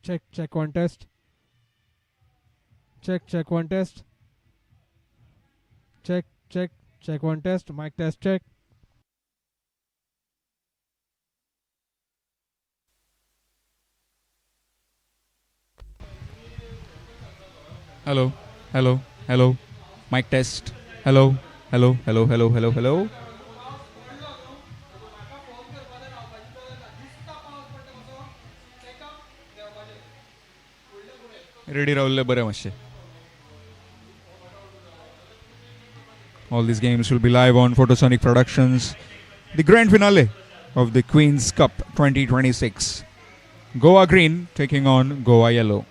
Check one test. Check one test. Check one test. Mic test check. Hello, hello, hello. Mic test. Hello, hello, hello, hello, hello, hello. Ready Rahul बरे मातशे. All these games will be live on Photosonic Productions. The grand finale of the Queen's Cup 2026. Goa Green taking on Goa Yellow.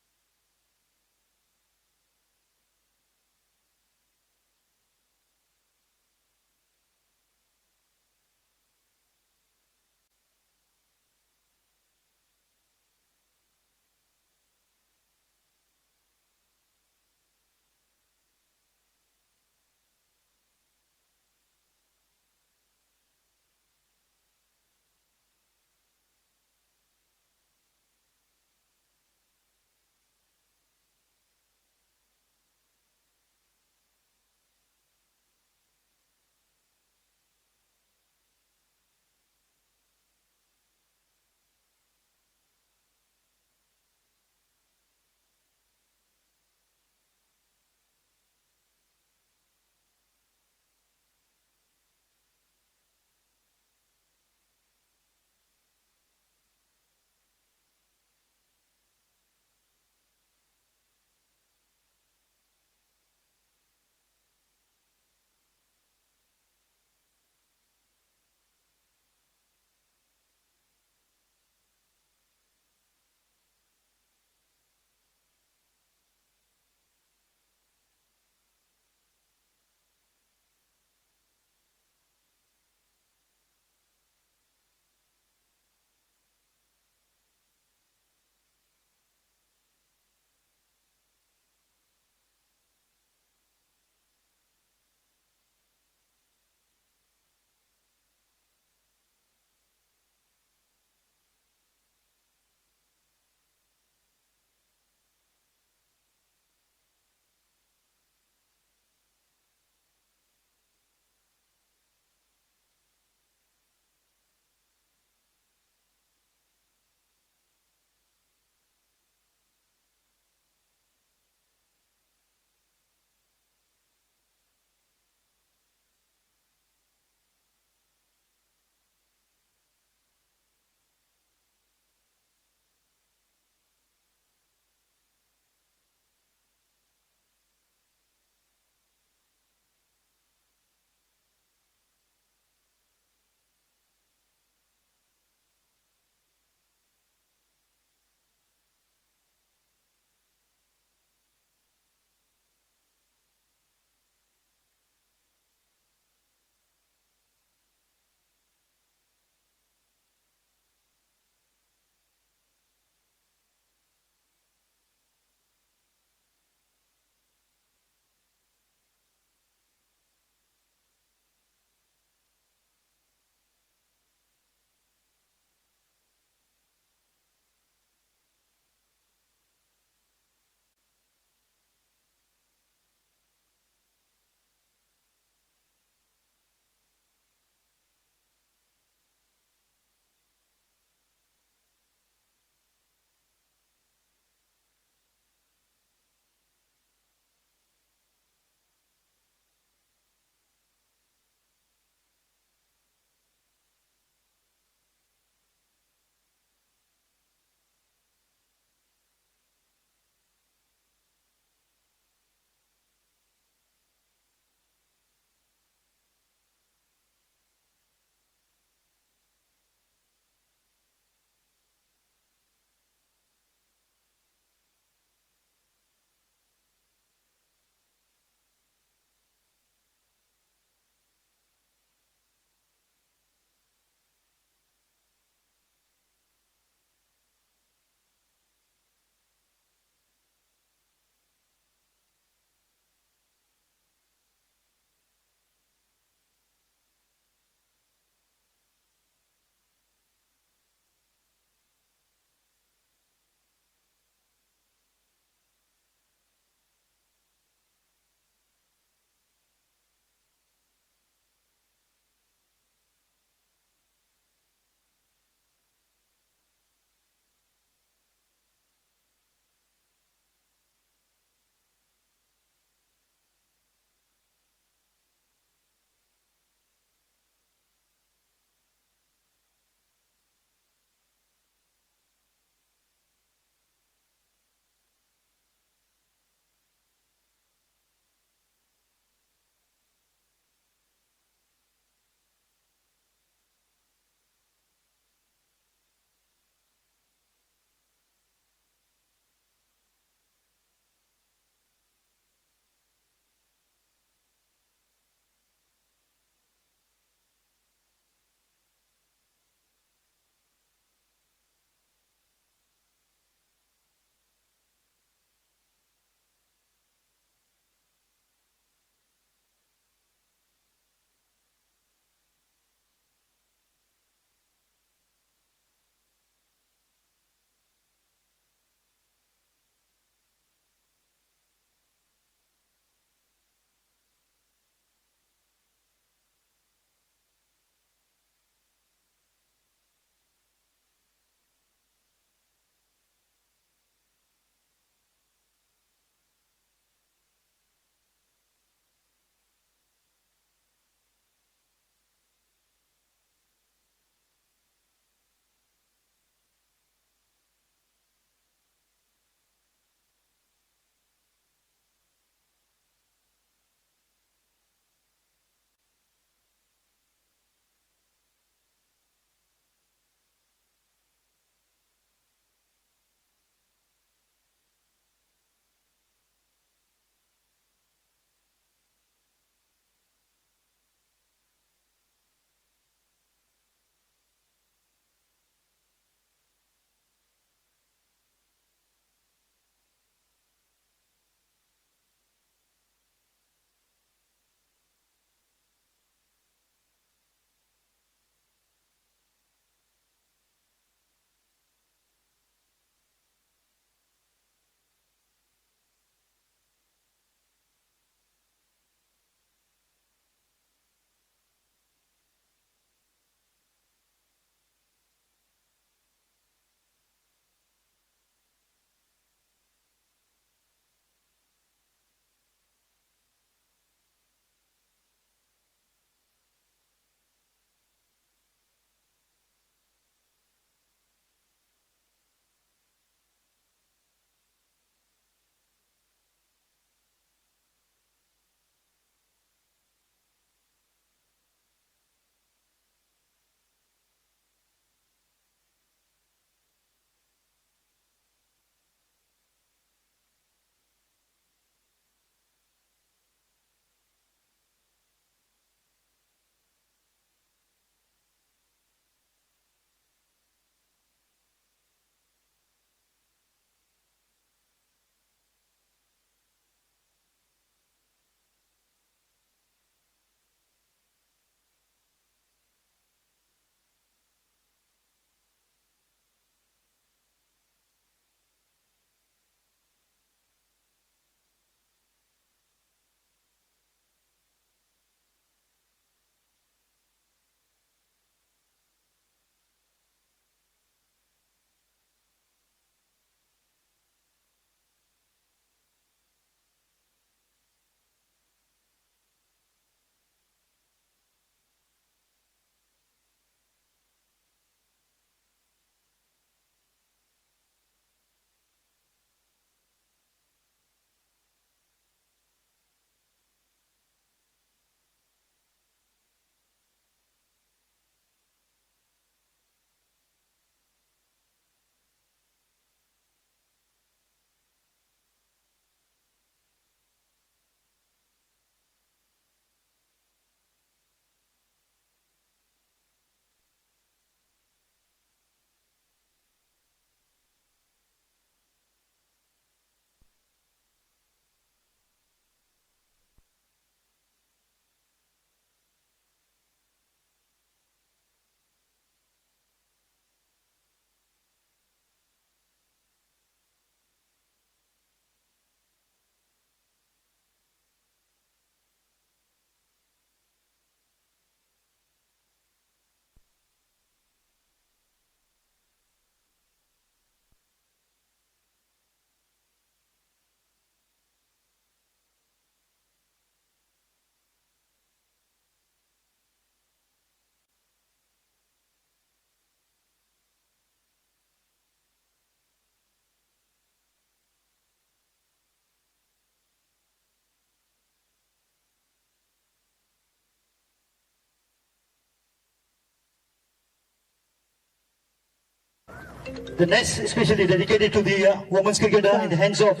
The next especially dedicated to the women's cricketer in the hands of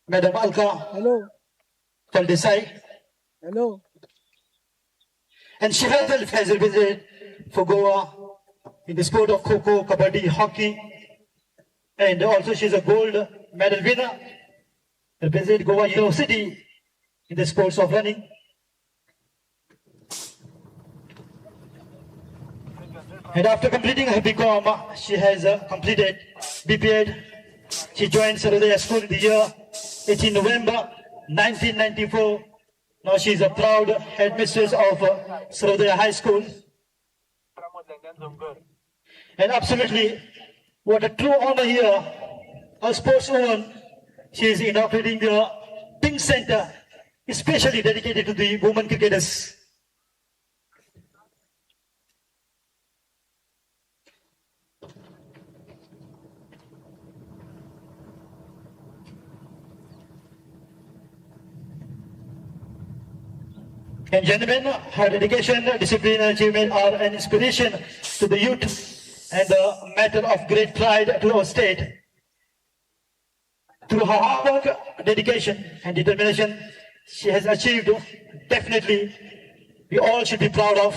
Madam Alka Hello. Faldesai. Hello. And she herself has represented for Goa in the sport of Kho-Kho, Kabaddi, Hockey. And also she's a gold medal winner. Represented Goa University in the sports of running. And after completing her BCom, she has completed BPEd. She joined Sarodaya School in the year 18 November 1994. Now she is a proud headmistress of Sarodaya High School. And absolutely, what a true honor here, a sportswoman. She is inaugurating the Pink Center, especially dedicated to the women cricketers. And gentlemen, her dedication, discipline and achievement are an inspiration to the youth and a matter of great pride to our state. Through her hard work, dedication and determination, she has achieved definitely we all should be proud of.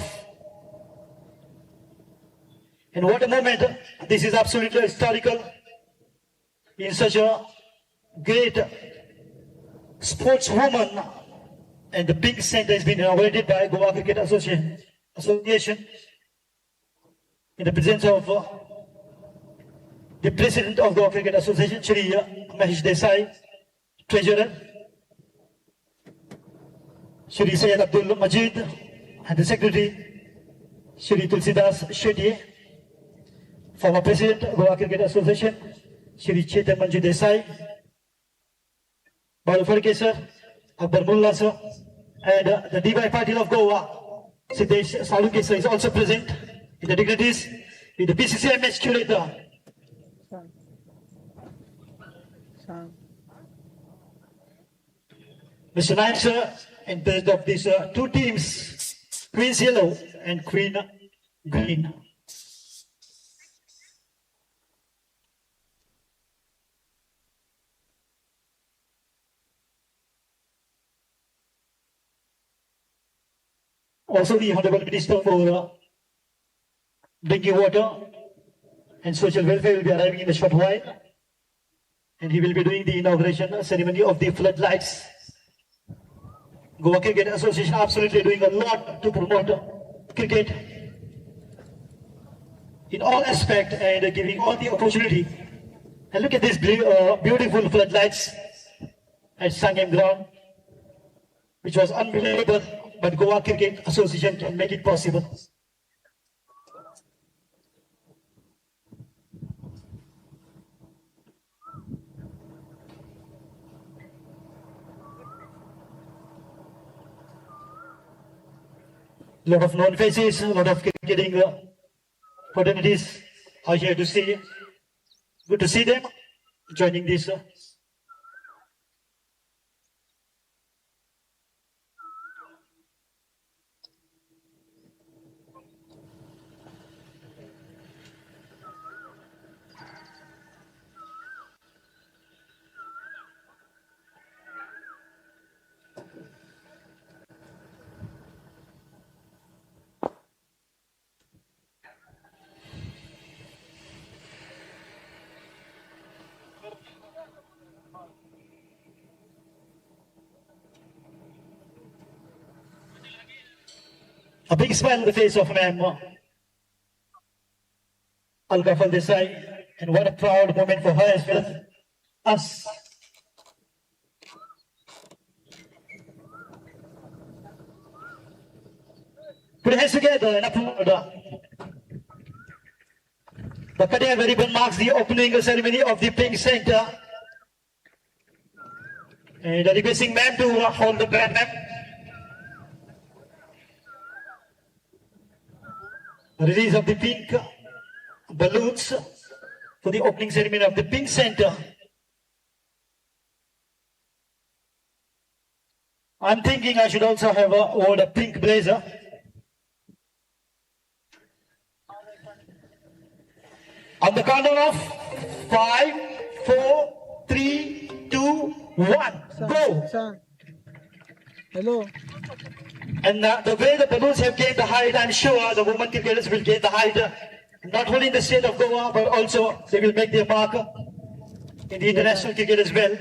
And what a moment, this is absolutely historical in such a great sportswoman. And the Pink Center has been inaugurated by Goa Cricket Association in the presence of the President of Goa Cricket Association, Shri Mahesh Desai, Treasurer, Shri Syed Abdul Majid, and the Secretary, Shri Tulsidas Shetty, former President, Goa Cricket Association, Shri Chetan Manju Desai, Balu Farkesar, Akbar Mullah sir, and the DY Patil of Goa, Siddesh Salunke sir is also present in the dignitaries with the BCCI match curator. Mr. Naik sir, in best of these two teams, Queen's Yellow and Queen Green. Also the Honorable Minister for Drinking Water and Social Welfare will be arriving in a short while. And he will be doing the inauguration ceremony of the Floodlights. Goa Cricket Association absolutely doing a lot to promote cricket in all aspects and giving all the opportunity. And look at this beautiful floodlights at Sangam ground, which was unbelievable. But Goa Cricket Association can make it possible. A lot of known faces, a lot of cricketing fraternities are here to see. Good to see them joining this. A big smile on the face of Ma'am Alka Faldesai, and what a proud moment for her as well as us. Put your hands together and applaud. The cutting ribbon marks the opening ceremony of the Pink Center. And requesting Ma'am to hold the brand, ma'am. Release of the pink balloons for the opening ceremony of the Pink Center. I'm thinking I should also have a pink blazer. On the count of 5, 4, 3, 2, 1. Go! Sir. Hello. And the way the balloons have gained the height, I'm sure the women cricketers will gain the height, not only in the state of Goa, but also they will make their mark in the international cricket as well.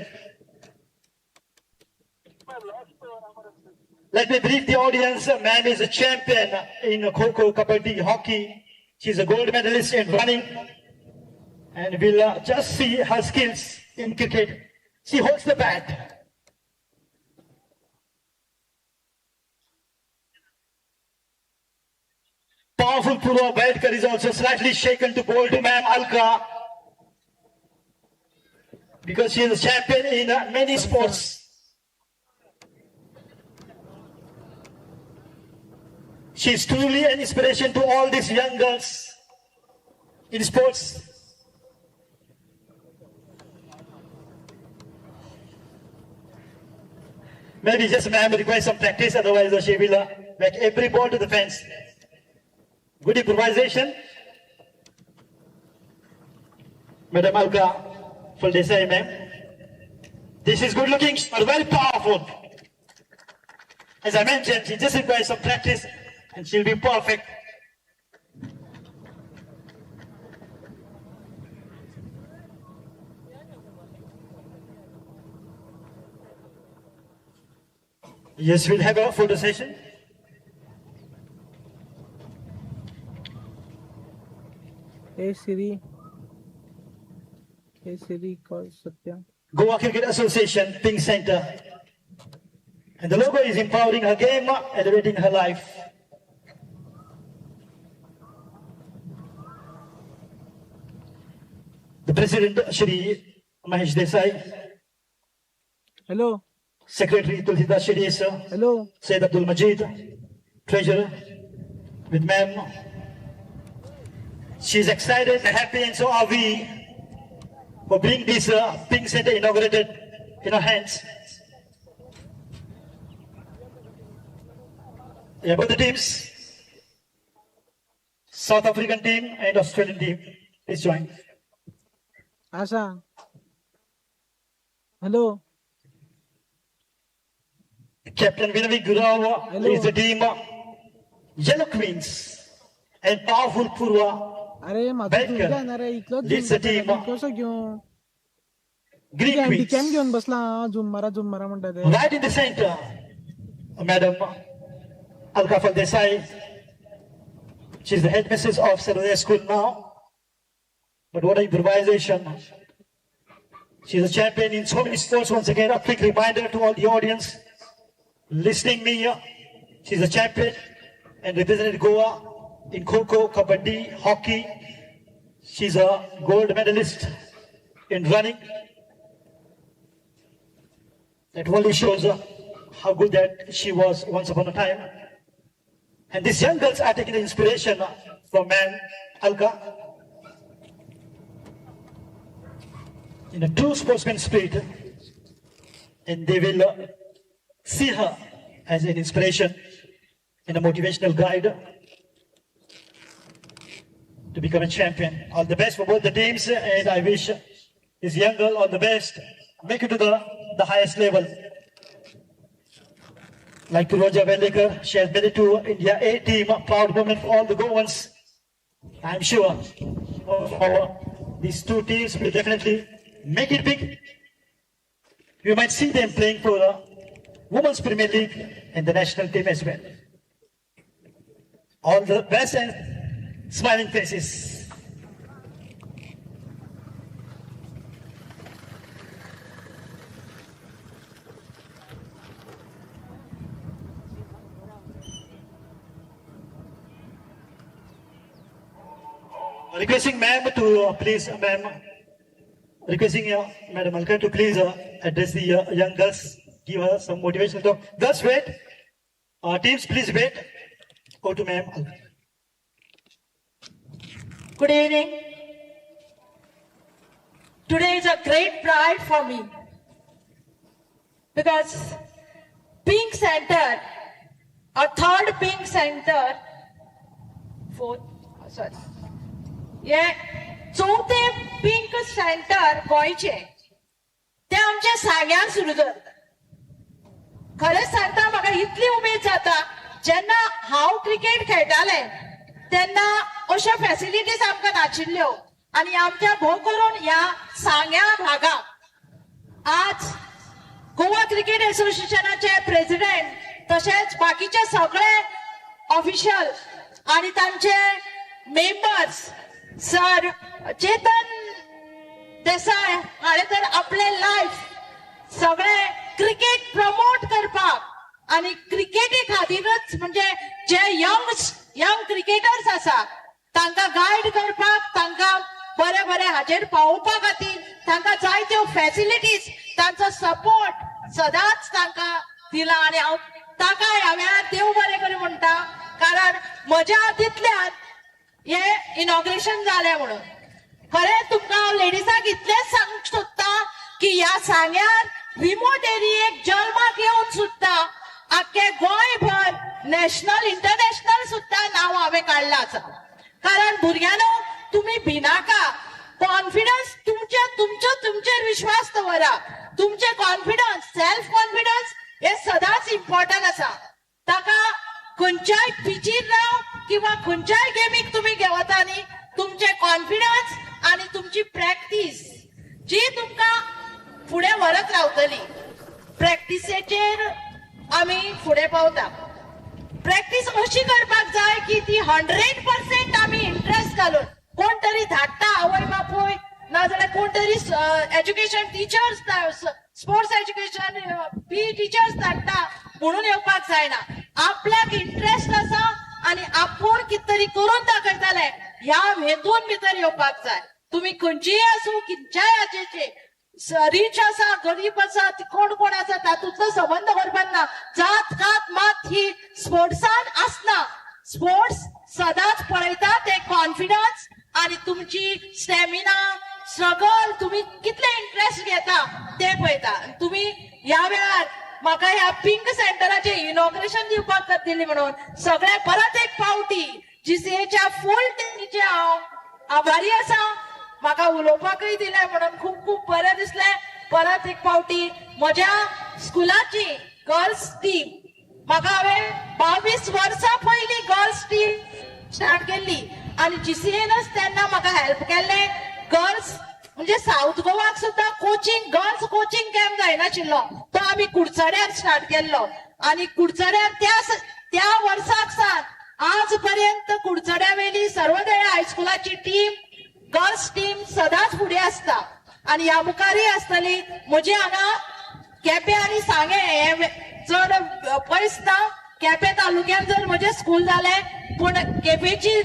Let me brief the audience. Ma'am is a champion in Kho-Kho, Kabaddi, hockey. She's a gold medalist in running. And we'll just see her skills in cricket. She holds the bat. Powerful Purva Baitkar is also slightly shaken to bowl to Ma'am Alka, because she is a champion in many sports. She is truly an inspiration to all these young girls in sports. Maybe just ma'am requires some practice, otherwise she will make every ball to the fence. Good improvisation. Madam Alka, full desai ma'am. This is good looking, but very powerful. As I mentioned, she just requires some practice and she'll be perfect. Yes, we'll have a photo session. Hey Siri, call Satya. Goa Cricket Association, Pink Center. And the logo is empowering her game, elevating her life. The President, Shri Mahesh Desai. Hello. Secretary Tulsidas Shri sir. Hello. Sayyid Abdul Majid. Treasurer with ma'am. She's excited and happy, and so are we, for being this Pink Center inaugurated in our hands. Yeah, both the teams, South African team and Australian team, please join. Asha. Hello. Captain Vinavik Gurao is the team Yellow Queens and powerful Purva अरे माझं तू काय ना रे इकलोच leads the team कसं घेऊ Green cam Queens. घेऊन बसला झुम मारा म्हणतात ते. Right in the center, Madam Alka Desai. She's the headmistress of Sarodaya School now. But what an improvisation. She's a champion in so many sports. Once again, a quick reminder to all the audience listening me. She's a champion and represented Goa in Kho-Kho, Kabaddi, hockey. She's a gold medalist in running. That only shows how good that she was once upon a time. And these young girls are taking inspiration from Ma'am Alka in a true sportsman spirit, and they will see her as an inspiration and a motivational guide to become a champion. All the best for both the teams, and I wish this young girl all the best. Make it to the highest level. Like Roja Velekar, she has made it to India A team, a proud moment for all the Goans. I'm sure these two teams will definitely make it big. You might see them playing for the Women's Premier League and the national team as well. All the best and smiling faces. Requesting ma'am to please, requesting Madam Alka to please address the young girls, give her some motivational talk. Girls, wait. Teams, please wait. Go to ma'am Alka. Good evening. Today is a great pride for me because Pink Center, a third Pink Center, fourth, sorry. Yeah, चौथे pink centre गोंयचे ते आमच्या सांग्यार सुरू जाता. खरेंच सांगता म्हाका इतली उमेद जाता जेन्ना हांव क्रिकेट खेळटालें तेन्ना अश्यो फॅसिलिटीज आमकां नाशिल्ल्यो आनी आमच्या भोव करून ह्या सांग्या भागाक आज गोवा क्रिकेट असोसिएशनाचे प्रेसिडेंट तशेंच बाकीचे सगळे ऑफिशियल आणि तांचे मेंबर्स सर चेतन देसाय हाणें तर आपले लायफ सगळे क्रिकेट प्रमोट करपाक आणि क्रिकेटी खातीरच म्हणजे जे यंग क्रिकेटर्स आसा तांकां गायड करपाक तांकां बरे बरे हाचेर पावोवपा खातीर तांकां जाय त्यो फॅसिलिटीज तांचो सपोर्ट सदांच तांकां दिला आनी हांव ताका ह्या वेळार देव बरें करूं म्हणटा कारण म्हज्या हातींतल्यान हे इनॉग्रेशन जालें म्हणून. खरें तुमकां हांव लेडीजाक इतलेंच सांगूंक सोदता की ह्या सांग्यार रिमोट एरियेक जल्माक येवन सुद्दां आख्खे गोंयभर नॅशनल इंटरनॅशनल सुद्दां नांव हांवें काडलां आसा. कारण भुरग्यांनो तुमी भिनाका, कॉन्फिडन्स तुमचेर विश्वास दवरा. तुमचे कॉन्फिडन्स सेल्फ कॉन्फिडन्स हे सदांच इम्पॉर्टंट आसा. ताका खंयच्याय पिचीर राव किंवा खंयच्याय गेमीक तुमी वता न्ही तुमचे कॉन्फिडन्स आनी तुमची प्रॅक्टीस जी तुमकां फुडें व्हरत रावतली. प्रॅक्टिसेचेर आमी फुडें पावता. प्रॅक्टीस अशी करपाक जाय की ती 100% आमी इंट्रस्ट घालून कोण तरी धाडटा आवय बापूय नाजाल्यार कोण तरी education teachers sports education P teachers धाडटा म्हणून येवपाक जायना. आपल्याक इंट्रस्ट आसा आनी आपूण कितें तरी करून दाखयतले ह्या हेतून भितर येवपाक जाय. तुमी खंयचीय आसूं खंयच्याय हाचेर रिच आसा गरीब आसा कोण आसा तातूंतलो संबंध करपाक ना. जात कात मात ही स्पोर्ट्सान आसना. स्पोर्ट्स सदांच पळयता ते कॉन्फिडन्स आनी तुमची स्टॅमिना स्ट्रगल तुमी कितले इंट्रस्ट घेता ते पळयता. तुमी ह्या वेळार म्हाका ह्या पिंक सेंटराचे इनॉग्रेशन दिवपाक दिली म्हणून सगळे परत एक फावटी जीसीएच्या फूल टिमीचे हांव आभारी आसा. म्हाका उलोवपाकय दिलें म्हणून खूब खूब बरें दिसलें. परत एक फावटी म्हज्या स्कुलाची गर्ल्स टीम म्हाका हांवें 22 वर्सां पयलीं गर्ल्स टीम स्टार्ट केल्ली आनी जीसीएनच तेन्ना म्हाका हेल्प केल्लें. गर्ल्स म्हणजे साऊथ गोवाक सुद्दां गर्ल्स कोचिंग कॅम्प जायनाशिल्लो तो आमी कुडचड्यार स्टार्ट केल्लो आनी कुडचड्यार त्या वर्साक सावन आज पर्यंत कुडचड्या वेली सर्वोदय हायस्कुलाची टीम गर्ल्स टीम सदांच फुडें आसता आनी ह्या मुखारय आसतली. म्हजे हांगा केपें आनी सांगे हे चड पयस ना. केपें तालुक्यात जर म्हजें स्कूल जालें पूण केपेंची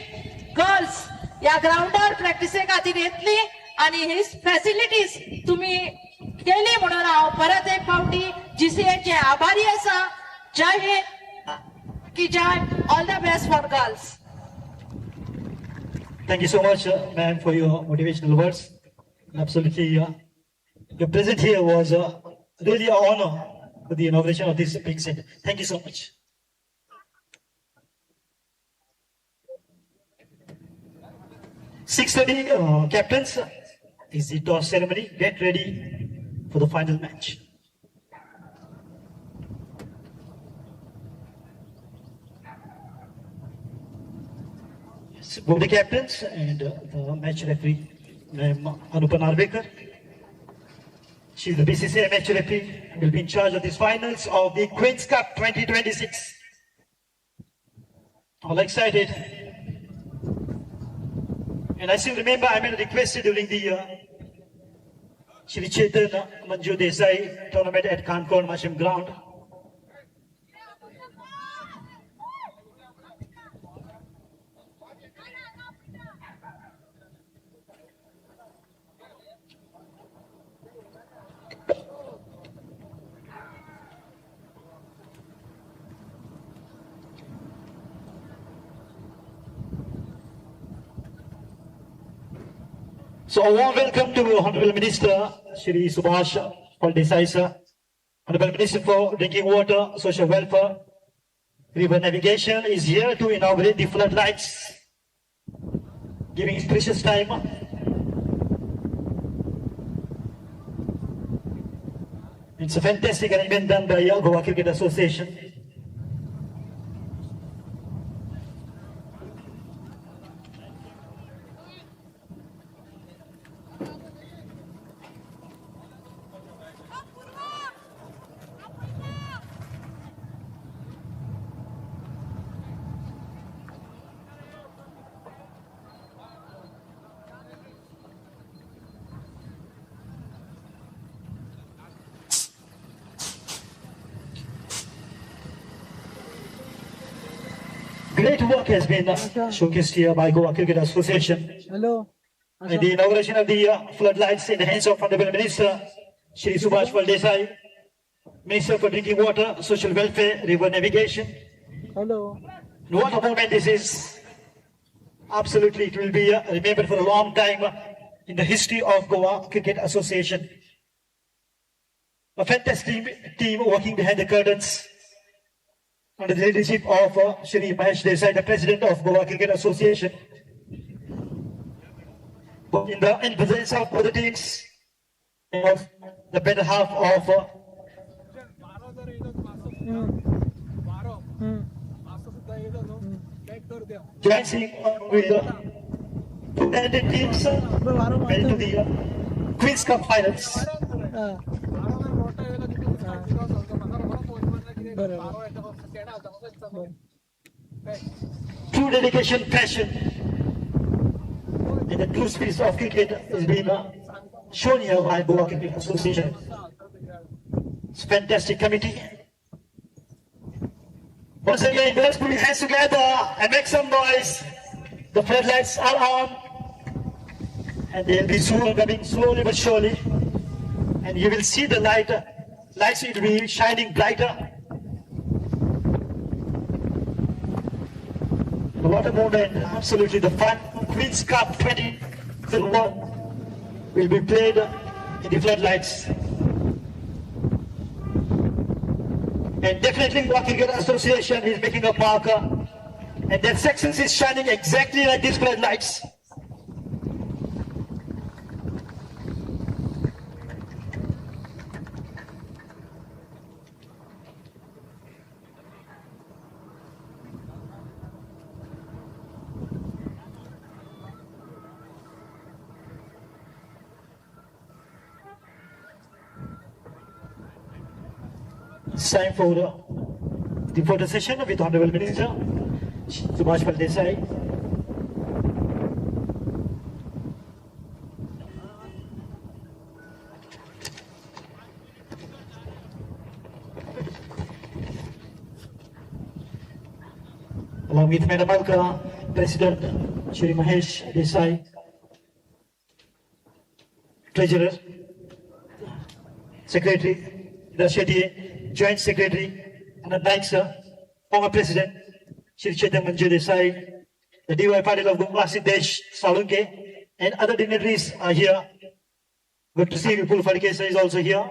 गर्ल्स ह्या ग्राउंडार प्रॅक्टिसे खातीर येतली आनी ही फॅसिलिटीज तुमी केली म्हणून हांव परत एक फावटी जीसीएचे आभारी आसा. जय हिंद की जय. All the best for girls. Thank you so much, ma'am, for your motivational words. Absolutely, your presence here was really an honor for the inauguration of this big center. Thank you so much. Captains, is the toss ceremony. Get ready for the final match. Both the captains and the match referee, Ma'am Anupa Narvekar. She is the BCCI match referee, will be in charge of these finals of the Queen's Cup 2026. All excited. And I still remember I made a request during the Shri Chetan Manju Desai tournament at Kankorn Mashim ground. So a warm welcome to Honorable Minister Shri Subhash Desai sir, Honorable Minister for Drinking Water, Social Welfare, River Navigation is here to inaugurate the floodlights, giving his precious time. It's a fantastic arrangement done by Goa Cricket Association. Great work has been showcased here by Goa Cricket Association. Hello And the inauguration of the floodlights in the hands of Honorable Minister Shri Subhash Desai, Minister for Drinking Water, Social Welfare, River Navigation. Hello And what a moment this is. Absolutely, it will be remembered for a long time in the history of Goa Cricket Association. A fantastic team working behind the curtains under the leadership of Shri Mahesh Desai, the President of Goa Cricket Association. In presence of other teams, of the better half of joining with the two teams heading to the Queen's Cup finals. True dedication, passion, and the true spirit of cricket is being shown here by Goa Cricket Association. It's a fantastic committee. Once again, let's put your hands together and make some noise. The floodlights are on, and they'll be soon coming slowly but surely. And you will see the lights will be shining brighter. What a moment, absolutely. The fun Queen's Cup 2021 will be played in the floodlights. And definitely Goa Cricket Association is making a marker, and that success is shining exactly like these floodlights. It's time for the photo session with Honorable Minister Subhash Desai. Along with Madam Alka, President Shri Mahesh Desai, Treasurer, Secretary Shetty, Joint Secretary, and the thanks, former President, Shri Chetan Manju Desai, the DY Patil of Gumwasi Desh Salunke, and other dignitaries are here. Good to see Vipul Farkesa is also here.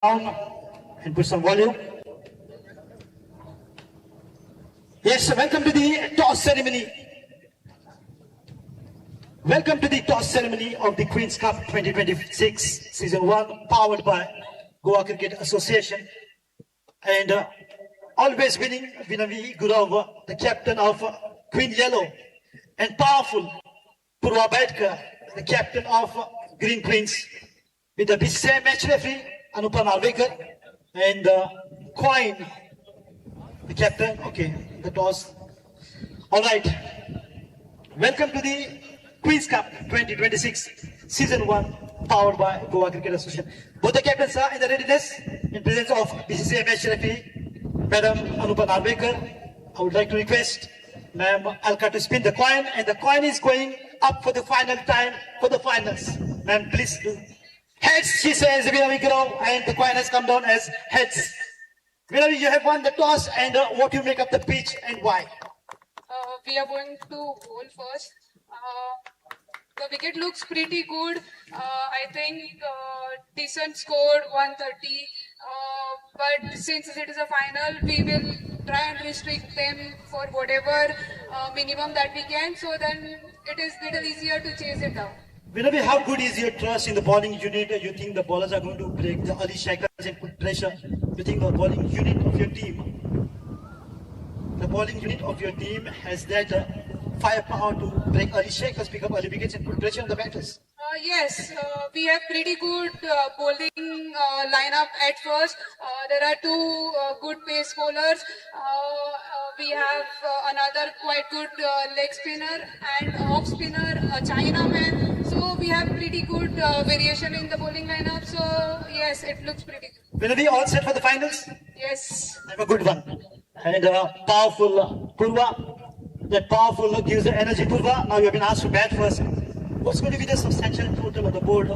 and put some volume. Yes, welcome to the toss ceremony. Welcome to the toss ceremony of the Queen's Cup 2026 Season 1, powered by Goa Cricket Association. And always winning, Vinavi Gurav, the captain of Queen Yellow, and powerful Purva Bedkar, the captain of Green Queens, with the same match referee, Anupam Alvekar, and Coin, the captain. Okay, the toss. All right. Welcome to the Queen's Cup 2026 Season 1, powered by Goa Cricket Association. Both the captains are in the readiness in presence of BCCI match referee, Madam Anupam Alvekar. I would like to request Ma'am Alka to spin the coin, and the coin is going up for the final time for the finals. Ma'am, please do. Heads, she says, Vinavi Gurav, and the coin has come down as heads. Vinavi, you have won the toss, and what you make of the pitch and why? We are going to bowl first. The wicket looks pretty good. I think decent score, 130. But since it is a final, we will try and restrict them for whatever minimum that we can. So then it is little easier to chase it down. Vinavi, how good is your trust in the bowling unit? You think the bowlers are going to break the early shackles and put pressure? You think the bowling unit of your team, has that firepower to break early shackles, pick up early wickets and put pressure on the batters? Yes, we have pretty good bowling lineup at first. There are two good pace bowlers. We have another quite good leg spinner and off spinner, a Chinaman. So we have pretty good variation in the bowling lineup. So yes, it looks pretty good. Vinavi, all set for the finals? Yes. I have a good one. And powerful Purva. That powerful gives the energy. Purva, now you have been asked to bat first. What's going to be the substantial total of the board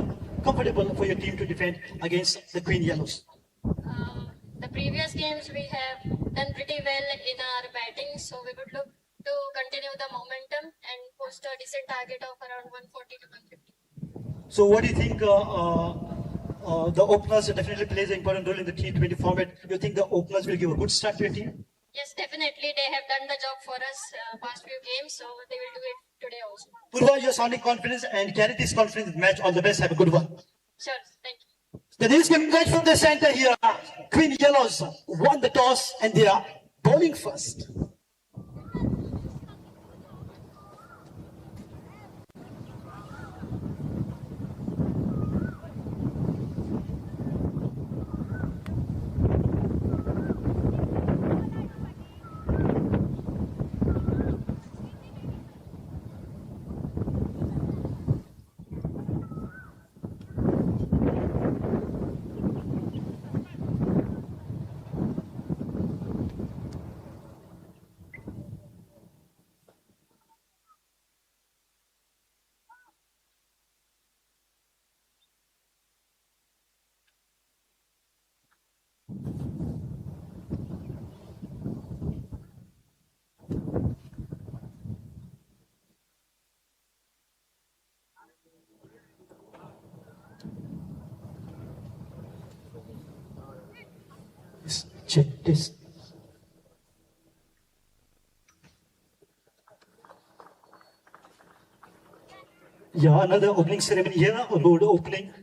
comfortable for your team to defend against the Queen Yellows? The previous games we have done pretty well in our batting, so we would look to continue the momentum and post a decent target of around 140 to 150. So what do you think the openers definitely plays an important role in the T20 format? Do you think the openers will give a good start to your team? Yes, definitely. They have done the job for us past few games, so they will do it today also. Purva, your sounding confidence and carry this confidence in the match. All the best. Have a good one. Sure, thank you. The news came right from the center here. Queen Yellows won the toss and they are bowling first. Check this. Yeah, another opening ceremony here, a road opening.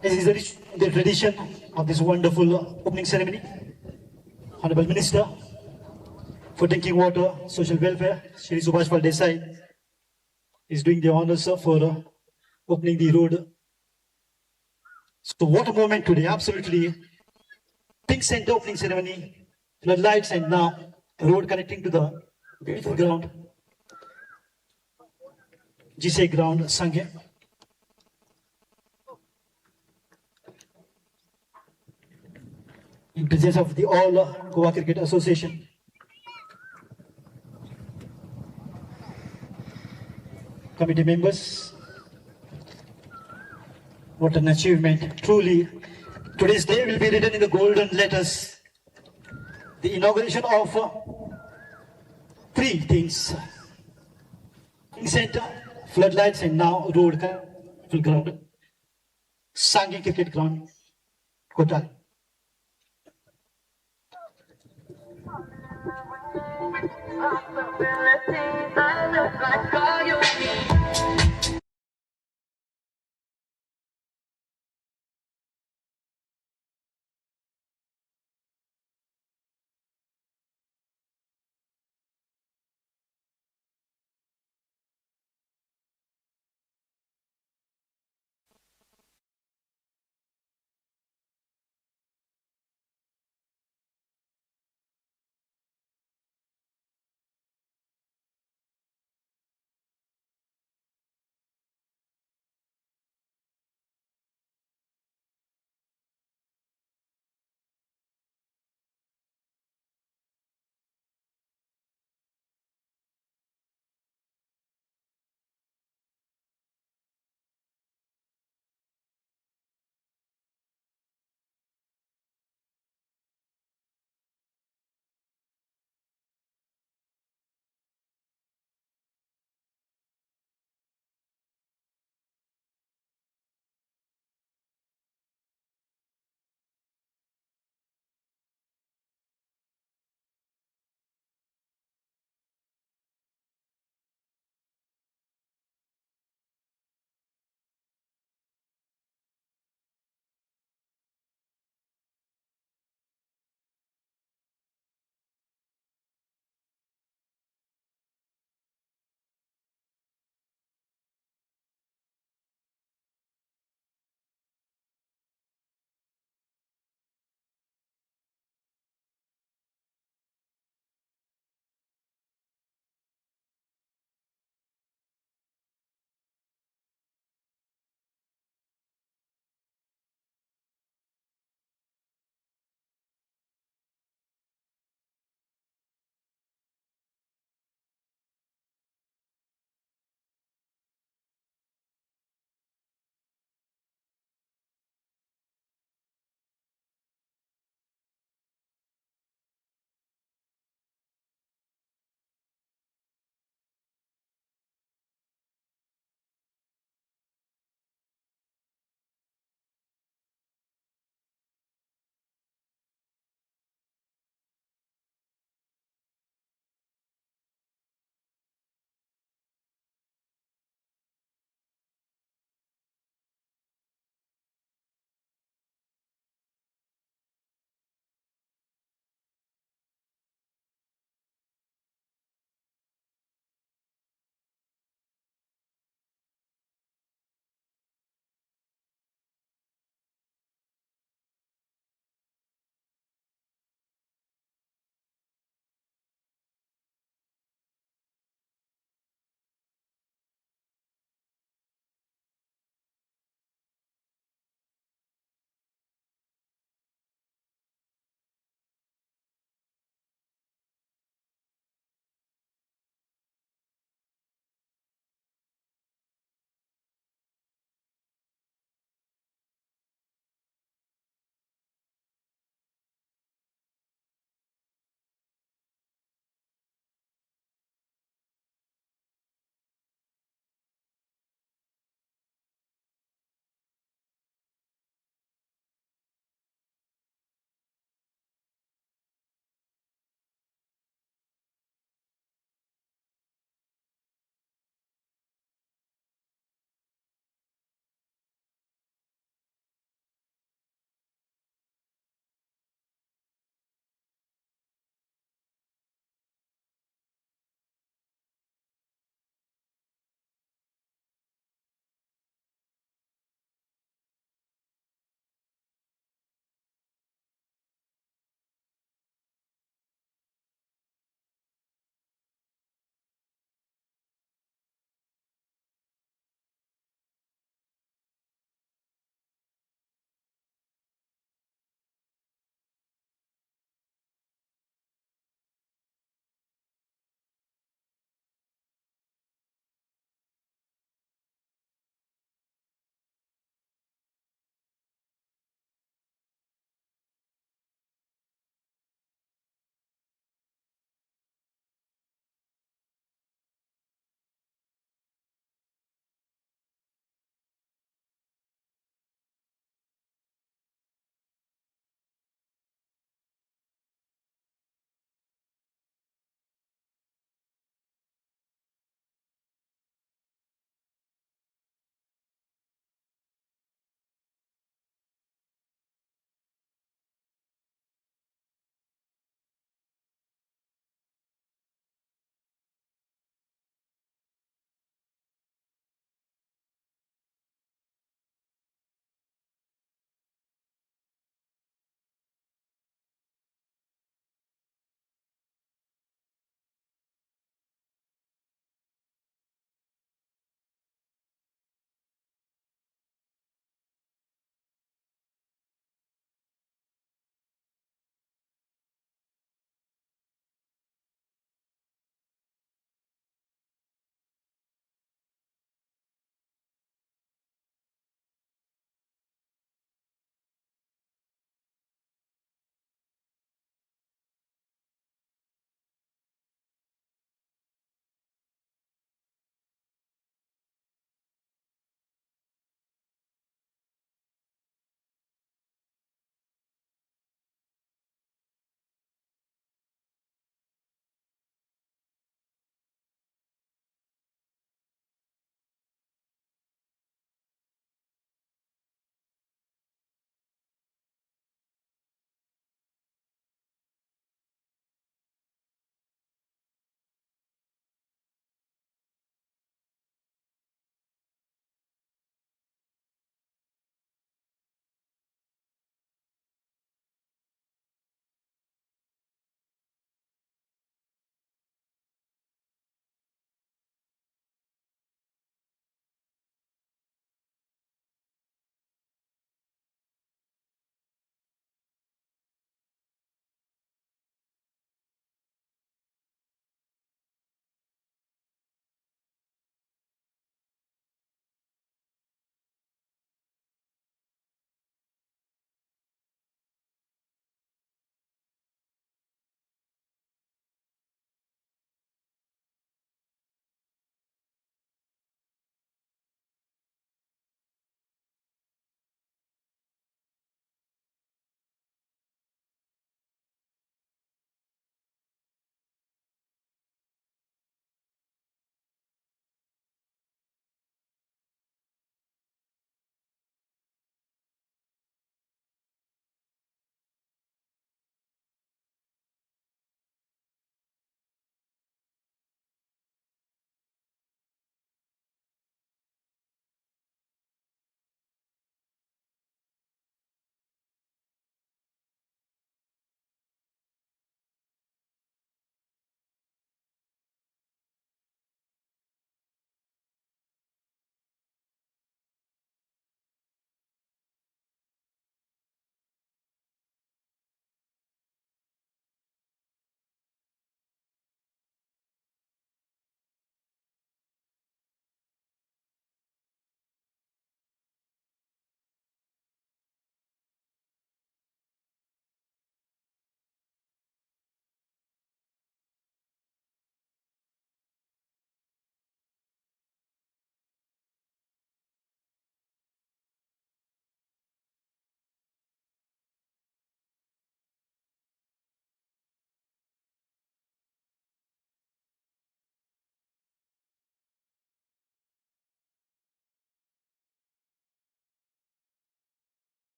This is the tradition of this wonderful opening ceremony. Honorable Minister for Drinking Water, Social Welfare, Shri Subhash Pal Desai, is doing the honors for opening the road. So what a moment today, absolutely. Pink Center opening ceremony, floodlights, and now a road connecting to the beautiful ground. GC ground, Sangye. In presence of the all Goa Cricket Association. Committee members, what an achievement, truly. Today's day will be written in the golden letters. The inauguration of three things. Center, floodlights, and now road ground. Sangi cricket ground, Kotal.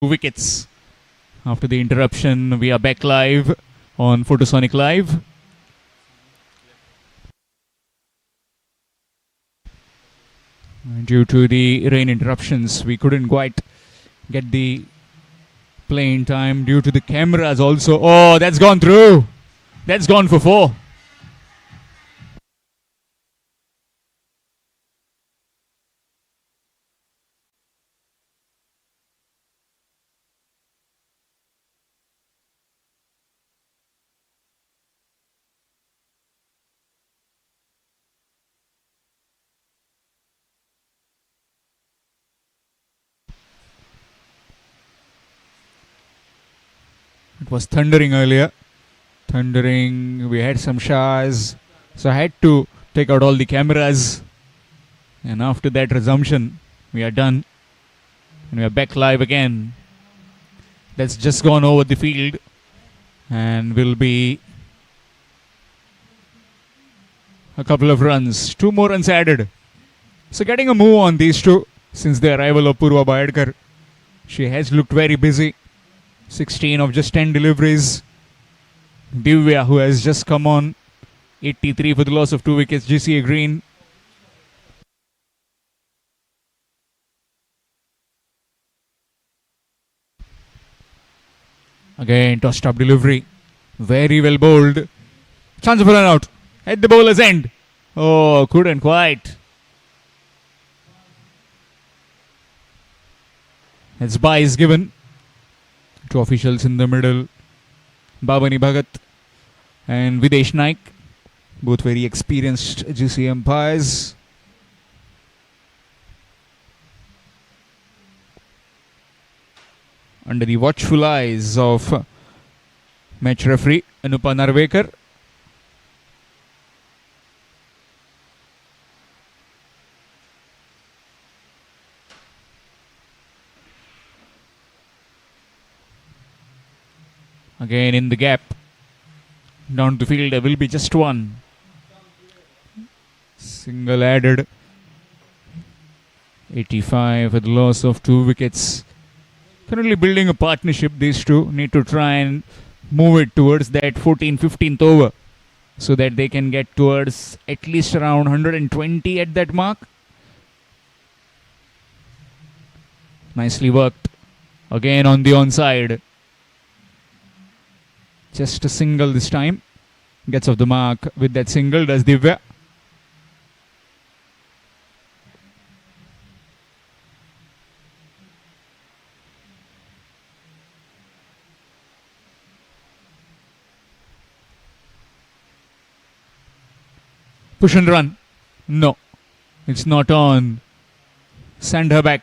wickets. After the interruption, we are back live on Photosonic Live. Due to the rain interruptions, we couldn't quite get the play in time due to the cameras also. Oh, that's gone through. That's gone for 4. It was thundering earlier. Thundering, we had some showers. So I had to take out all the cameras. And after that resumption, we are done. And we are back live again. That's just gone over the field. And will be a couple of runs. 2 more runs added. So getting a move on these two since the arrival of Purva Bayadkar. She has looked very busy. 16 of just 10 deliveries. Divya, who has just come on, 83 for the loss of 2 wickets. GCA Green. Again, tossed up delivery. Very well bowled. Chance of a run out at the bowler's end. Oh, couldn't quite. That's bye is given. 2 officials in the middle. Babani Bhagat and Videsh Naik. Both very experienced GC umpires. Under the watchful eyes of match referee Anupa Narvekar. Again in the gap. Down the field there will be just 1. Single added. 85 for the loss of 2 wickets. Currently building a partnership, these two need to try and move it towards that 14th-15th over so that they can get towards at least around 120 at that mark. Nicely worked. Again on the onside. Just a single this time. Gets off the mark with that single, does Divya. Push and run. No, it's not on. Send her back.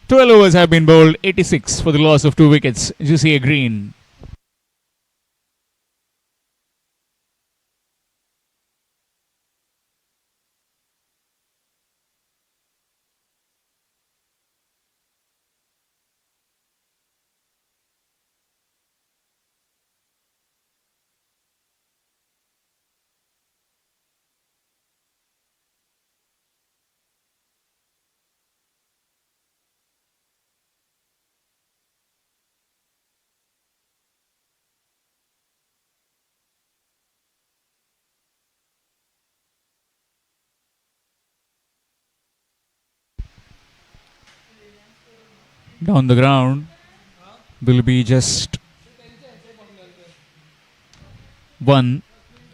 12 overs have been bowled. 86 for the loss of 2 wickets. GCA Green. Down the ground will be just 1.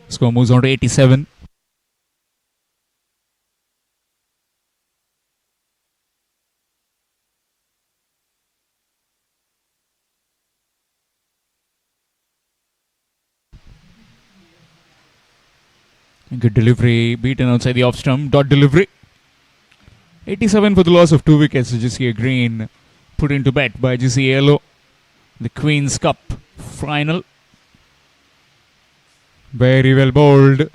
Score moves on to 87. Good delivery, beaten outside the off stump. Dot delivery. 87 for the loss of 2 wickets. GCA Green put into bat by GCA Yellow. The Queen's Cup final. Very well bowled.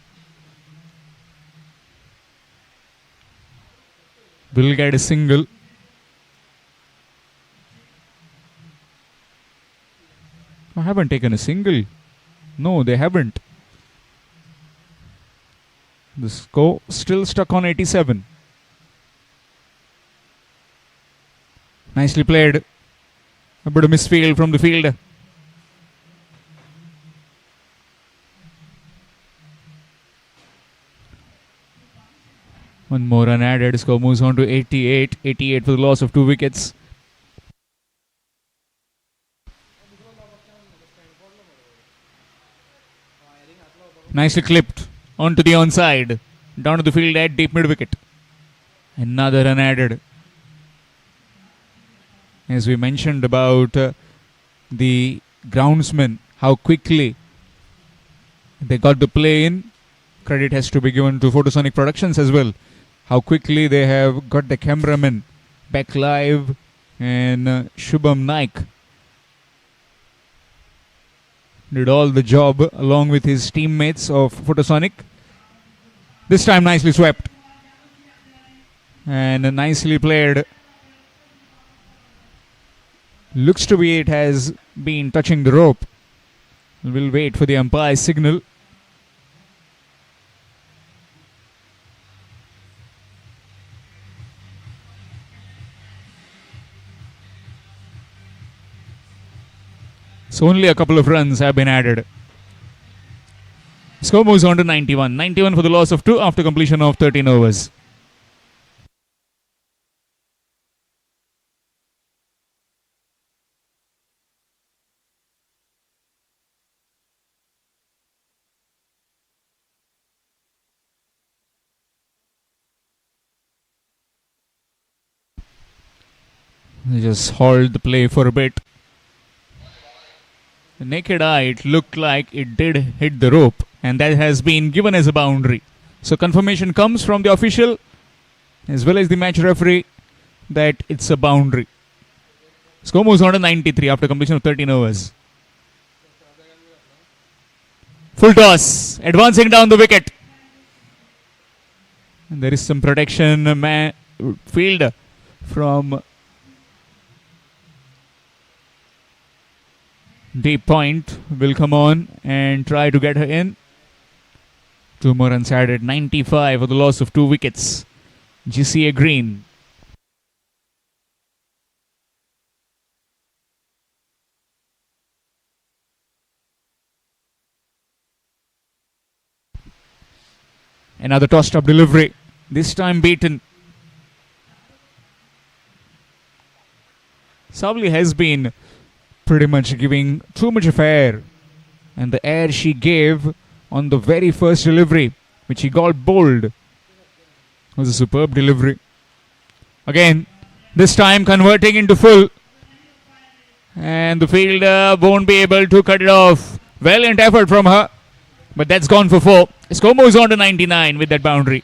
Will get a single. I haven't taken a single. No, they haven't. The score still stuck on 87. Nicely played. A bit of misfield from the field. One more run added. Score moves on to 88. 88 for the loss of 2 wickets. Nicely clipped onto the onside. Down to the field at deep mid wicket. Another run added. As we mentioned about the groundsmen, how quickly they got the play in. Credit has to be given to Photosonic Productions as well. How quickly they have got the cameraman back live, and Shubham Naik did all the job along with his teammates of Photosonic. This time nicely swept and nicely played. Looks to be it has been touching the rope. We'll wait for the umpire's signal. So only a couple of runs have been added. Score moves on to 91. 91 for the loss of 2 after completion of 13 overs. They just hold the play for a bit. The naked eye, it looked like it did hit the rope, and that has been given as a boundary. So confirmation comes from the official as well as the match referee that it's a boundary. Score moves on to 93 after completion of 13 overs. Full toss, advancing down the wicket. And there is some protection field from deep point. Will come on and try to get her in. 2 more runs added. 95 for the loss of 2 wickets. GCA Green. Another tossed up delivery. This time beaten. Savli has been pretty much giving too much of air, and the air she gave on the very first delivery, which he got bowled, was a superb delivery. Again, this time converting into full, and the fielder won't be able to cut it off. Valiant effort from her, but that's gone for 4. Score moves on to 99 with that boundary.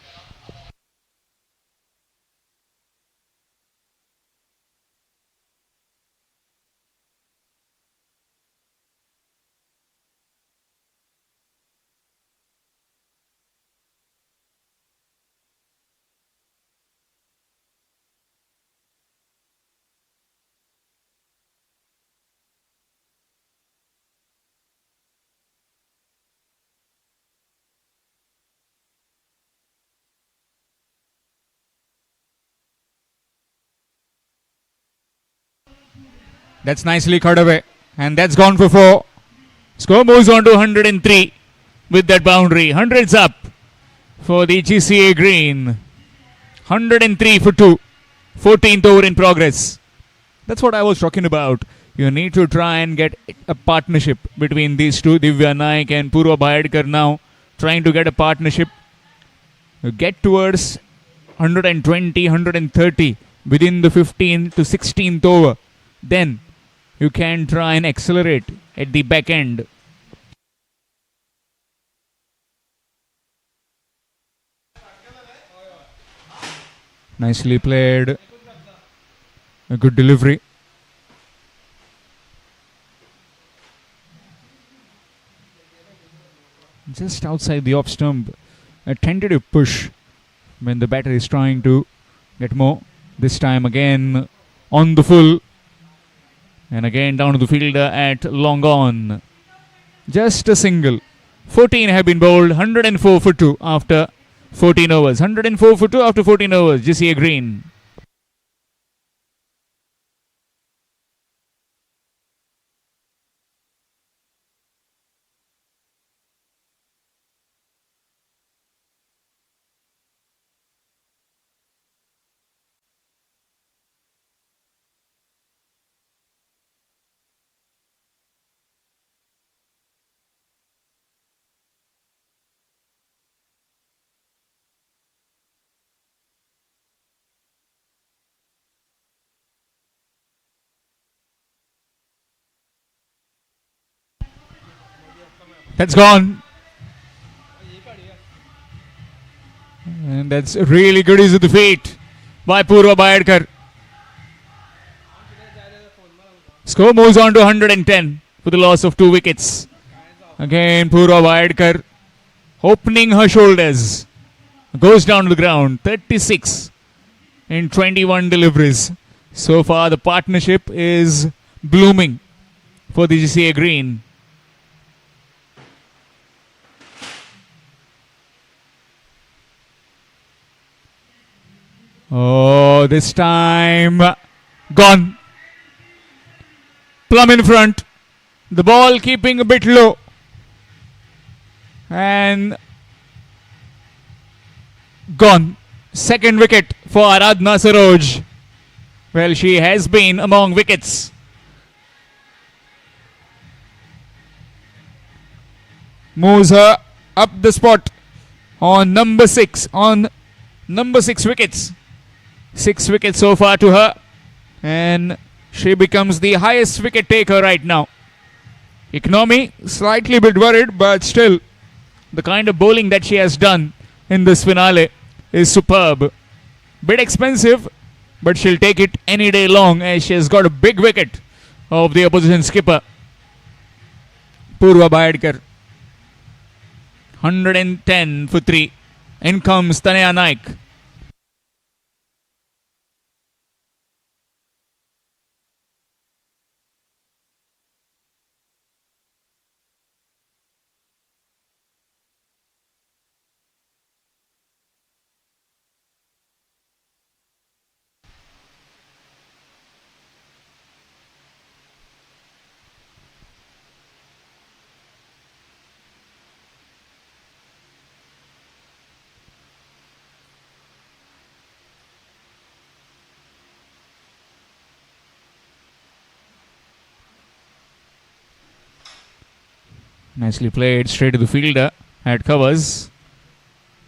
That's nicely cut away, and that's gone for 4. Score moves on to 103 with that boundary. 100's up for the GCA Green. 103 for 2. 14th over in progress. That's what I was talking about. You need to try and get a partnership between these two. Divya Naik and Purva Bhayadkar now trying to get a partnership. You get towards 120, 130 within the 15th to 16th over. Then you can try and accelerate at the back end. Nicely played. A good delivery. Just outside the off stump. A tentative push when the batter is trying to get more. This time again on the full. And again down to the fielder at long on. Just a single. 14 have been bowled. 104 for 2 after 14 overs. 104 for 2 after 14 overs. GCA Green. That's gone. And that's really good use of the feet by Purva Bayadkar. Score moves on to 110 for the loss of 2 wickets. Again, Purva Bayadkar opening her shoulders. Goes down to the ground. 36 in 21 deliveries. So far, the partnership is blooming for the GCA Green. Oh, this time gone. Plum in front. The ball keeping a bit low. And gone. Second wicket for Aradhna Saroj. Well, she has been among wickets. Moves her up the spot on number 6. On number 6 wickets. 6 wickets so far to her. And she becomes the highest wicket taker right now. Economy slightly bit worried, but still the kind of bowling that she has done in this finale is superb. Bit expensive, but she'll take it any day long as she has got a big wicket of the opposition skipper, Purva Bayadkar. 110 for 3. In comes Tanaya Naik. Nicely played straight to the fielder at covers.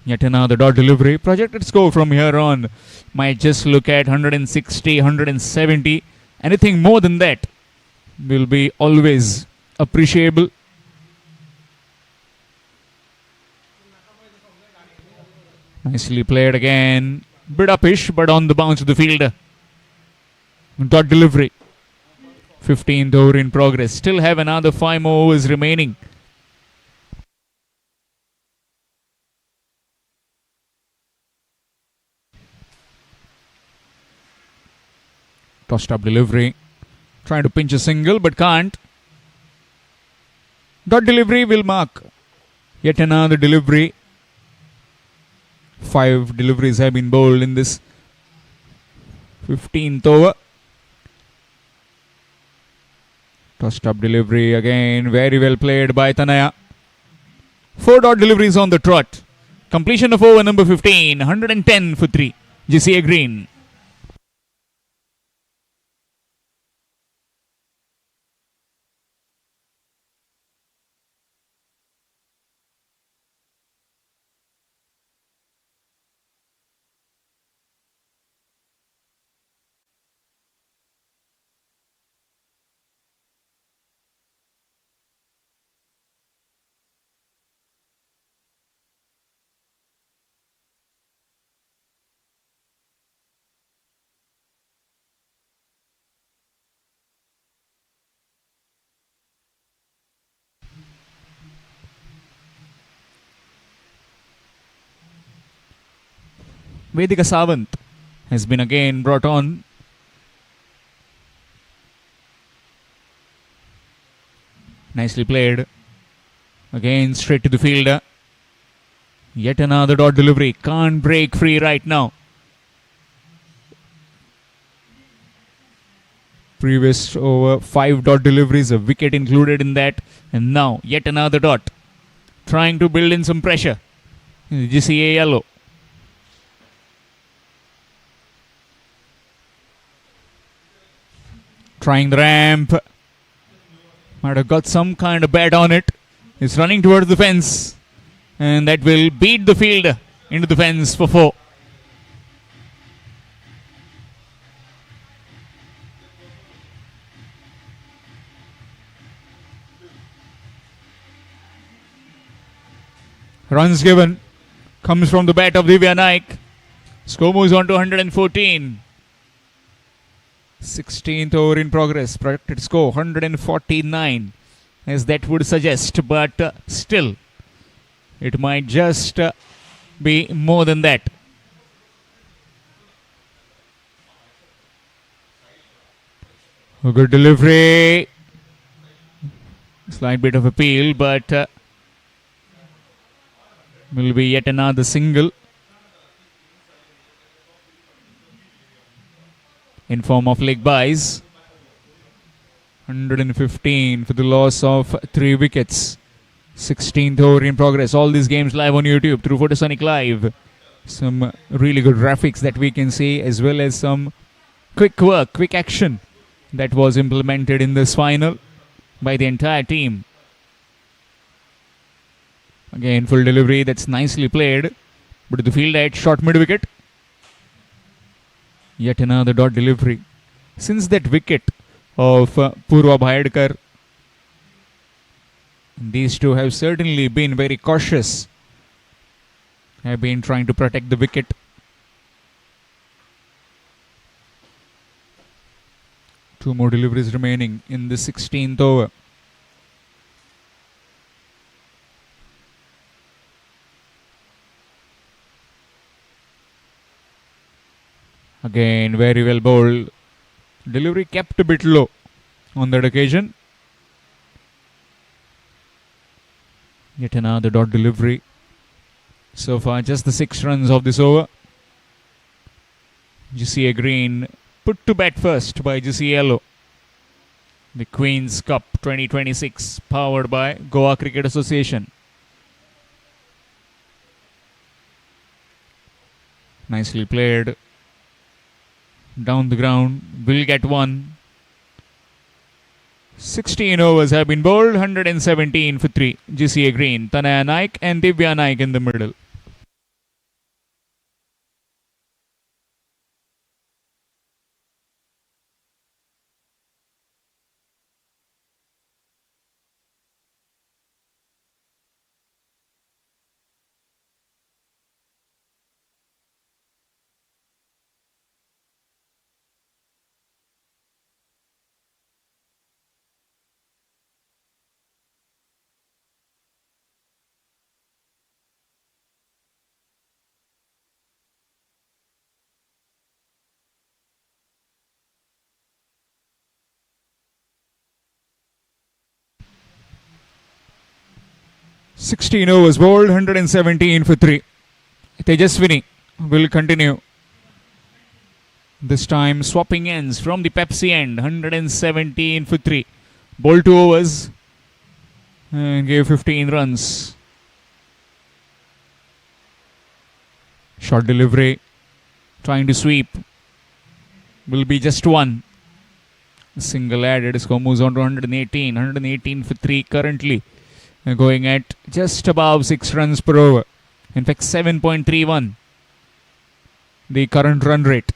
Yet another dot delivery. Projected score from here on might just look at 160, 170. Anything more than that will be always appreciable. Nicely played again. Bit uppish, but on the bounce of the fielder. Dot delivery. 15th over in progress. Still have another 5 more overs remaining. Tossed up delivery. Trying to pinch a single, but can't. Dot delivery will mark yet another delivery. 5 deliveries have been bowled in this 15th over. Tossed up delivery again. Very well played by Tanaya. 4 dot deliveries on the trot. Completion of over number 15. 110 for 3. GCA Green. Vedika Sawant has been again brought on. Nicely played. Again straight to the fielder. Yet another dot delivery. Can't break free right now. Previous over 5 dot deliveries, a wicket included in that. And now yet another dot. Trying to build in some pressure. GCA yellow. Trying the ramp. Might have got some kind of bat on it. It's running towards the fence. And that will beat the fielder into the fence for 4. Runs given. Comes from the bat of Divya Naik. Score moves on to 114. 16th over in progress. Projected score 149, as that would suggest, but still it might just be more than that. A good delivery. Slight bit of appeal, but will be yet another single in form of leg buys. 115 for the loss of 3 wickets. 16th over in progress. All these games live on YouTube through Photosonic Live. Some really good graphics that we can see, as well as some quick work, quick action that was implemented in this final by the entire team. Again, full delivery, that's nicely played. But the field at short mid wicket. Yet another dot delivery. Since that wicket of Purva Bhayadkar, these two have certainly been very cautious. Have been trying to protect the wicket. Two more deliveries remaining in the 16th over. Again, very well bowled. Delivery kept a bit low on that occasion. Yet another dot delivery. So far, just the 6 runs of this over. GCA Green put to bat first by GCA Yellow. The Queen's Cup 2026, powered by Goa Cricket Association. Nicely played. Down the ground, will get one. 16 overs have been bowled, 117 for 3. GCA Green, Tanaya Naik and Divya Naik in the middle. Sixteen overs bowled, 117 for 3. Tejaswini will continue. This time swapping ends from the Pepsi end, 117 for 3. Bowled 2 overs and gave 15 runs. Short delivery, trying to sweep. Will be just 1. Single added, score moves on to 118. 118 for 3 currently. Going at just above 6 runs per over. In fact, 7.31. The current run rate.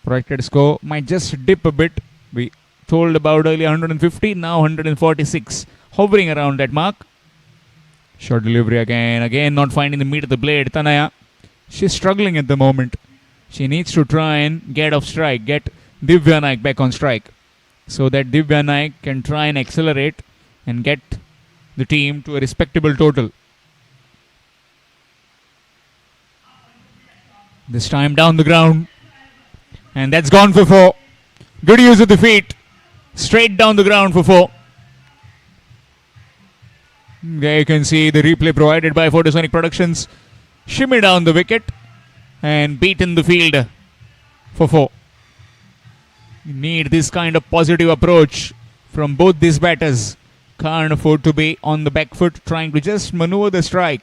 Projected score might just dip a bit. We told about earlier 150, now 146. Hovering around that mark. Short delivery again. Again, not finding the meat of the blade. Tanaya, she's struggling at the moment. She needs to try and get off strike. Get Divya Naik back on strike. So that Divya Naik can try and accelerate and get the team to a respectable total. This time down the ground. And that's gone for 4. Good use of the feet. Straight down the ground for 4. There you can see the replay provided by Photosonic Productions. Shimmy down the wicket and beaten the field for 4. You need this kind of positive approach from both these batters. Can't afford to be on the back foot trying to just maneuver the strike.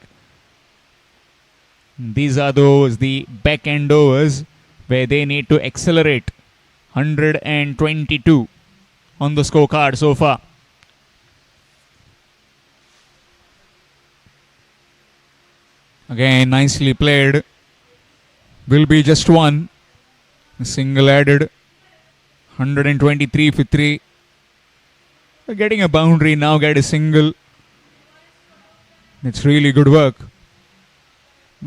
These are the back end overs where they need to accelerate. 122 on the scorecard so far. Again, nicely played. Will be just 1. Single added. 123 for 3. Getting a boundary, now get a single. It's really good work.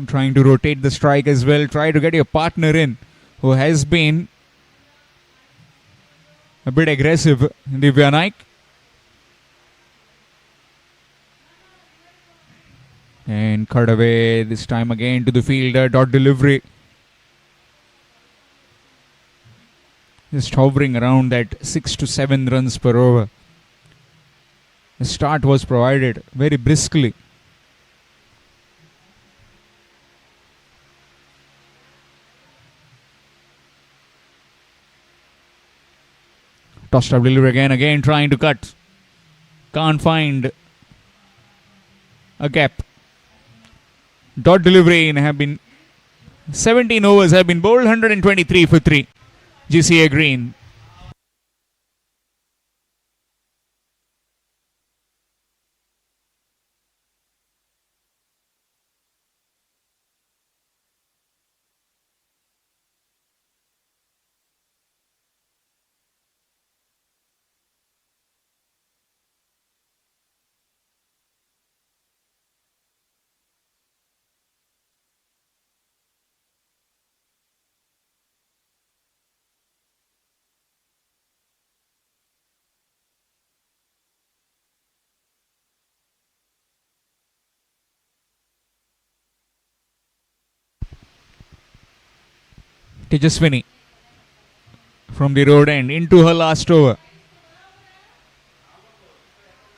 Trying to rotate the strike as well. Try to get your partner in, who has been a bit aggressive, Divya Naik. And cut away this time again to the fielder. Dot delivery. Just hovering around that 6 to 7 runs per over. The start was provided very briskly. Tossed up delivery again trying to cut. Can't find a gap. Dot delivery have been 17 overs have been bowled, 123 for 3. GCA Green. Tejaswini from the road end into her last over.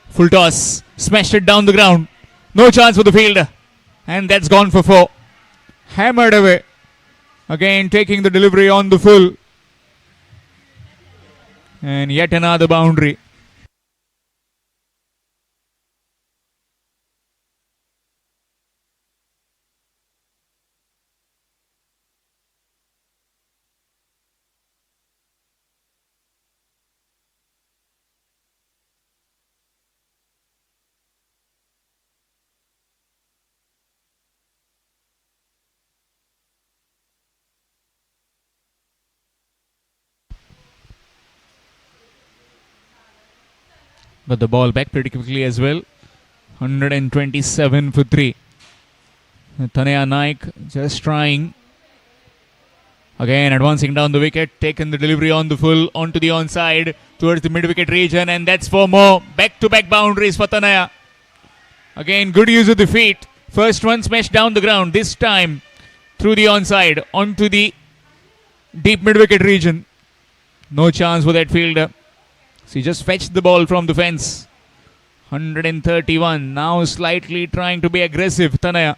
Full toss, smashed it down the ground. No chance for the fielder. And that's gone for 4. Hammered away. Again taking the delivery on the full. And yet another boundary. Got the ball back pretty quickly as well. 127 for 3. Tanaya Naik just trying. Again advancing down the wicket. Taken the delivery on the full. Onto the onside. Towards the mid-wicket region. And that's 4 more. Back-to-back boundaries for Tanaya. Again good use of the feet. First one smashed down the ground. This time through the onside. Onto the deep mid-wicket region. No chance for that fielder. She just fetched the ball from the fence. 131. Now slightly trying to be aggressive. Tanaya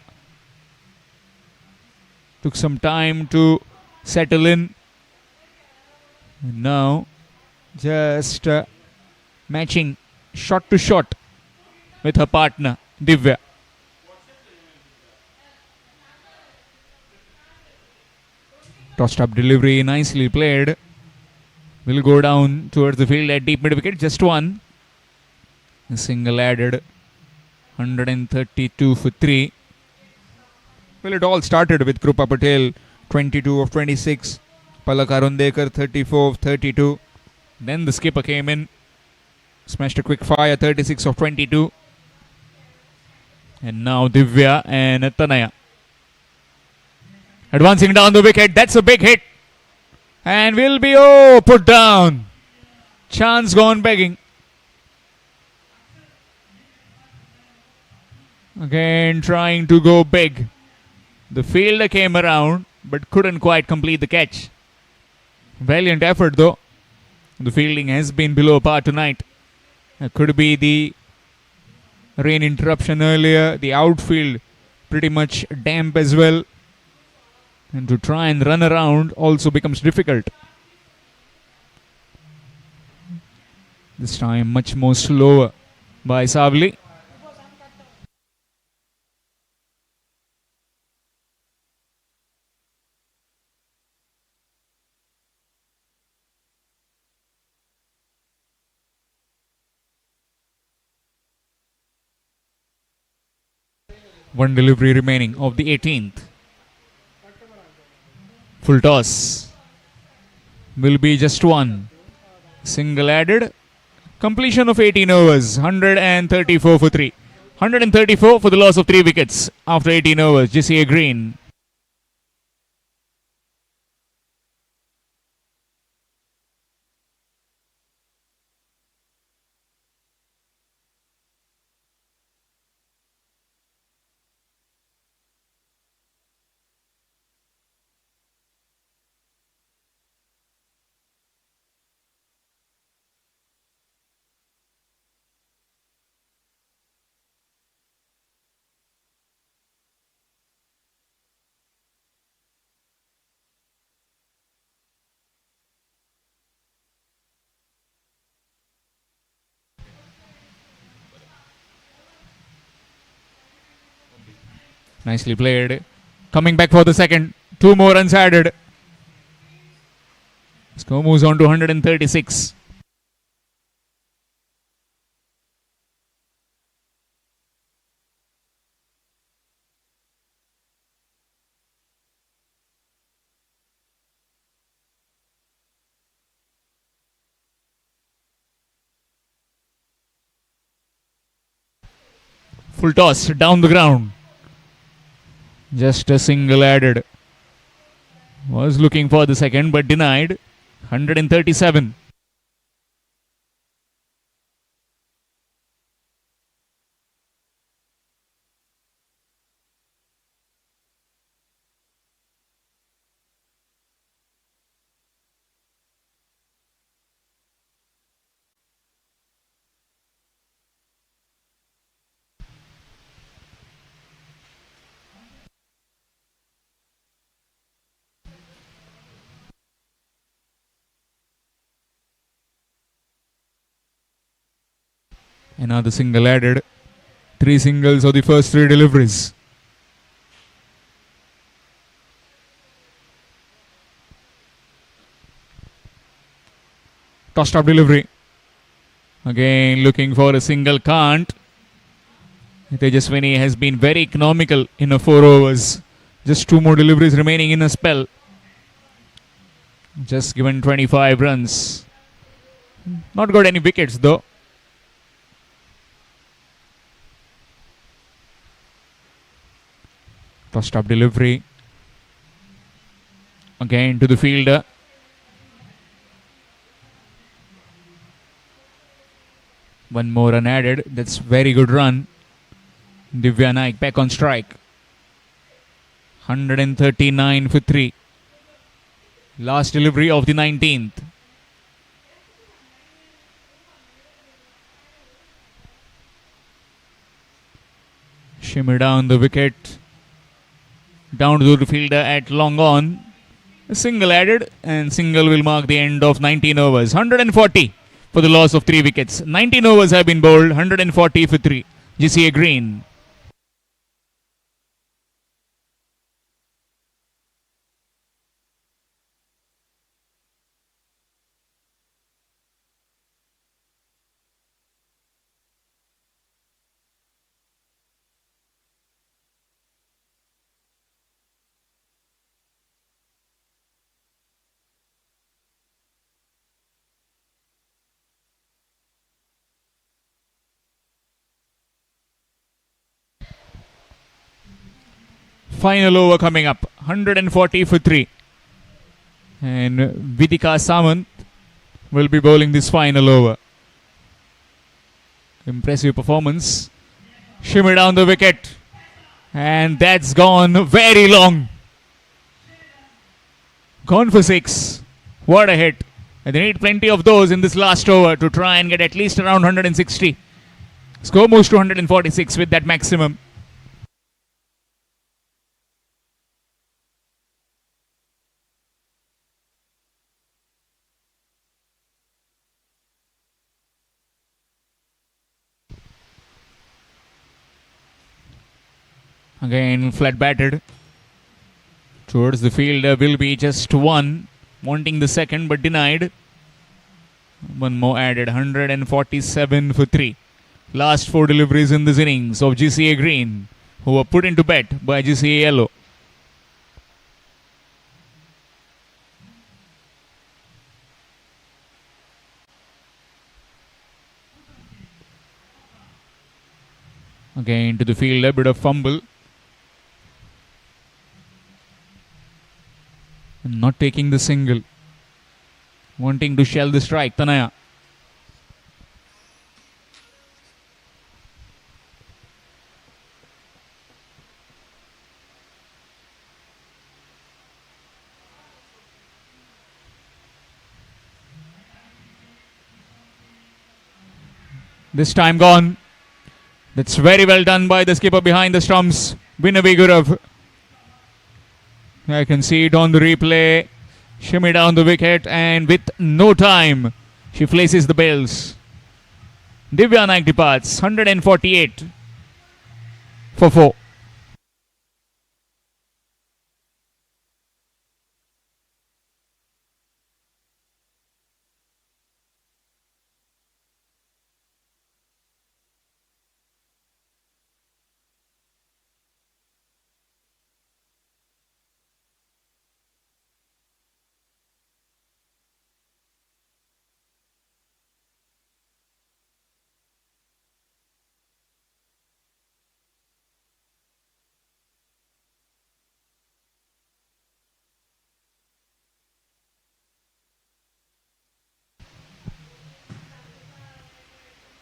took some time to settle in. And now just matching shot to shot with her partner Divya. Tossed up delivery, nicely played. Will go down towards the field at deep mid wicket. Just one. A single added. 132 for 3. Well, it all started with Krupa Patel, 22 of 26. Palak Arundekar, 34 of 32. Then the skipper came in. Smashed a quick fire, 36 of 22. And now Divya and Tanaya. Advancing down the wicket. That's a big hit. And will be put down. Chance gone begging. Again trying to go big. The fielder came around but couldn't quite complete the catch. Valiant effort though. The fielding has been below par tonight. Could be the rain interruption earlier. The outfield pretty much damp as well. And to try and run around also becomes difficult. This time much more slower by Savli. One delivery remaining of the 18th. Full toss. Will be just one. Single added. Completion of 18 overs. 134 for 3. 134 for the loss of 3 wickets after 18 overs. GCA Green. Nicely played. Coming back for the second. 2 more runs added. Score moves on to 136. Full toss down the ground. Just a single added. Was looking for the second but denied. 137. Another single added. 3 singles of the first 3 deliveries. Tossed up delivery. Again looking for a single, can't. Tejaswini has been very economical in a 4 overs. Just 2 more deliveries remaining in a spell. Just given 25 runs. Not got any wickets though. Tossed up delivery. Again to the fielder. One more run added. That's very good run. Divya Naik back on strike. 139 for 3. Last delivery of the 19th. Shimmer down the wicket. Down to the fielder at long on. A single added, and single will mark the end of 19 overs. 140 for the loss of 3 wickets. 19 overs have been bowled. 140 for 3. GCA Green. Final over coming up. 140 for 3. And Vidika Samant will be bowling this final over. Impressive performance. Shimmer down the wicket. And that's gone very long. Gone for 6. What a hit. And they need plenty of those in this last over to try and get at least around 160. Score moves to 146 with that maximum. Again, flat batted. Towards the fielder will be just 1. Wanting the second but denied. One more added. 147 for 3. Last 4 deliveries in this innings of GCA Green, who were put into bet by GCA Yellow. Again to the field, a bit of fumble. And not taking the single. Wanting to shell the strike, Tanaya. This time gone. That's very well done by the skipper behind the stumps, Vinavigurav. I can see it on the replay. Shimmy down the wicket, and with no time, she places the bails. Divya Naik departs, 148 for 4.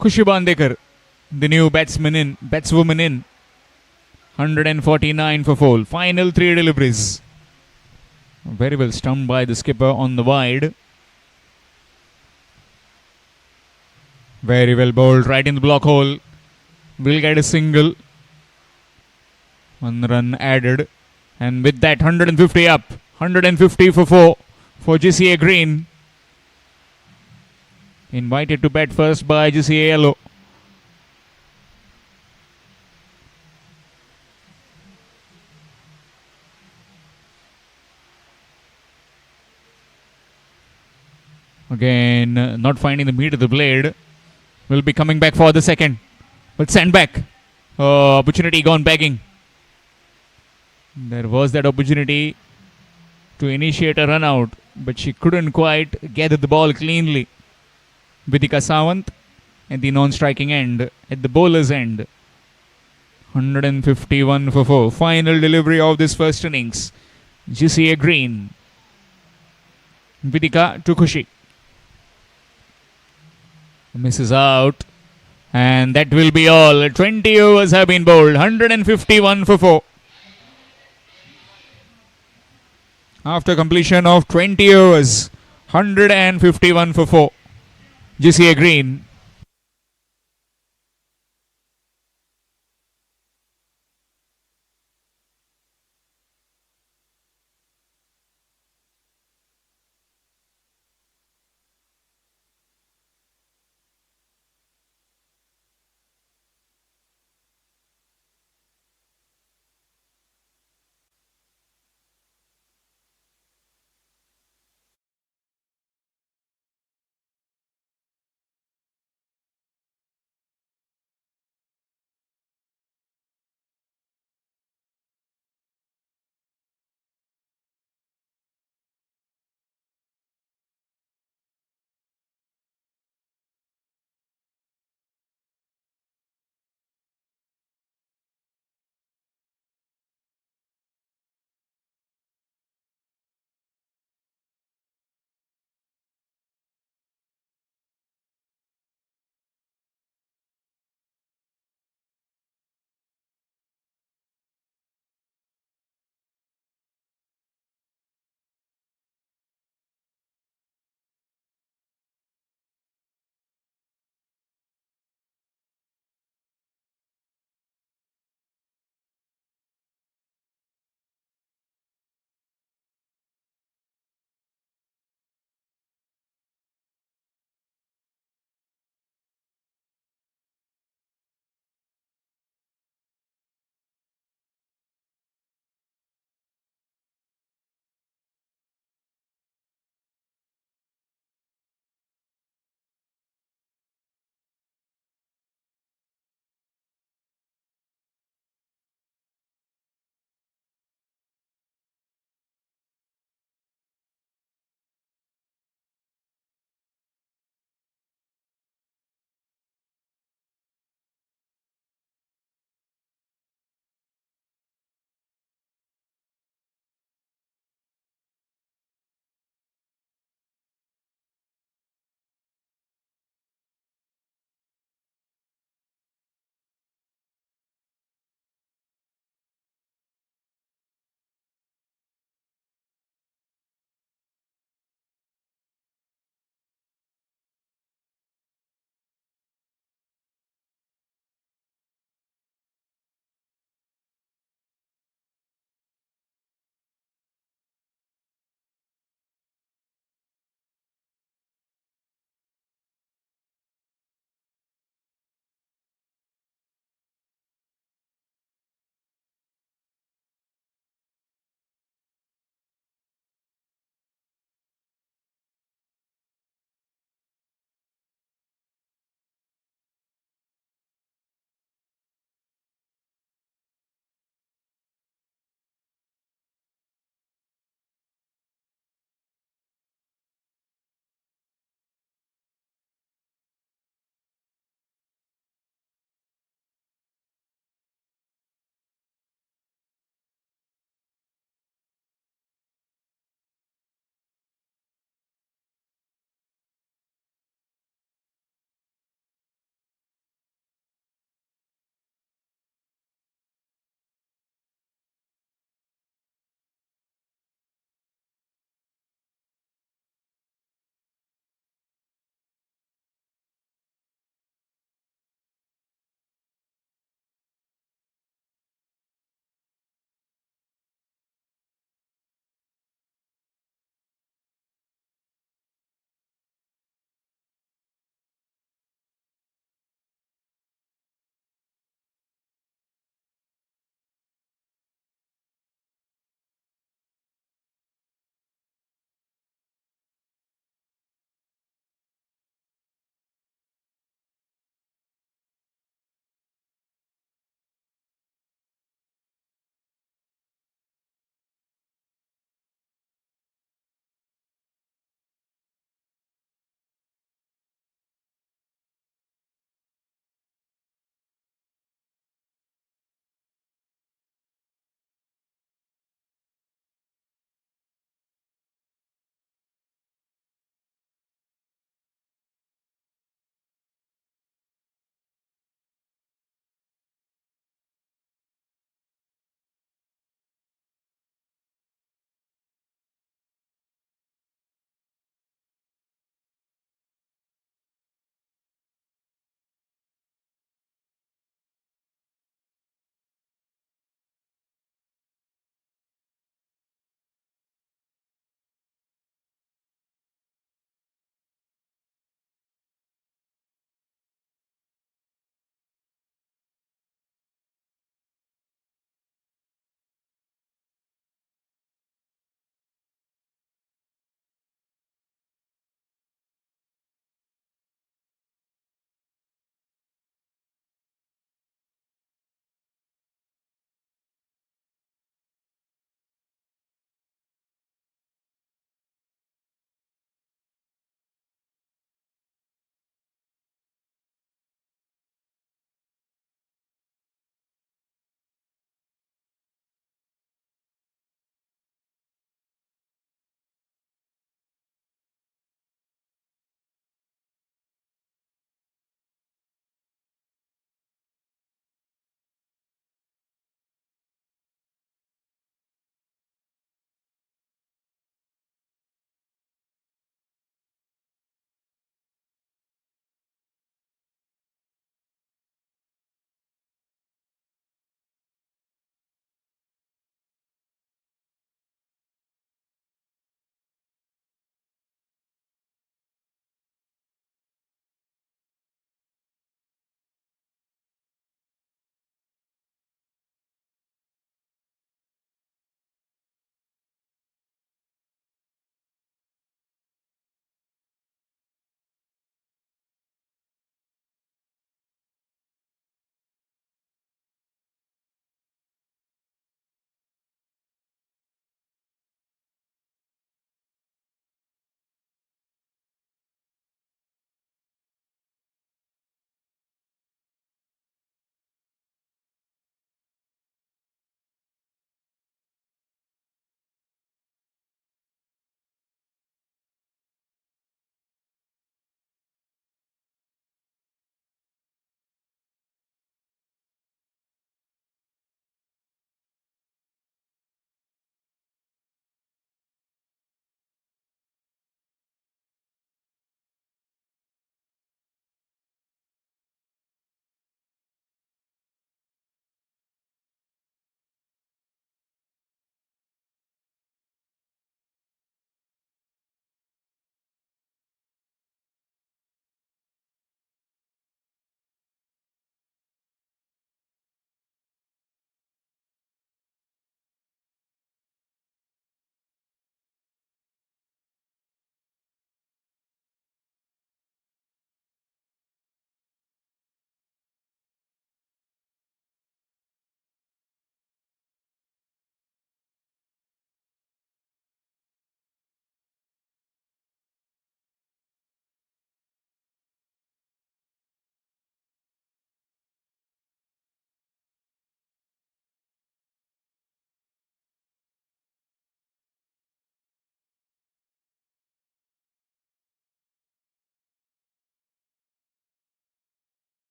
Khushi Bandekar, the new batswoman in. 149 for 4. Final 3 deliveries. Very well stumped by the skipper on the wide. Very well bowled right in the block hole. Will get a single. 1 run added. And with that, 150 up. 150 for 4 for GCA Green. Invited to bat first by GCA Yellow. Again, not finding the meat of the blade. Will be coming back for the second. But sent back. Opportunity gone begging. There was that opportunity to initiate a run out, but she couldn't quite gather the ball cleanly. Vidika Sawant at the non-striking end, at the bowler's end. 151 for 4. Final delivery of this first innings. GCA Green. Vidika to Khushi. Misses out. And that will be all. 20 overs have been bowled. 151 for 4. After completion of 20 overs, 151 for 4. GCA Green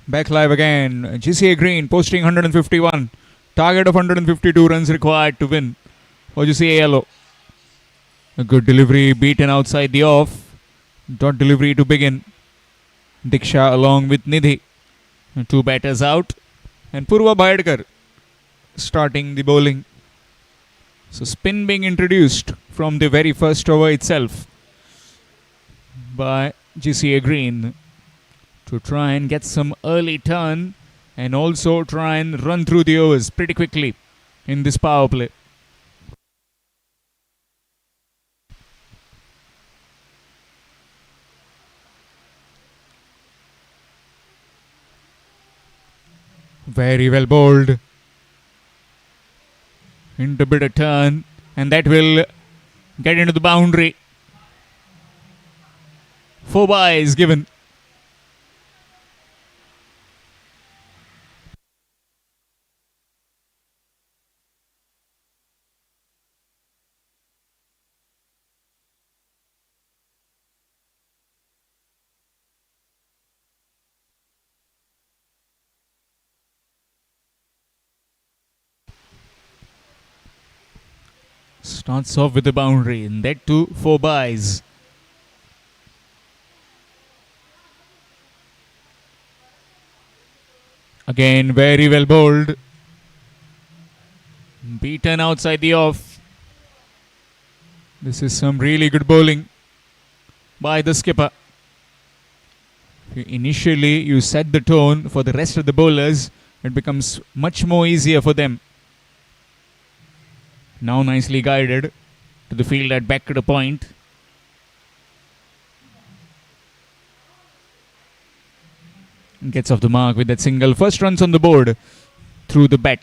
Back live again. GCA Green posting 151. Target of 152 runs required to win for GCA Yellow. A good delivery beaten outside the off. Dot delivery to begin. Diksha along with Nidhi. 2 batters out. And Purva Bhayadkar starting the bowling. So spin being introduced from the very first over itself by GCA Green to try and get some early turn and also try and run through the overs pretty quickly in this power play. Very well bowled. Into a bit of turn, and that will get into the boundary. 4 byes given. Starts off with the boundary, and that too 4 byes. Again, very well bowled. Beaten outside the off. This is some really good bowling by the skipper. Initially, you set the tone for the rest of the bowlers. It becomes much more easier for them. Now nicely guided to the field at back to the point. Gets off the mark with that single. First runs on the board through the bat.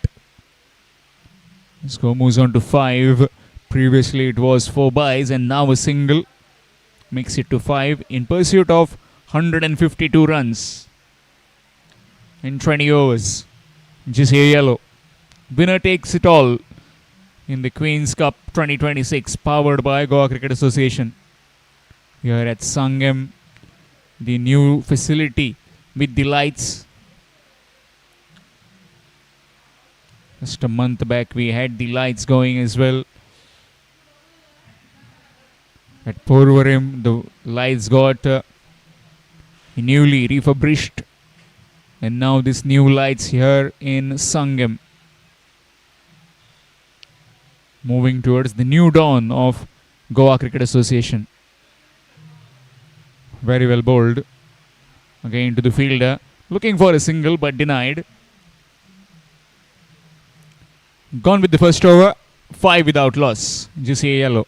Score moves on to 5. Previously it was 4 byes and now a single. Makes it to 5 in pursuit of 152 runs in 20 overs. GCA Yellow. Winner takes it all in the Queen's Cup 2026, powered by Goa Cricket Association. Here at Sangam, the new facility with the lights. Just a month back we had the lights going as well. At Porvarim, the lights got newly refurbished, and now this new lights here in Sangam. Moving towards the new dawn of Goa Cricket Association. Very well bowled. Again to the fielder. Looking for a single but denied. Gone with the first over. 5 without loss. GCA Yellow.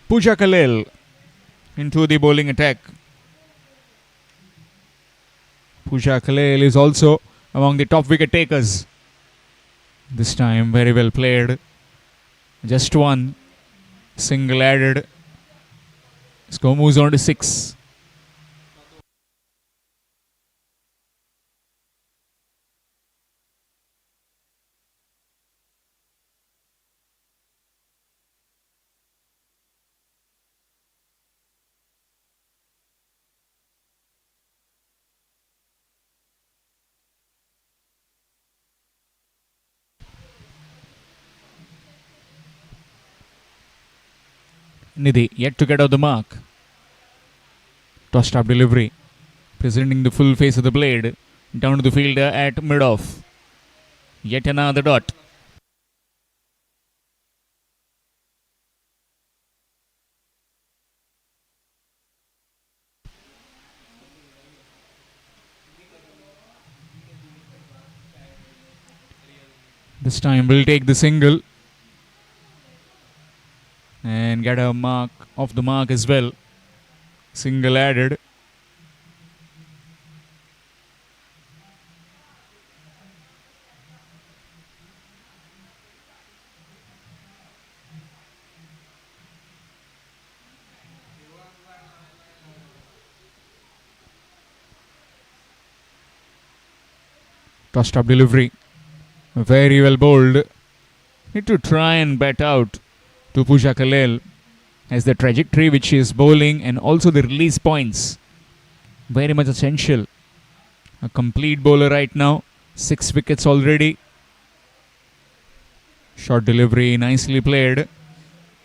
Pooja Khalil into the bowling attack. Pooja Khalil is also among the top wicket takers. This time very well played. Just one. Single added. Score moves on to 6. Nidhi yet to get out the mark. Tossed up delivery. Presenting the full face of the blade. Down to the fielder at mid-off. Yet another dot. This time we'll take the single and get a mark off the mark as well. Single added. Tossed up delivery. Very well bowled. Need to try and bat out to Pooja Khalil as the trajectory which she is bowling and also the release points. Very much essential. A complete bowler right now. 6 wickets already. Short delivery, nicely played.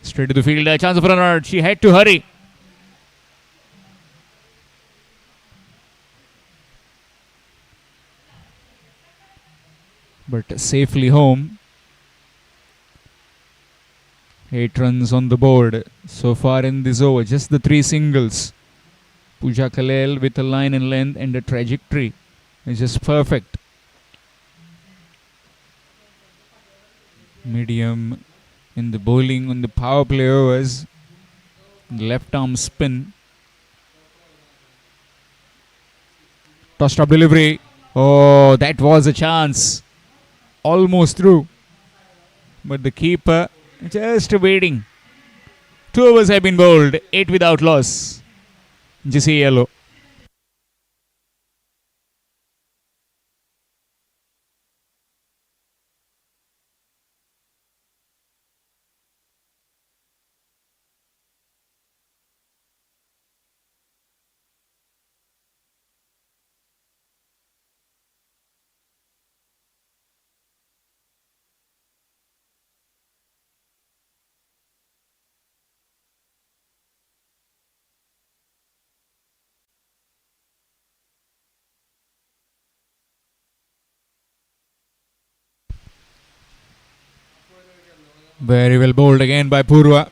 Straight to the field, a chance of a run out. She had to hurry. But safely home. 8 runs on the board so far in this over. Just the 3 singles. Pooja Khalil with a line and length and a trajectory is just perfect. Medium in the bowling on the power play overs. Left arm spin. Tossed up delivery. Oh, that was a chance. Almost through. But the keeper just waiting. 2 overs have been bowled. 8 without loss. GC yellow. Very well bowled again by Purva.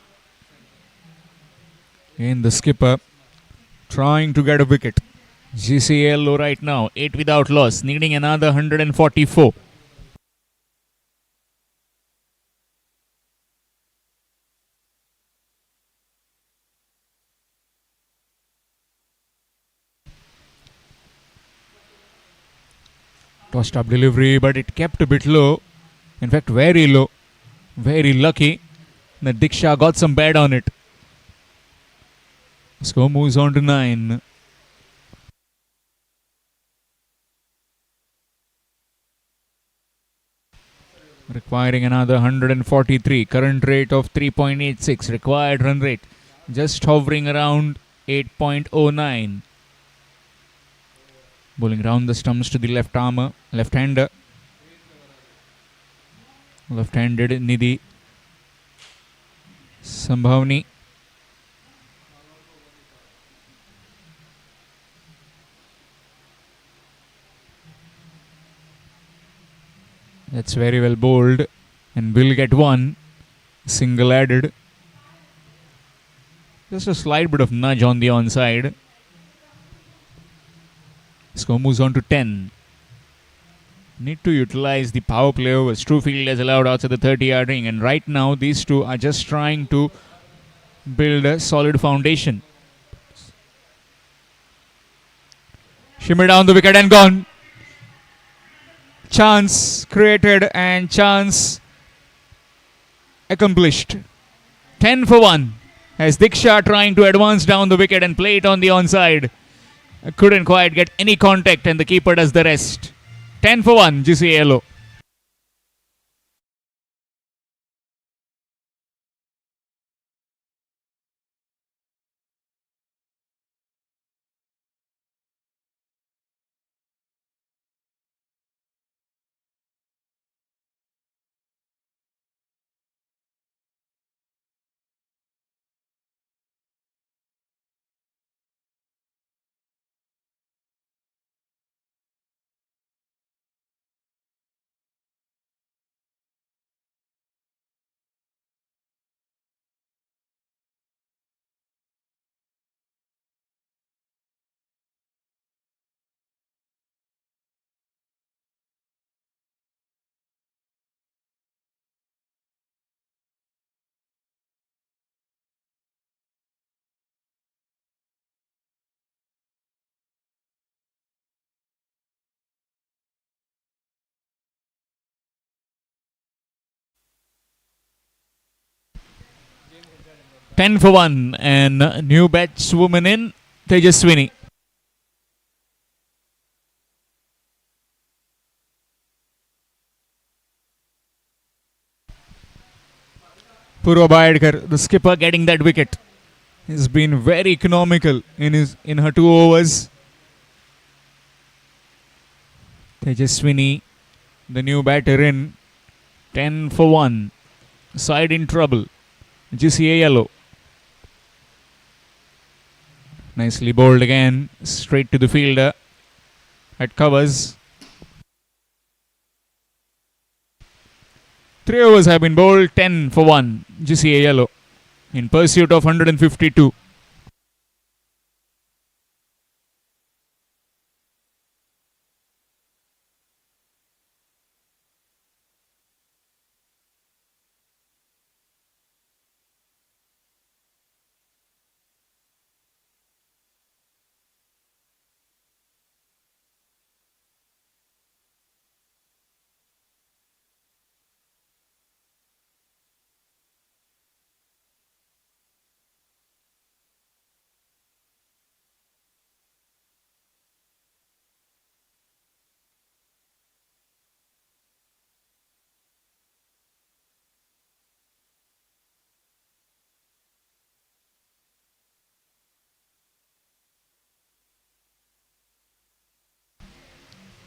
And the skipper trying to get a wicket. GCL right now, 8 without loss, needing another 144. Tossed up delivery, but it kept a bit low. In fact, very low. Very lucky that Diksha got some bad on it. Score moves on to 9. Requiring another 143. Current rate of 3.86. Required run rate just hovering around 8.09. Bowling round the stumps to the left-hander. Left-handed Nidhi Sambhavani. That's very well bowled and will get one. Single added. Just a slight bit of nudge on the onside. Score moves on to 10. Need to utilize the power play overs. Truefield has allowed outside the 30-yard ring, and right now these two are just trying to build a solid foundation. Shimmer down the wicket and gone. Chance created and chance accomplished. 10 for 1 as Diksha trying to advance down the wicket and play it on the onside. Couldn't quite get any contact and the keeper does the rest. 10 for 1, GC yellow. 10 for 1 and new batswoman in Tejaswini. Purva Bayadkar, the skipper, getting that wicket. He's been very economical in her 2 overs. Tejaswini, the new batter in 10 for 1. Side in trouble. GCA yellow. Nicely bowled again. Straight to the fielder. At covers. 3 overs have been bowled. 10 for 1. GCA yellow. In pursuit of 152.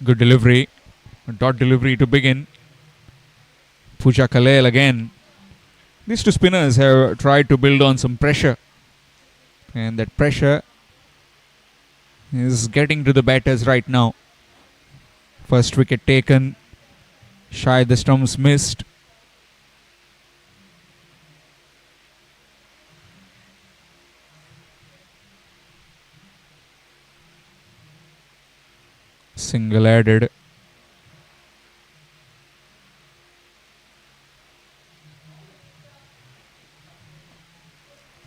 Good delivery. A dot delivery to begin. Pooja Kalel again. These 2 spinners have tried to build on some pressure. And that pressure is getting to the batters right now. First wicket taken. Shy the stumps missed. Single added.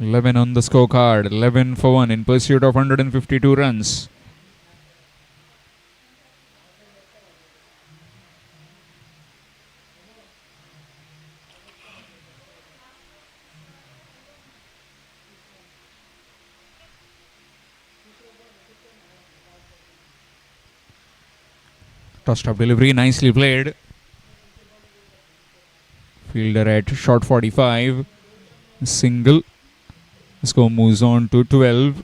"11 on the scorecard, 11 for 1 in pursuit of 152 runs. Tossed up delivery, nicely played. Fielder at short 45. Single. Score moves on to 12.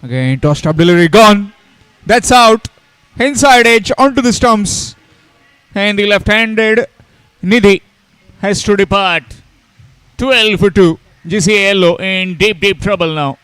Again, tossed up delivery, gone. That's out. Inside edge onto the stumps. And the left-handed Nidhi has to depart. 12 for 2. GCA yellow in deep trouble now.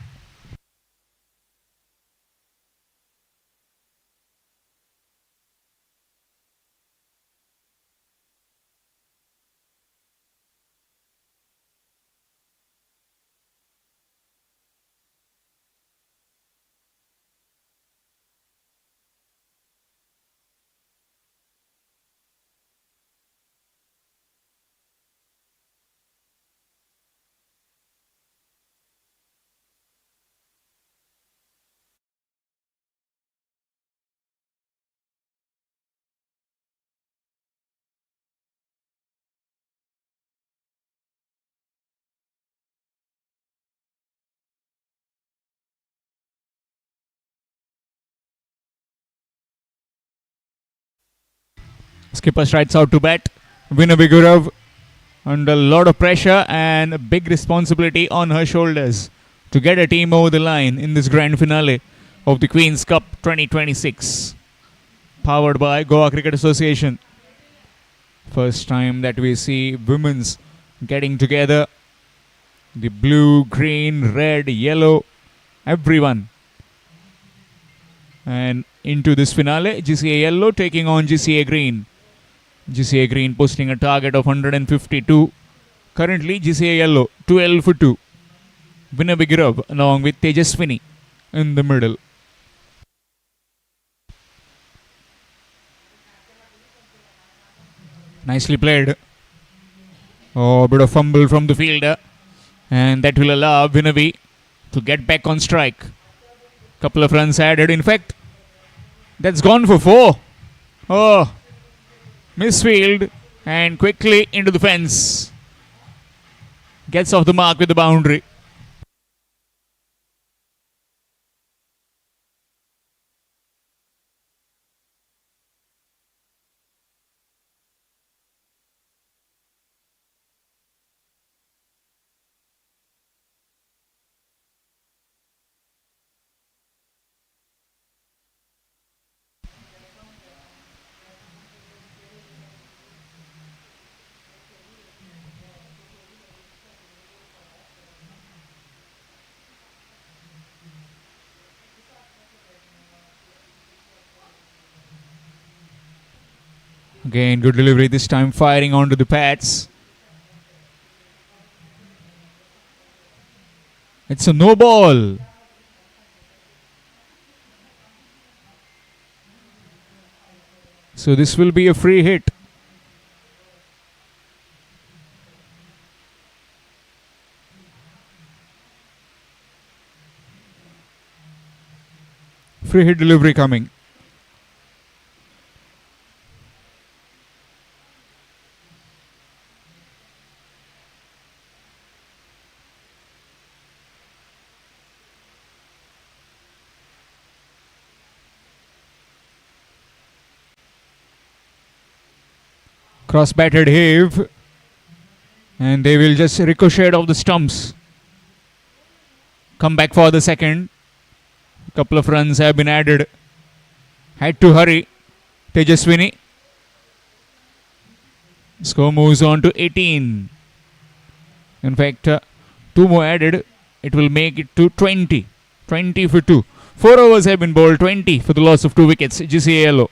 Skipper strides out to bat. Vinay Vigurav under a lot of pressure and big responsibility on her shoulders to get a team over the line in this grand finale of the Queen's Cup 2026. Powered by Goa Cricket Association. First time that we see women's getting together. The blue, green, red, yellow, everyone. And into this finale, GCA yellow taking on GCA green. GCA Green posting a target of 152. Currently, GCA Yellow 12 for 2. Winner Vigirav along with Tejaswini in the middle. Nicely played. Oh, a bit of fumble from the fielder. And that will allow Vinavi to get back on strike. Couple of runs added. In fact, that's gone for 4. Oh, misfield and quickly into the fence. Gets off the mark with the boundary. Again, good delivery this time, firing onto the pads. It's a no ball. So this will be a free hit. Free hit delivery coming. Cross-batted heave, and they will just ricochet off the stumps. Come back for the second. Couple of runs have been added. Had to hurry. Tejaswini. Score moves on to 18. In fact, 2 more added. It will make it to 20. 20 for 2. 4 overs have been bowled. 20 for the loss of 2 wickets. GCA Yellow.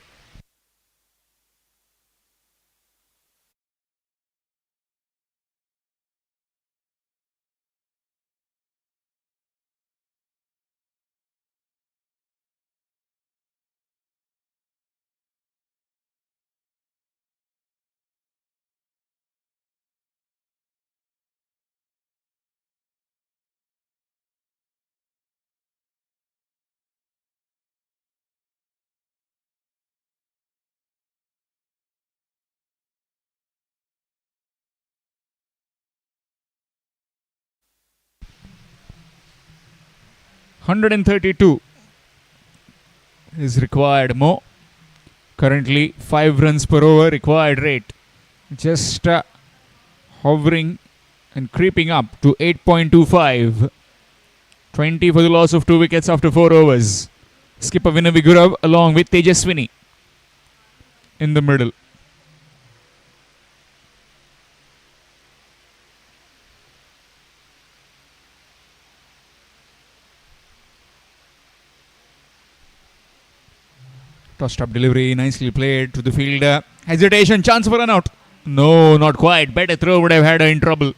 .132 is required more. Currently 5 runs per over required rate. Just hovering and creeping up to 8.25. 20 for the loss of 2 wickets after 4 overs. Skipper Vinay Vigurav along with Tejaswini in the middle. Tossed up delivery, nicely played to the fielder. Hesitation, chance for an out. No, not quite. Better throw would have had her in trouble.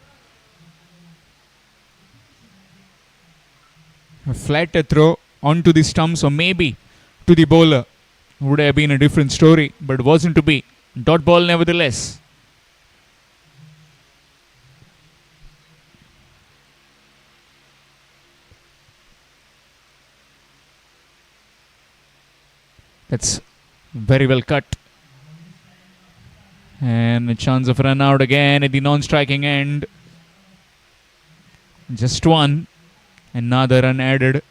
A flatter throw onto the stumps or maybe to the bowler would have been a different story, but wasn't to be. Dot ball nevertheless. That's very well cut. And a chance of run out again at the non-striking end. Just one. Another run added.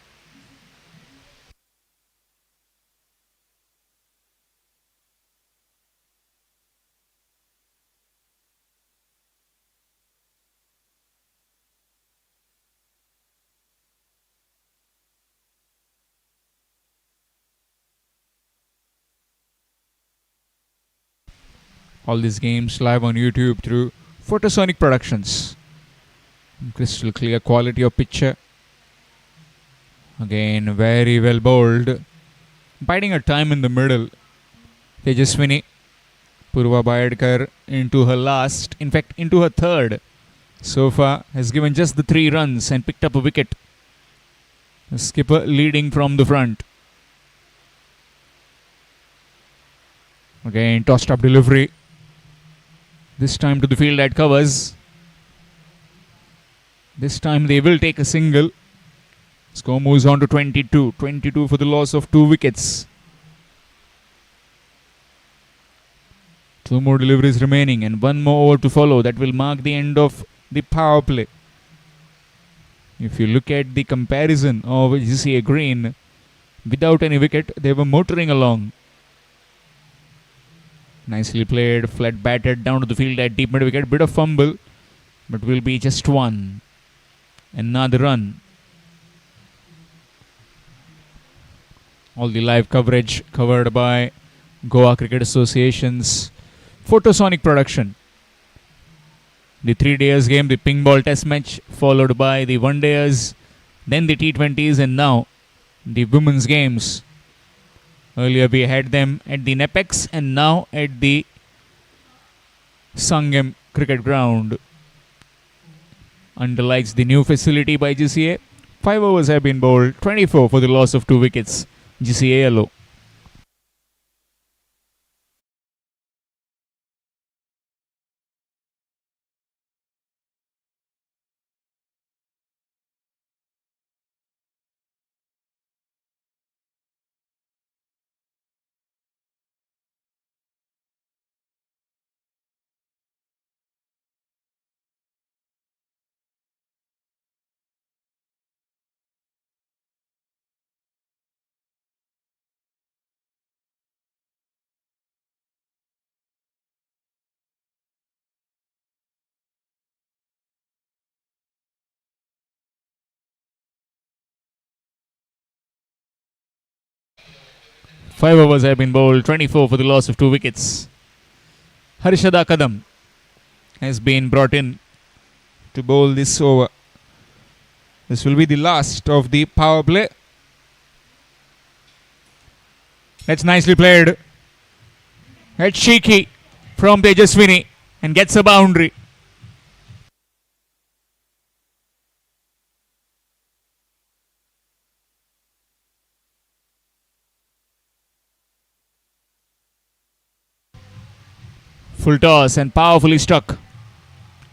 All these games live on YouTube through Photosonic Productions. Crystal clear quality of picture. Again, very well bowled. Biding a time in the middle. Tejaswini Purva Bayadkar into her last, in fact into her third so far, has given just the 3 runs and picked up a wicket. The skipper leading from the front. Again, tossed up delivery. This time to the field that covers. This time they will take a single. Score moves on to 22. 22 for the loss of 2 wickets. 2 more deliveries remaining and 1 more over to follow. That will mark the end of the power play. If you look at the comparison of GCA Green, without any wicket, they were motoring along. Nicely played, flat batted down to the field at deep mid wicket. Bit of fumble, but will be just 1. Another run. All the live coverage covered by Goa Cricket Association's Photosonic production. The 3-dayers game, the ping ball test match, followed by the 1-dayers, then the T20s, and now the women's games. Earlier we had them at the Nepex and now at the Sangam Cricket Ground. Underlights the new facility by GCA. 5 overs have been bowled, 24 for the loss of 2 wickets. GCA yellow. Five overs have been bowled, 24 for the loss of 2 wickets. Harshada Kadam has been brought in to bowl this over. This will be the last of the power play. That's nicely played. That's cheeky from Tejaswini and gets a boundary. Full toss and powerfully struck.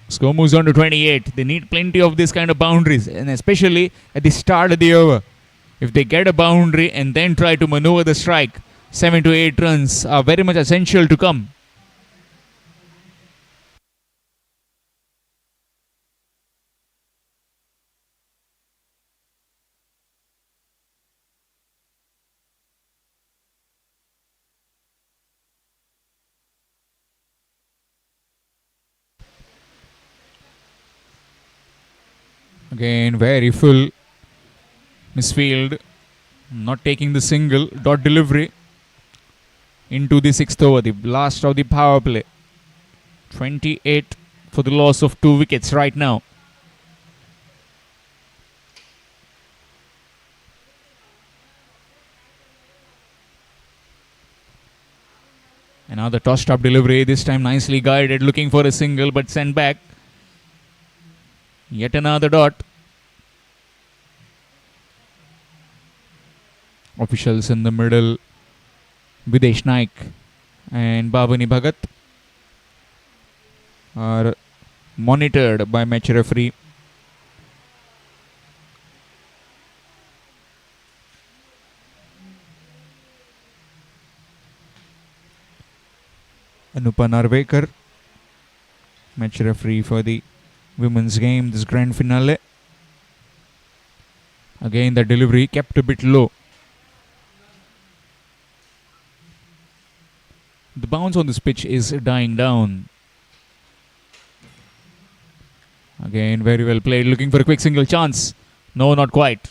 Score moves on to 28. They need plenty of this kind of boundaries, and especially at the start of the over. If they get a boundary and then try to maneuver the strike, 7 to 8 runs are very much essential to come. Again, very full misfield, not taking the single, dot delivery into the 6th over, the last of the power play. 28 for the loss of 2 wickets right now. Another tossed up delivery, this time nicely guided, looking for a single but sent back. Yet another dot. Officials in the middle, Videsh Naik and Babani Bhagat, are monitored by match referee. Anupa Narvekar, match referee for the women's game, this grand finale. Again, the delivery kept a bit low. The bounce on this pitch is dying down. Again, very well played, looking for a quick single chance. No, not quite.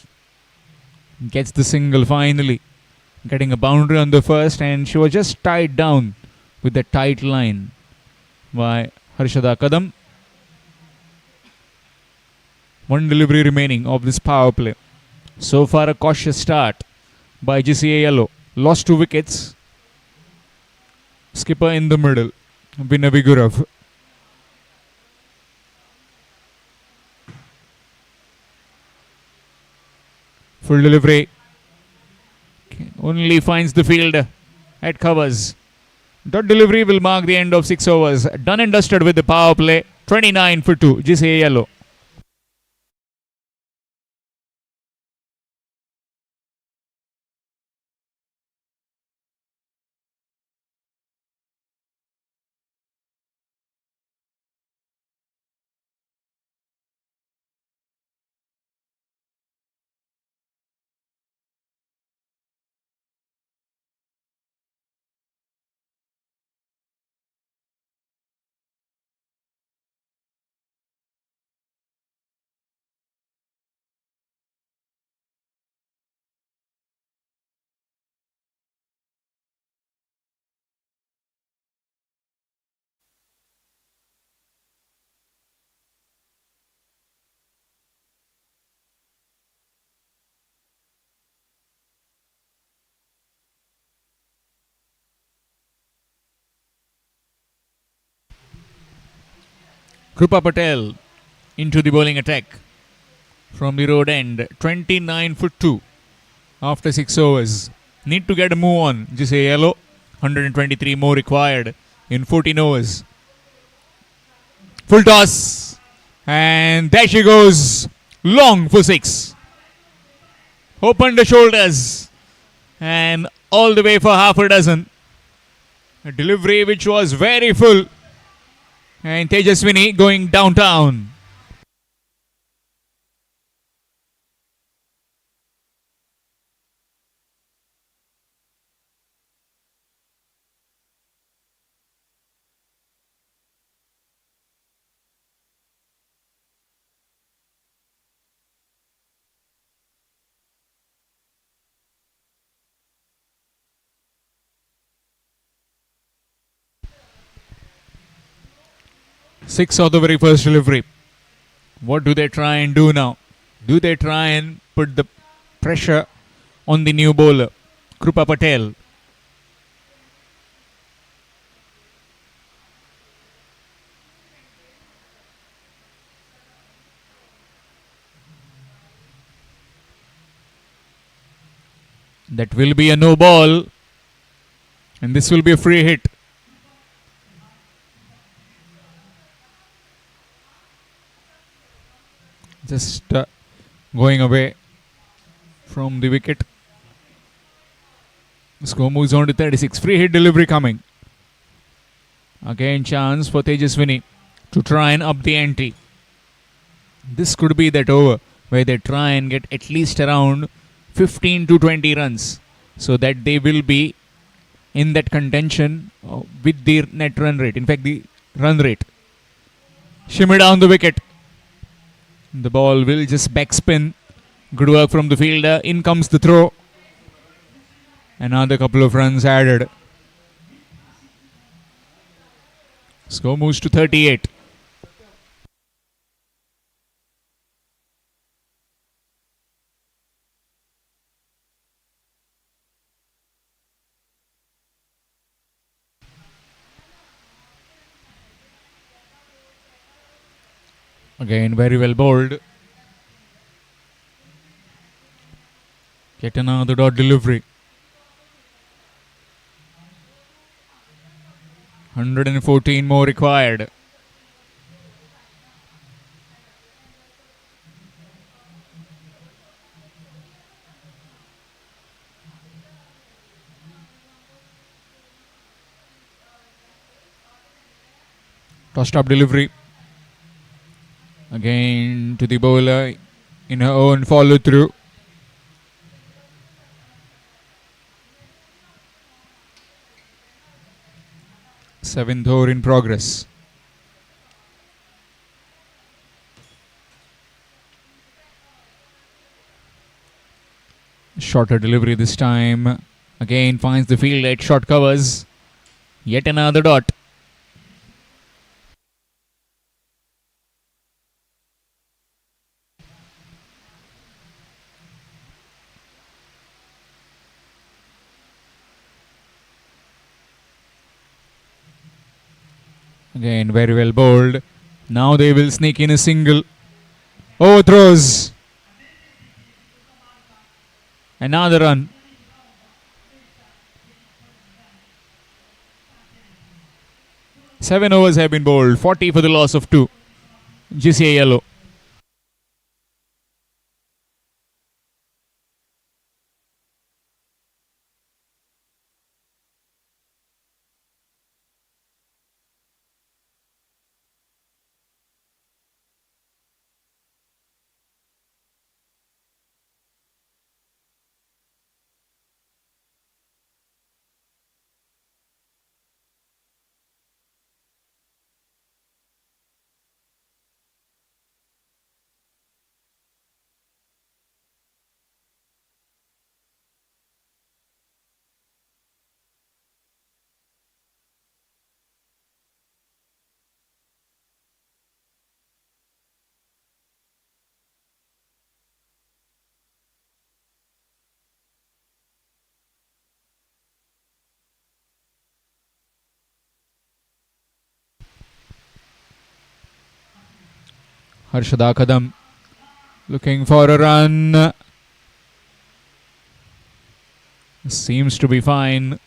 Gets the single finally. Getting a boundary on the first, and she was just tied down with the tight line by Harshada Kadam. 1 delivery remaining of this power play. So far a cautious start by GCA Yellow. Lost 2 wickets. Skipper in the middle. Vinavigurov. Full delivery. Only finds the field at covers. Dot delivery will mark the end of 6 overs. Done and dusted with the power play. 29 for 2. GCA yellow. Krupa Patel into the bowling attack from the road end. 29 for 2 after 6 overs. Need to get a move on. Just a yellow. 123 more required in 14 overs. Full toss. And there she goes. Long for 6. Opened the shoulders. And all the way for half a dozen. A delivery which was very full. And Tejaswini going downtown. Six of the very first delivery. What do they try and do now? Do they try and put the pressure on the new bowler, Krupa Patel? That will be a no ball. And this will be a free hit. Just going away from the wicket. Score moves on to 36. Free hit delivery coming. Again chance for Tejaswini to try and up the ante. This could be that over where they try and get at least around 15 to 20 runs so that they will be in that contention with the net run rate. In fact, the run rate. Shimmy down the wicket. The ball will just backspin. Good work from the fielder. In comes the throw. Another couple of runs added. Score moves to 38. Again, very well bowled. Get another dot delivery. 114 more required. Tossed up delivery. Again to the bowler in her own follow through. Seventh over in progress. Shorter delivery this time. Again finds the field at short covers. Yet another dot. Again, very well bowled. Now they will sneak in a single. Overthrows. Another run. Seven overs have been bowled. 40 for the loss of 2. GCA yellow. Harshada Kadam looking for a run. Seems to be fine.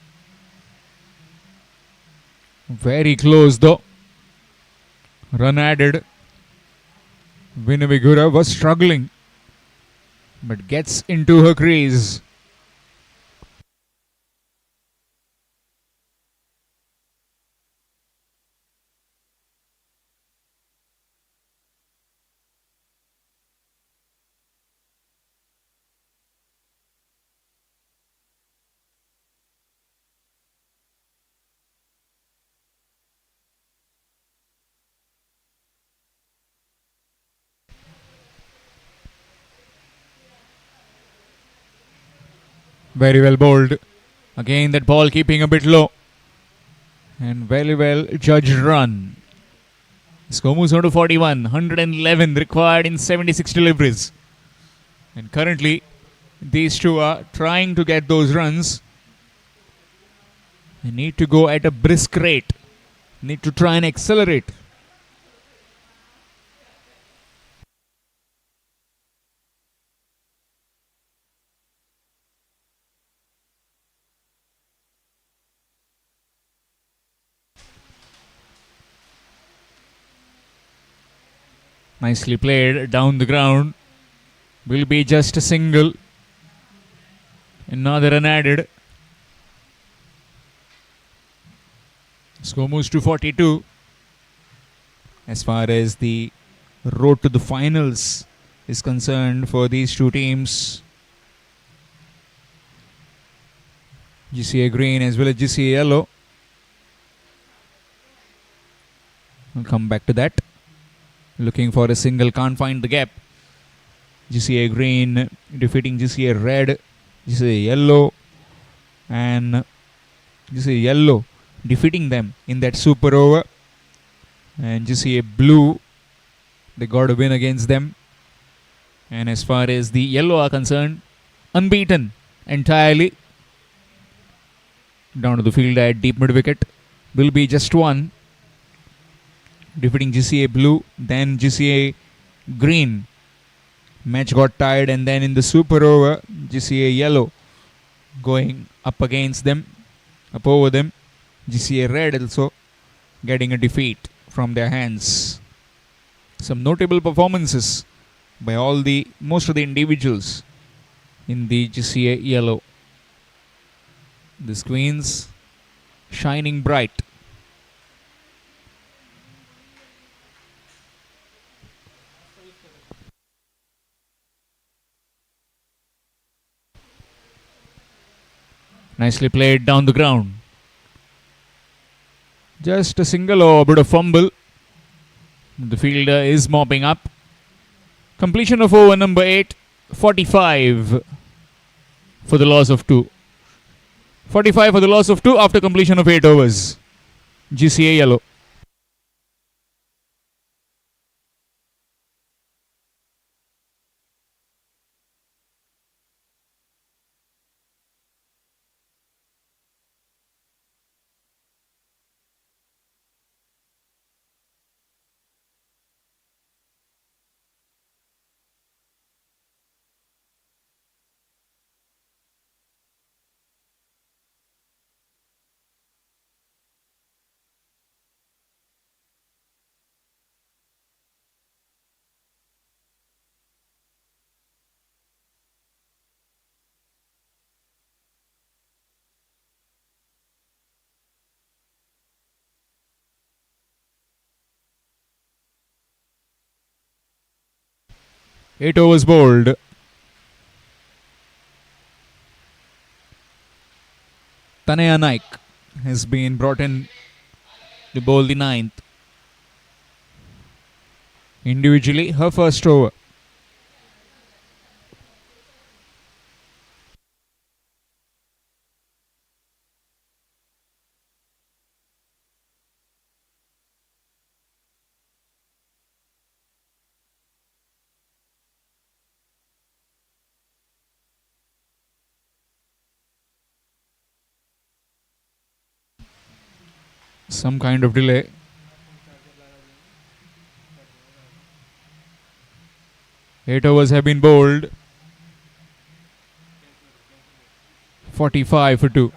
Very close though. Run added. Vinavigura was struggling, but gets into her crease. Very well bowled. Again, that ball keeping a bit low. And very well judged run. Score moves on to 41. 111 required in 76 deliveries. And currently, these two are trying to get those runs. They need to go at a brisk rate. Need to try and accelerate. Nicely played down the ground. Will be just a single. Another run added. Score moves to 42. As far as the road to the finals is concerned for these two teams, GCA green as well as GCA yellow. We'll come back to that. Looking for a single, can't find the gap. GCA green defeating GCA red, GCA yellow, and GCA yellow defeating them in that super over. And GCA blue, they got a win against them. And as far as the yellow are concerned, unbeaten entirely. Down to the field at deep mid wicket. Will be just one. Defeating GCA blue, then GCA green. Match got tied, and then in the super over, GCA yellow going up against them, up over them. GCA red also getting a defeat from their hands. Some notable performances by most of the individuals in the GCA yellow. The queens shining bright. Nicely played down the ground. Just a single or a bit of fumble. The fielder is mopping up. Completion of over number 8. 45 for the loss of 2. 45 for the loss of 2 after completion of 8 overs. GCA yellow. 8 overs bowled. Tanaya Naik has been brought in to bowl the ninth. Individually, her first over. Some kind of delay. Eight overs have been bowled. 45 for 2.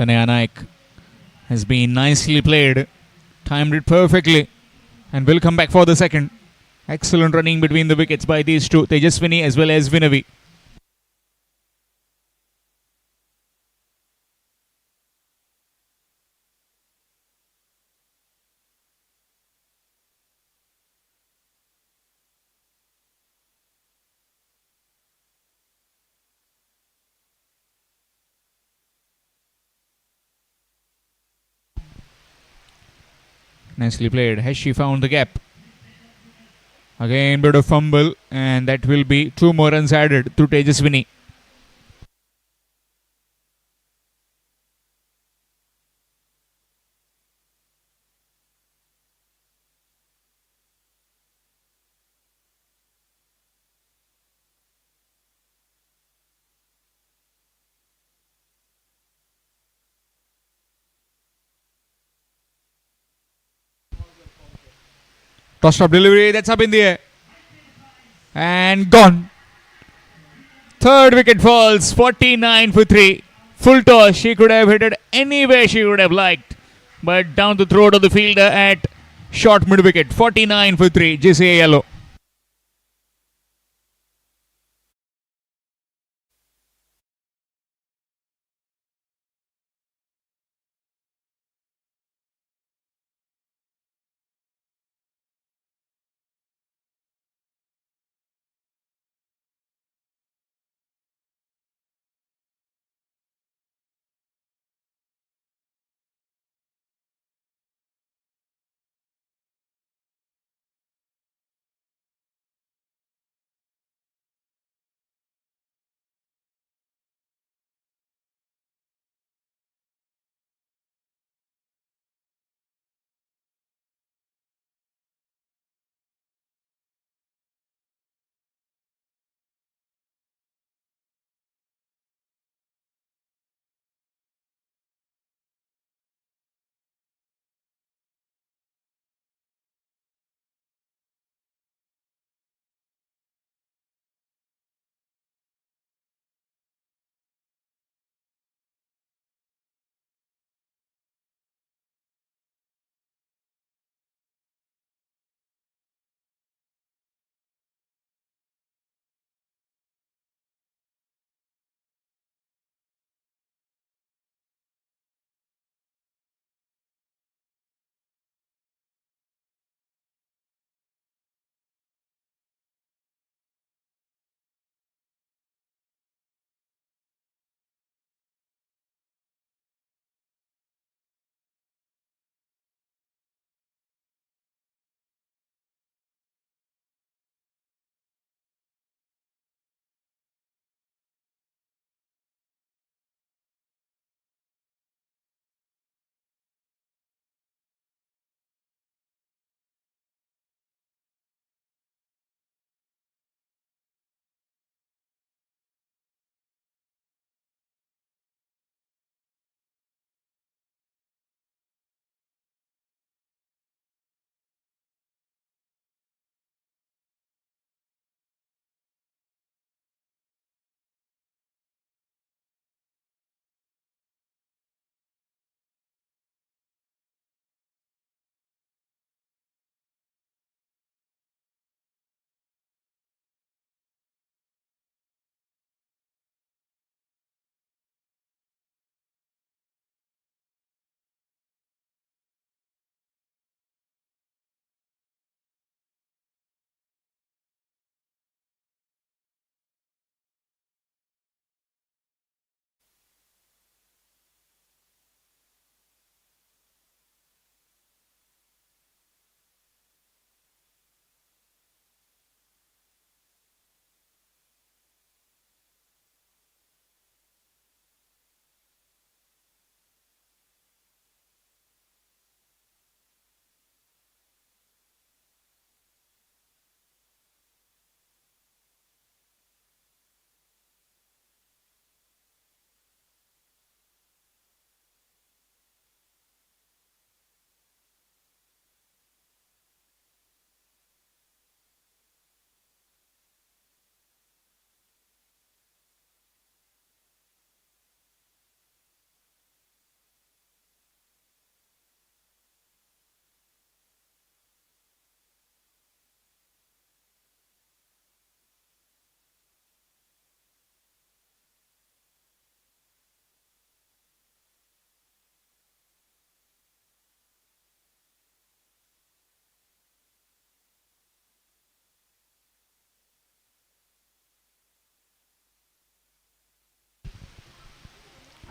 Tanaya Naik has been nicely played. Timed it perfectly. And will come back for the second. Excellent running between the wickets by these two, Tejaswini as well as Vinavi. Nicely played. Has she found the gap? Again, bit of fumble, and that will be 2 more runs added to Tejaswini. Tossed up delivery, that's up in the air. And gone. Third wicket falls, 49 for 3. Full toss, she could have hit it anywhere she would have liked. But down the throat of the fielder at short mid wicket, 49 for 3, JCA yellow.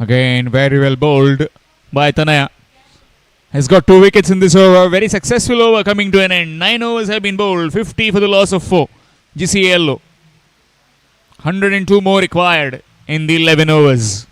Again, very well bowled by Tanaya. Has got 2 wickets in this over. Very successful over coming to an end. 9 overs have been bowled. 50 for the loss of 4. GCA yellow. 102 more required in the 11 overs.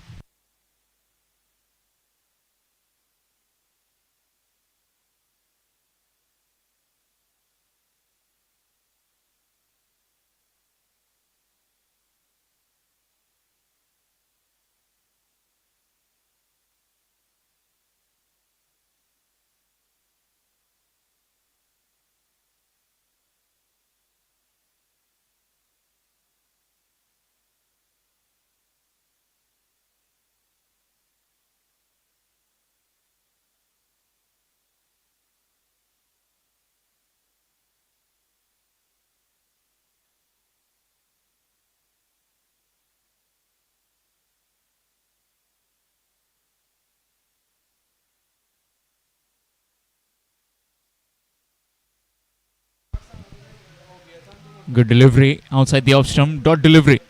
Good delivery outside the off stump. Dot delivery.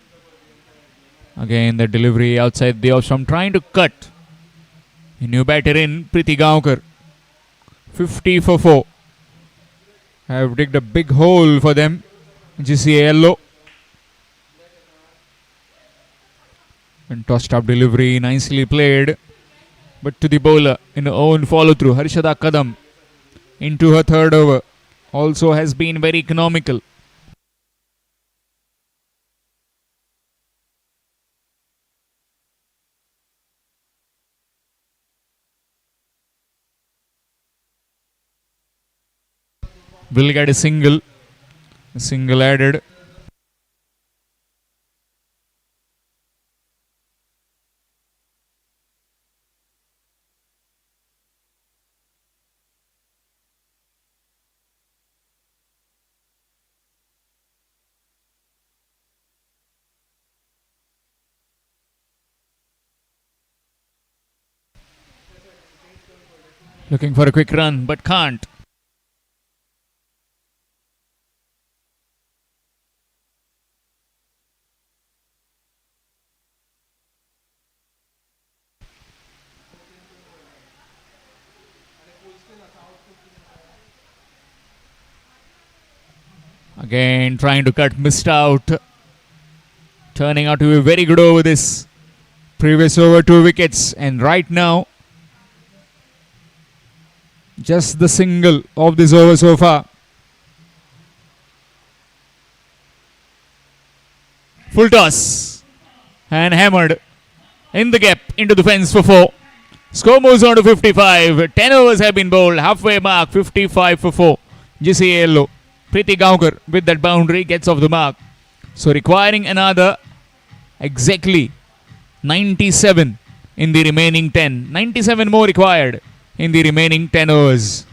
Again, the delivery outside the off stump. Trying to cut. A new batter in. Preeti Gaonkar. 50 for 4. Have digged a big hole for them. GCA yellow. And tossed up delivery. Nicely played. But to the bowler in her own follow through. Harshada Kadam into her third over. Also has been very economical. Will get a single. A single added. Looking for a quick run, but can't. Again, trying to cut, missed out. Turning out to be very good over this. Previous over 2 wickets, and right now, just the single of this over so far. Full toss. And hammered in the gap into the fence for 4. Score moves on to 55. 10 overs have been bowled. Halfway mark, 55 for 4. GCA yellow. Preeti Gaonkar with that boundary gets off the mark. So requiring another exactly 97 in the remaining 10. 97 more required in the remaining 10 overs.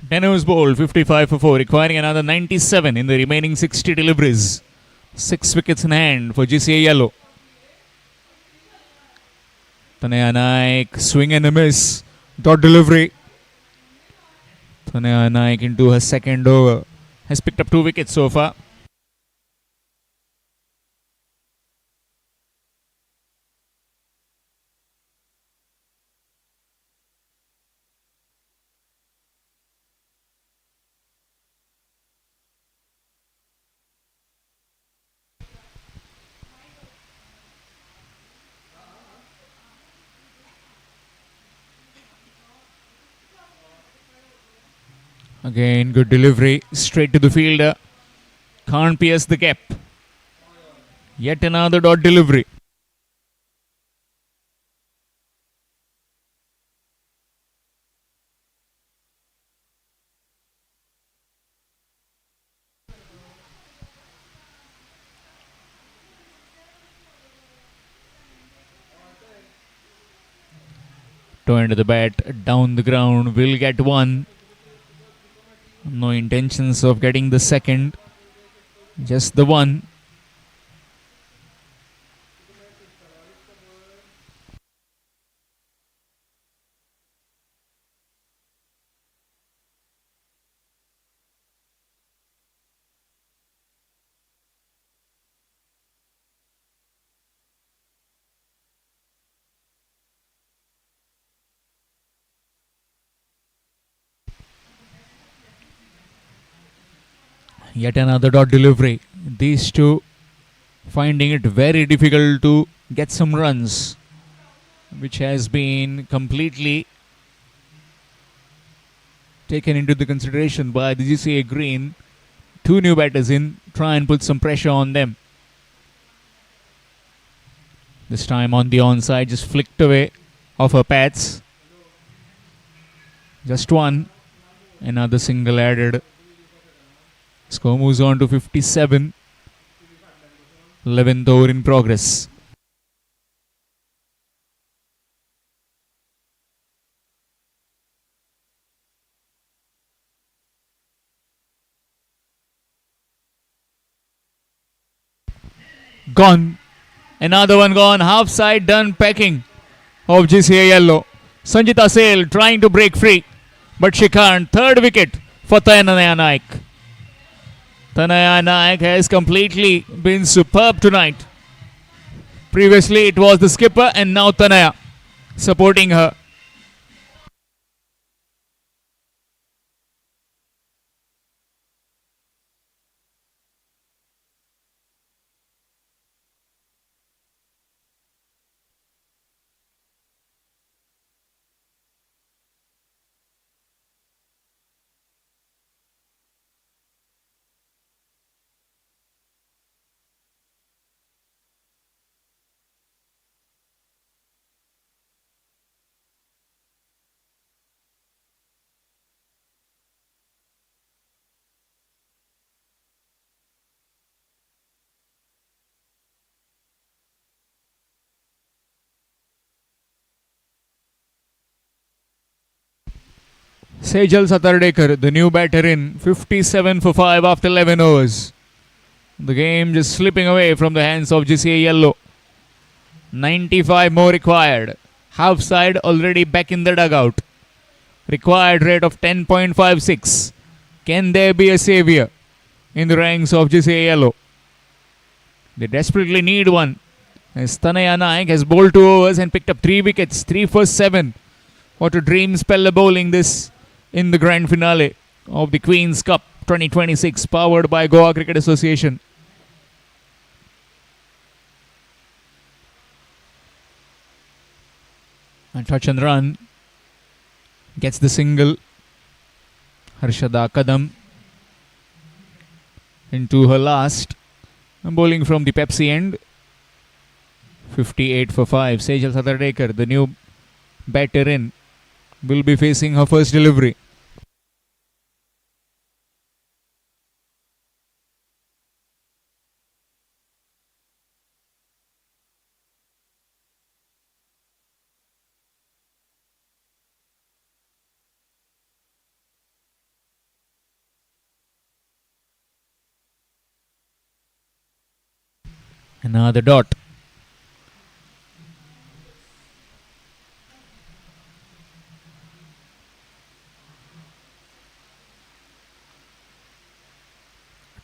Tennis bowled 55 for 4, requiring another 97 in the remaining 60 deliveries. 6 wickets in hand for GCA Yellow. Tanaya Naik, swing and a miss. Dot delivery. Tanaya Naik into her second over. Has picked up 2 wickets so far. Again, good delivery. Straight to the fielder. Can't pierce the gap. Yet another dot delivery. Toe into the bat, down the ground, will get one. No intentions of getting the second. Just the one. Yet another dot delivery. These two finding it very difficult to get some runs, which has been completely taken into the consideration by the GCA Green. 2 new batters in, try and put some pressure on them. This time on the onside, just flicked away off her pads. Just one. Another single added. Score moves on to 57. 11th over in progress. Gone. Another one gone. Half side done pecking of GCA Yellow. Sanjita Sale trying to break free, but she can't. Third wicket for Tanaya Naik. Tanaya Naik has completely been superb tonight. Previously it was the skipper and now Tanaya supporting her. Sejal Satardekar, the new batter in, 57 for 5 after 11 overs. The game just slipping away from the hands of GCA Yellow. 95 more required. Half side already back in the dugout. Required rate of 10.56. Can there be a savior in the ranks of GCA Yellow? They desperately need one. As Tanaya Naik has bowled 2 overs and picked up 3 wickets. 3 for 7. What a dream spell of bowling this in the grand finale of the Queen's Cup 2026, powered by Goa Cricket Association. And touch and run. Gets the single. Harshada Kadam into her last. Bowling from the Pepsi end. 58 for 5. Sejal Satardekar, the new batter in, will be facing her first delivery. Another dot.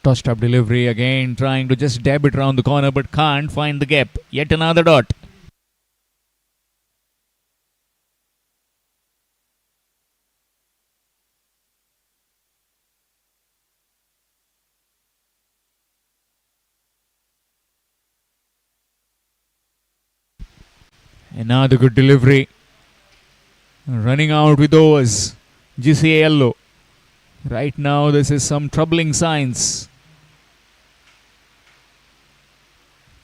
Tossed up delivery again, trying to just dab it around the corner but can't find the gap. Yet another dot. Another good delivery. Running out with overs. GCA yellow. Right now, this is some troubling signs.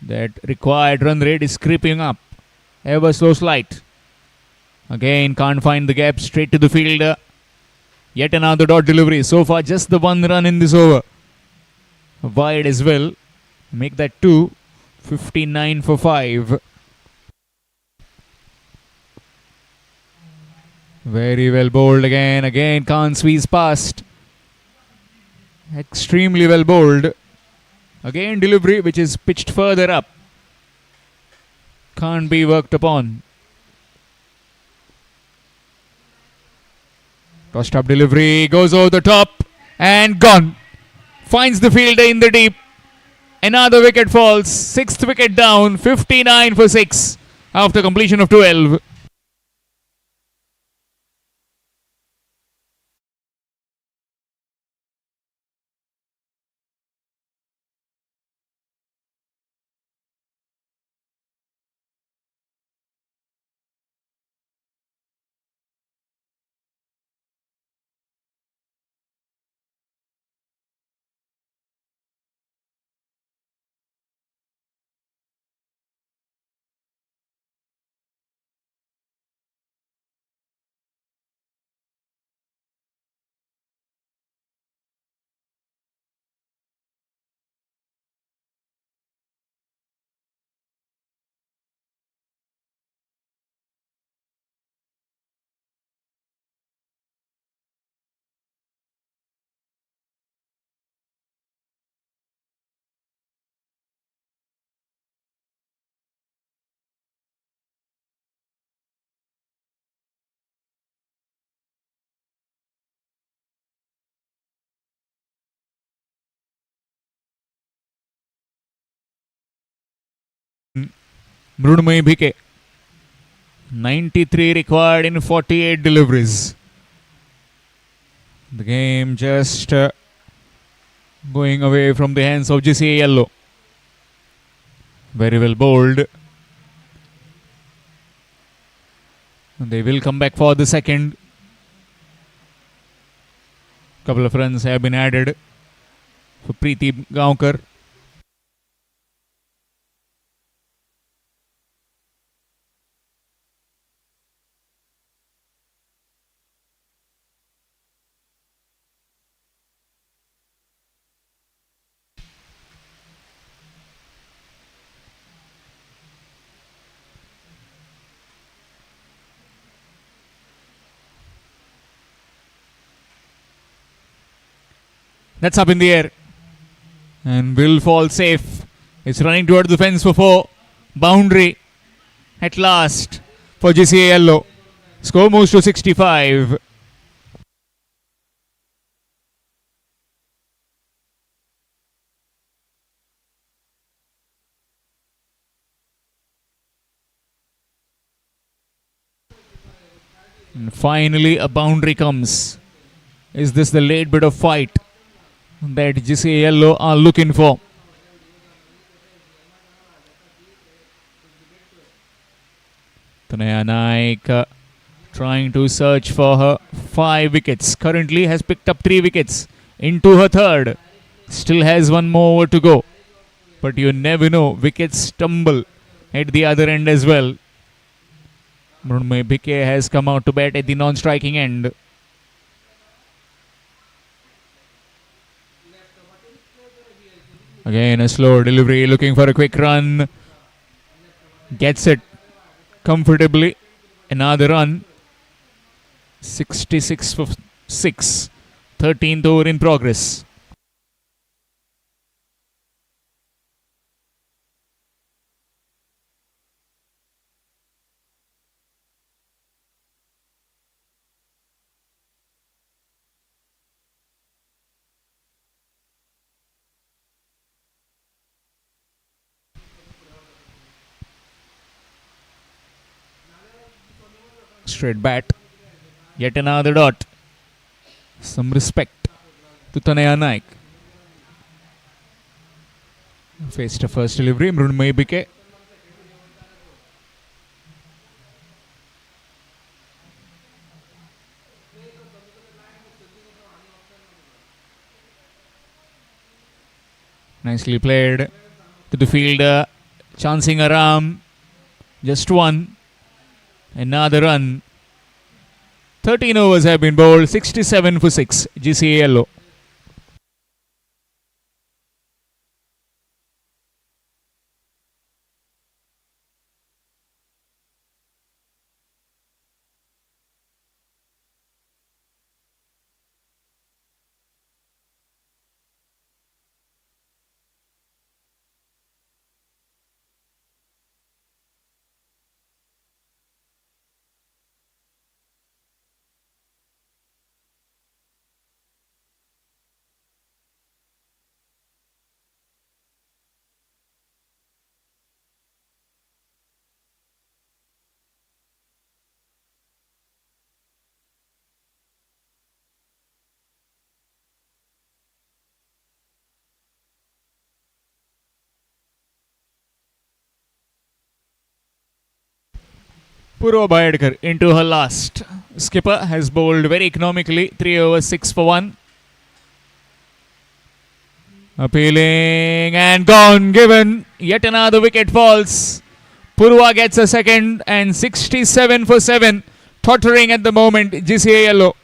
That required run rate is creeping up. Ever so slight. Again, can't find the gap. Straight to the fielder. Yet another dot delivery. So far, just the one run in this over. Wide as well. Make that 2. 59 for 5. Very well bowled again. Again, can't squeeze past. Extremely well bowled. Again, delivery which is pitched further up. Can't be worked upon. Tossed up delivery. Goes over the top. And gone. Finds the fielder in the deep. Another wicket falls. 6th wicket down. 59 for 6. After completion of 12. Mrunmayee Bhike. 93 required in 48 deliveries. The game just going away from the hands of GCA yellow. Very well bowled. They will come back for the second. Couple of runs have been added for Preeti Gaonkar. That's up in the air. And will fall safe. It's running towards the fence for 4. Boundary at last for GCA yellow. Score moves to 65. And finally a boundary comes. Is this the late bit of fight that GCA yellow are looking for? Tanaya Naik trying to search for her 5 wickets. Currently has picked up 3 wickets into her third. Still has one more over to go. But you never know. Wickets tumble at the other end as well. Mrunmayee Bhike has come out to bat at the non-striking end. Again a slow delivery, looking for a quick run. Gets it comfortably. Another run. 66 for 6. 13th over in progress. Straight bat. Yet another dot. Some respect to Tanaya Naik. Faced a first delivery. Mrunmay Bike. Nicely played to the fielder. Chancing Aram. Just one. Another run. 13 overs have been bowled. 67 for 6. GCA yellow. Purva Bayadkar into her last. Skipper has bowled very economically. 3 overs, 6 for 1. Appealing and gone. Given. Yet another wicket falls. Purva gets a second and 67 for 7. Tottering at the moment. GCA yellow.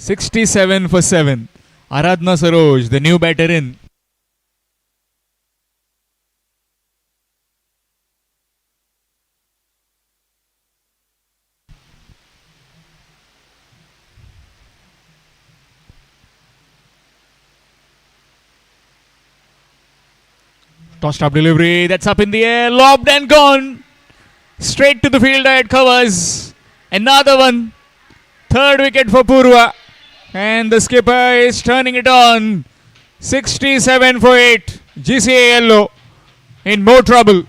"67 for 7. Aradhna Saroj, the new batter in. Tossed up delivery, that's up in the air, lobbed and gone. Straight to the fielder, it covers. Another one. Third wicket for Purva. And the skipper is turning it on. 67 for 8. GCA yellow in more trouble.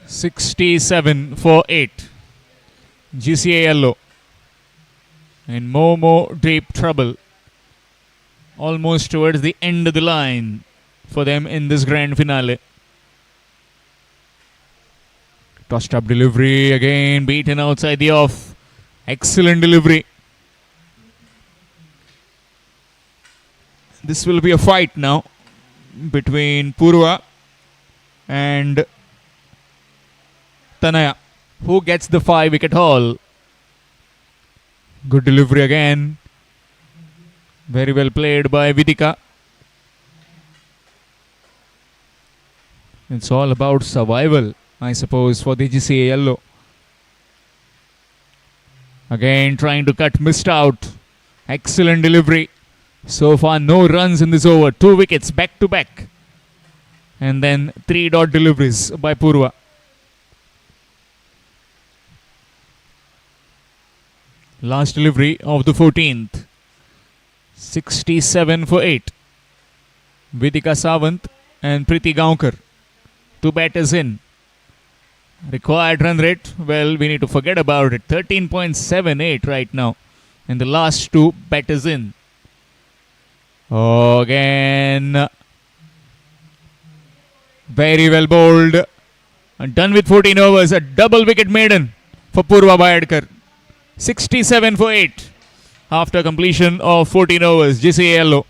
"67 for 8. GCA yellow in more deep trouble. Almost towards the end of the line for them in this grand finale. Tossed up delivery again, beaten outside the off. Excellent delivery. This will be a fight now between Purva and Tanaya, who gets the 5-wicket haul. Good delivery again. Very well played by Vidika. It's all about survival, I suppose, for the GCA Yellow. Again, trying to cut, missed out. Excellent delivery. So far, no runs in this over. 2 wickets back to back. And then 3 dot deliveries by Purva. Last delivery of the 14th. 67 for 8. Vidika Sawant and Priti Gaonkar. 2 batters in. Required run rate, well, we need to forget about it. 13.78 right now. And the last 2 batters in. Oh, again. Very well bowled. And done with 14 overs. A double wicket maiden for Purva Bayadkar. 67 for 8 after completion of 14 overs. GCA Yellow.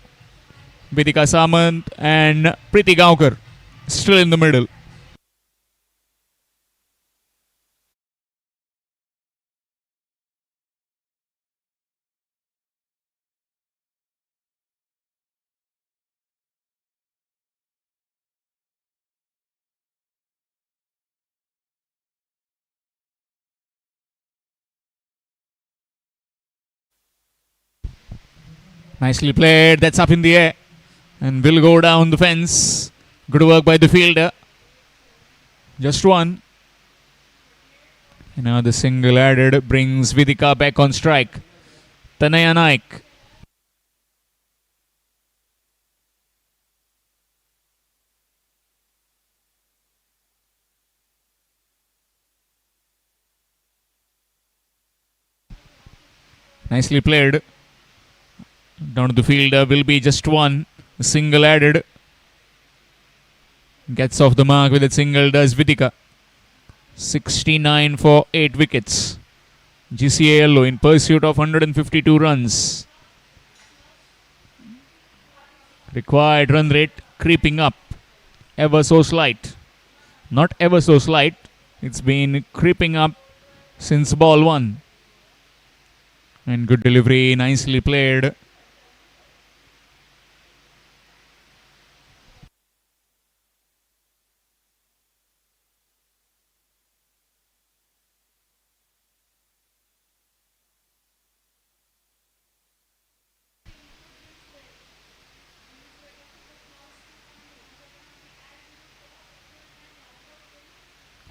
Vidika Samant and Priti Gaonkar still in the middle. Nicely played. That's up in the air and will go down the fence. Good work by the fielder. Just one. And now the single added brings Vidika back on strike. Tanaya Naik. Nicely played. Down to the fielder will be just one. Single added. Gets off the mark with a single, does Vidika. 69 for 8 wickets. GCA Yellow in pursuit of 152 runs. Required run rate creeping up. Ever so slight. Not ever so slight. It's been creeping up since ball 1. And good delivery, nicely played.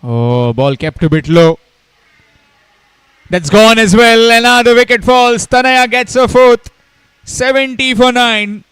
Oh, ball kept a bit low. That's gone as well. Another wicket falls. Tanaya gets a 4th. 70 for 9.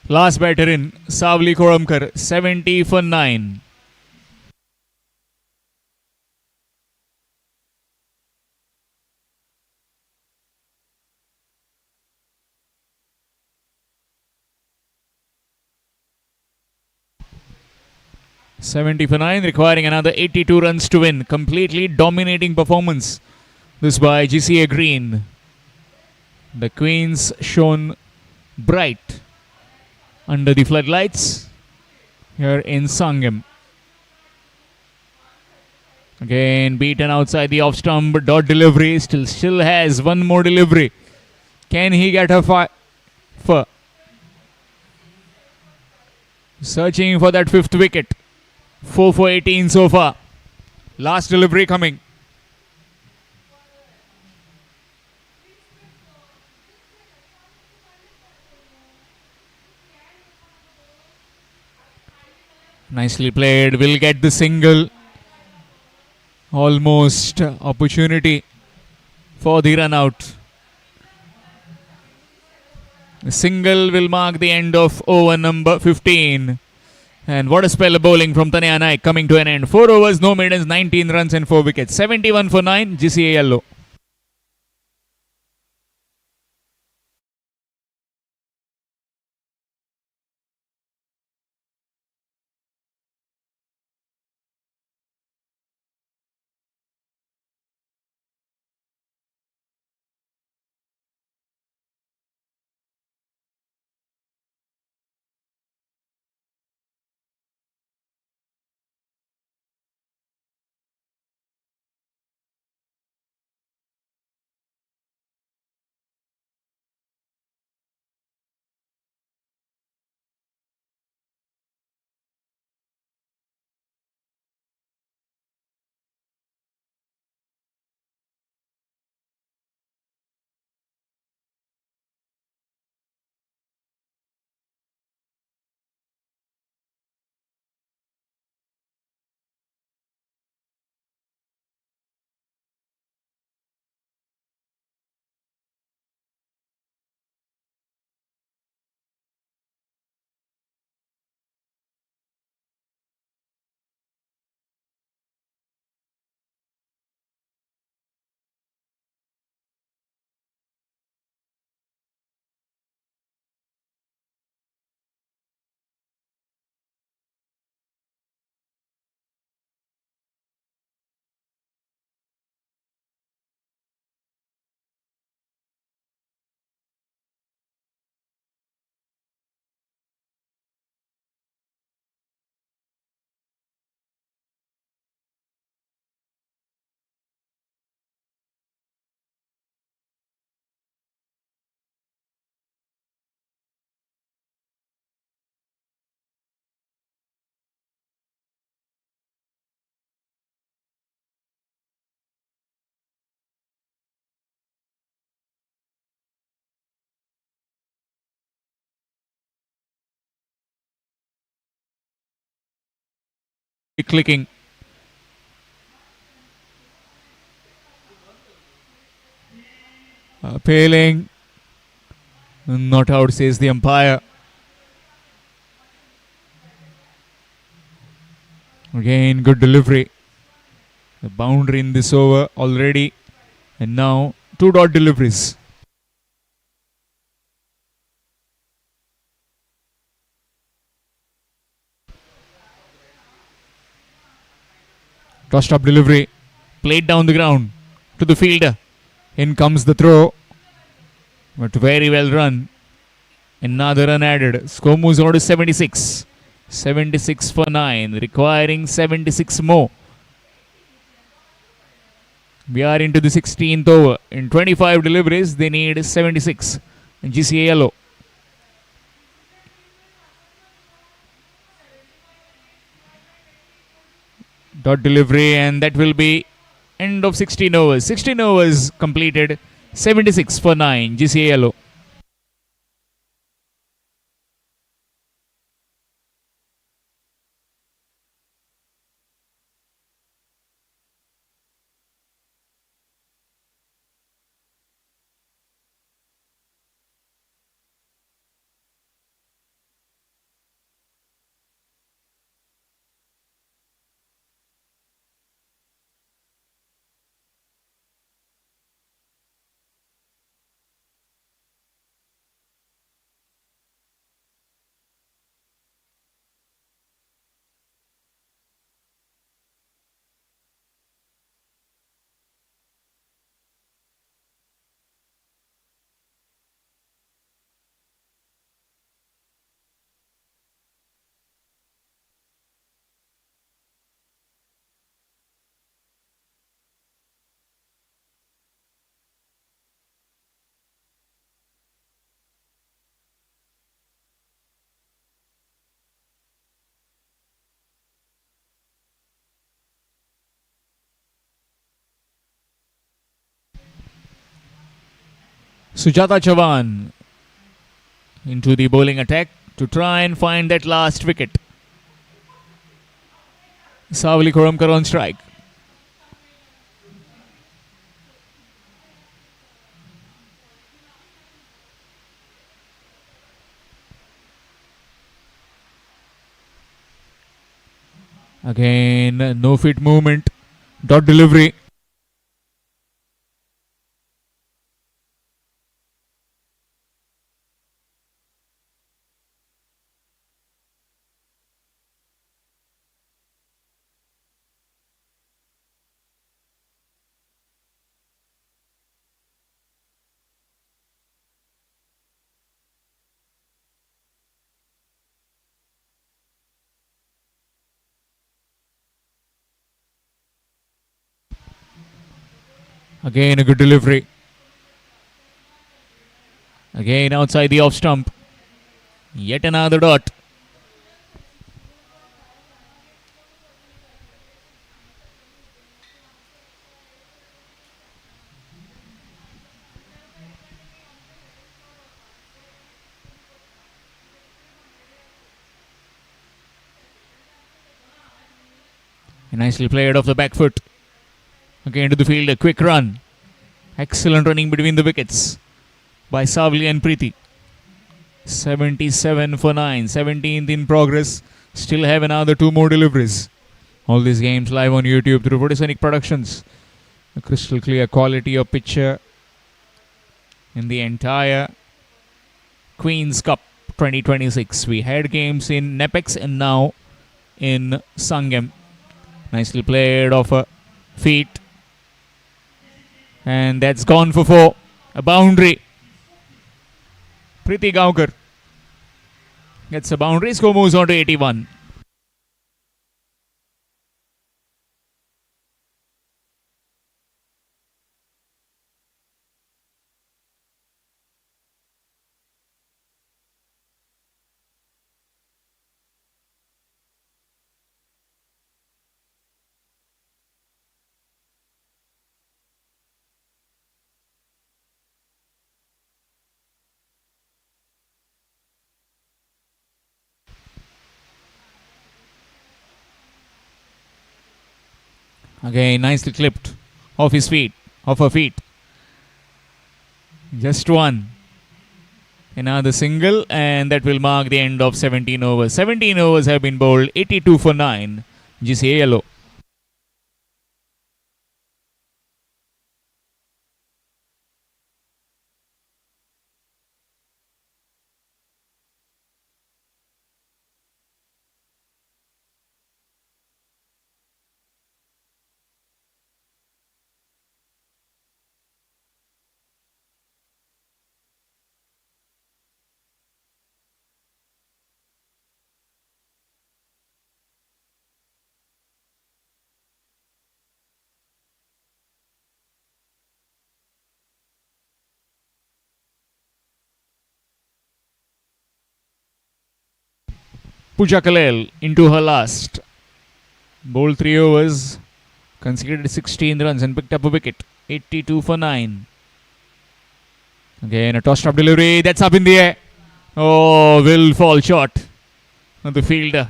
Last batter in, Savli Koramkar, 70 for 9. Requiring another 82 runs to win. Completely dominating performance. This by GCA Green. The Queens shone bright under the floodlights here in Sangam. Again beaten outside the off stump. Dot delivery. Still has one more delivery. Can he get a for searching for that 5th wicket? 4 for 18 so far. Last delivery coming. Nicely played. Will get the single. Almost opportunity for the run out. The single will mark the end of over number 15. And what a spell of bowling from Tanya Naik coming to an end. 4 overs, no maidens, 19 runs and 4 wickets. 71 for 9, GCA yellow. Clicking. Appealing. Not out, says the umpire. Again, good delivery. The boundary in this over already. And now 2 dot deliveries. Tossed up delivery. Played down the ground to the fielder. In comes the throw. But very well run. Another run added. Score moves on to 76. 76 for 9. Requiring 76 more. We are into the 16th over. In 25 deliveries, they need 76. GCA yellow. Dot delivery, and that will be end of 16 overs. 16 overs completed. 76 for 9. GCA yellow. Sujata Chavan into the bowling attack to try and find that last wicket. Savli Koramkar on strike. Again, no fit movement. Dot delivery. Again, a good delivery. Again, outside the off stump. Yet another dot. Nicely played off the back foot. Again to the field, a quick run. Excellent running between the wickets by Savli and Preeti. 77 for 9. 17th in progress. Still have another 2 more deliveries. All these games live on YouTube through Photosonic Productions. A crystal clear quality of picture in the entire Queen's Cup 2026. We had games in Nepex and now in Sangam. Nicely played off a feet. And that's gone for 4. A boundary. Preeti Gaonkar gets a boundary. Score moves on to 81. Again, nicely clipped off his feet, off her feet. Just one. Another single, and that will mark the end of 17 overs. 17 overs have been bowled, 82 for 9. GCA yellow. Pooja Kalel into her last. Bowled 3 overs, conceded 16 runs and picked up a wicket. 82 for 9. Again, a tossed up delivery. That's up in the air. Oh, will fall short. The fielder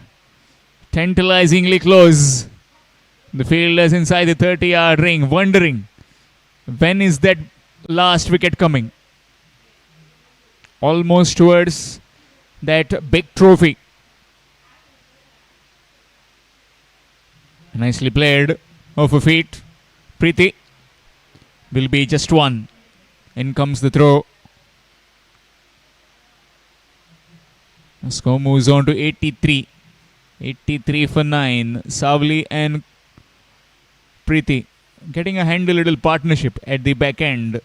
tantalizingly close. The fielder's inside the 30-yard ring, wondering when is that last wicket coming. Almost towards that big trophy. Nicely played off her feet. Preeti will be just one. In comes the throw. The score moves on to 83. 83 for 9. Savli and Preeti getting a handy little partnership at the back end.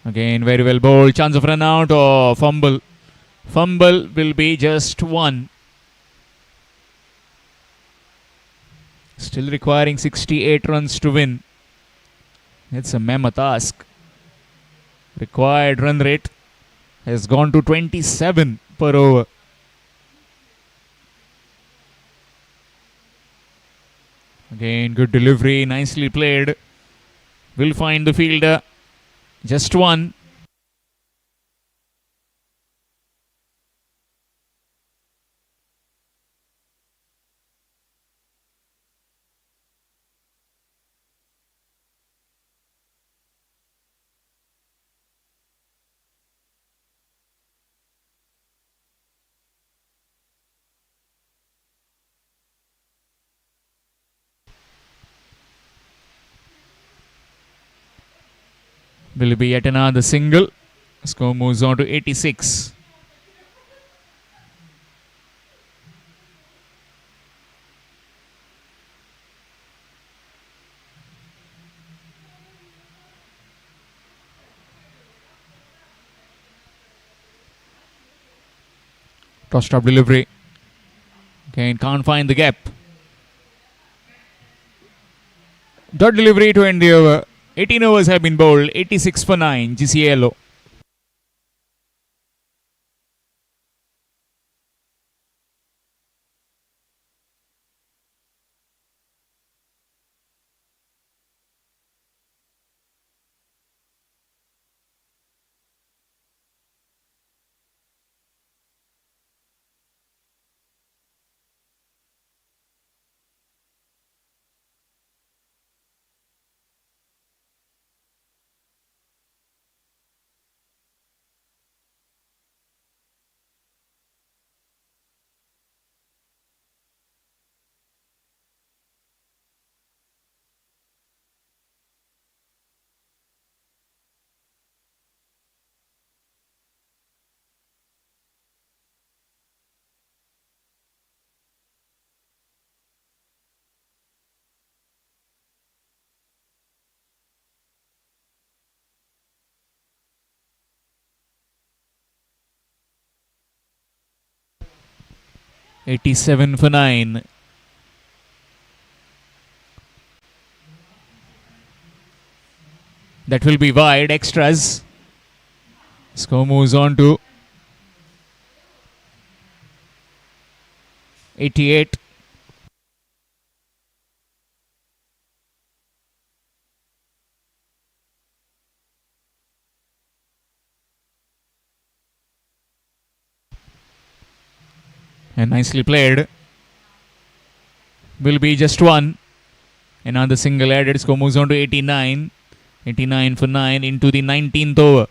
Again, very well bowled. Chance of run out or fumble. Fumble will be just one. Still requiring 68 runs to win. It's a mammoth task. Required run rate has gone to 27 per over. Again, good delivery, nicely played. Will find the fielder. Just one. Will be yet another single. Score moves on to 86. Tossed up delivery. Again, can't find the gap. Dot delivery to end the over. 18 overs have been bowled. 86 for 9. GCA yellow. $87 for 9. That will be wide. Extras. Score moves on to 88. And nicely played. Will be just one. Another single added. Score moves on to 89. 89 for 9 into the 19th over.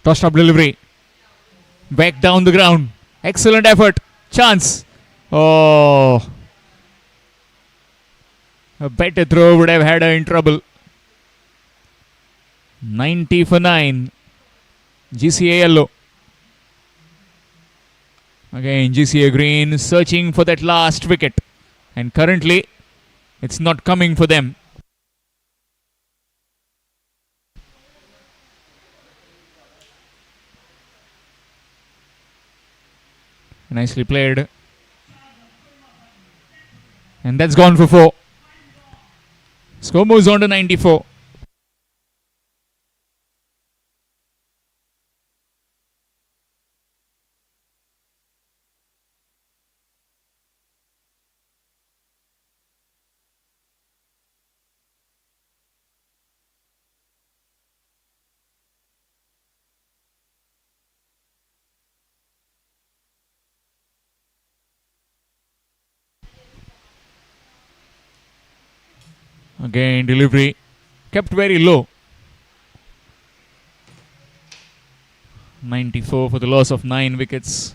Tossed up delivery. Back down the ground. Excellent effort. Chance. Oh. A better throw would have had her in trouble. 90 for 9. GCA yellow. Again, GCA green searching for that last wicket. And currently, it's not coming for them. Nicely played. And that's gone for 4. Score moves on to 94. Again, delivery kept very low. 94 for the loss of 9 wickets.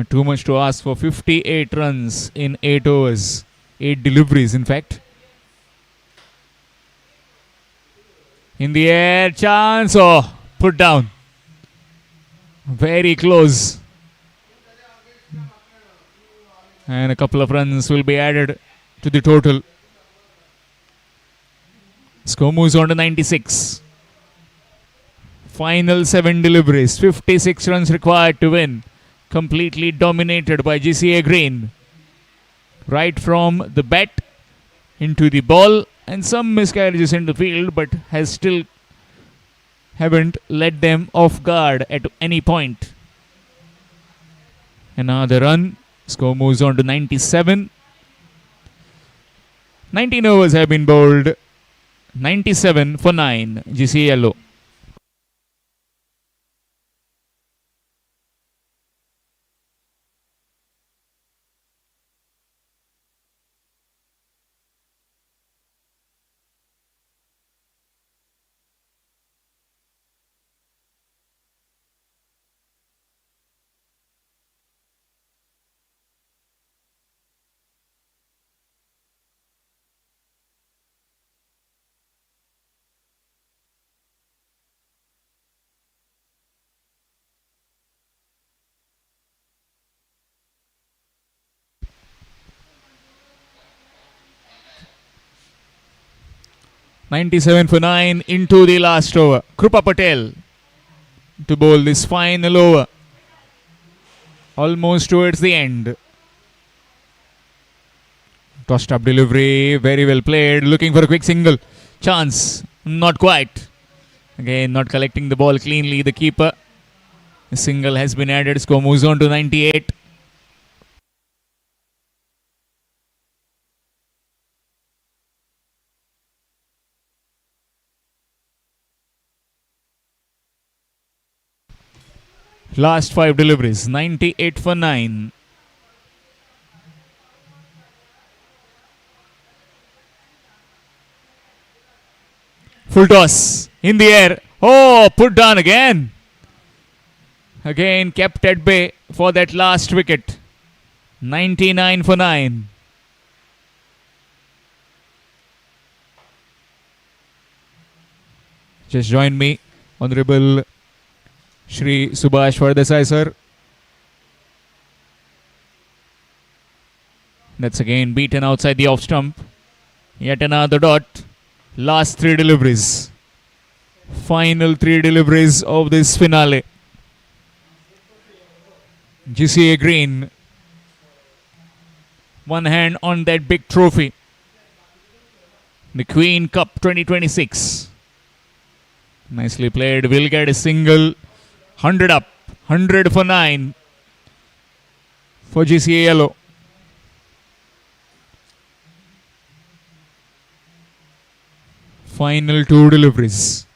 Too much to ask for. 58 runs in 8 overs. 8 deliveries, in fact. In the air, chance. Oh, put down. Very close. And a couple of runs will be added to the total. Score moves on to 96. Final 7 deliveries. 56 runs required to win. Completely dominated by GCA green. Right from the bat into the ball and some miscarriages in the field, but has still haven't let them off guard at any point. Another run. Score moves on to 97. 19 overs have been bowled. 97 for 9. GCA yellow. 97 for 9 into the last over. Krupa Patel to bowl this final over. Almost towards the end. Tossed up delivery, very well played. Looking for a quick single. Chance, not quite. Again, not collecting the ball cleanly. The keeper. A single has been added. Score moves on to 98. Last 5 deliveries. 98 for 9. Full toss in the air. Oh, put down again. Again kept at bay for that last wicket. 99 for 9. Just join me, Honorable Shri Subhash Vardesai sir. That's again beaten outside the off stump. Yet another dot. Last 3 deliveries. Final 3 deliveries of this finale. GCA Green. One hand on that big trophy. The Queen Cup 2026. Nicely played. Will get a single. 100 up. 100 for 9. For GCA Yellow. Final 2 deliveries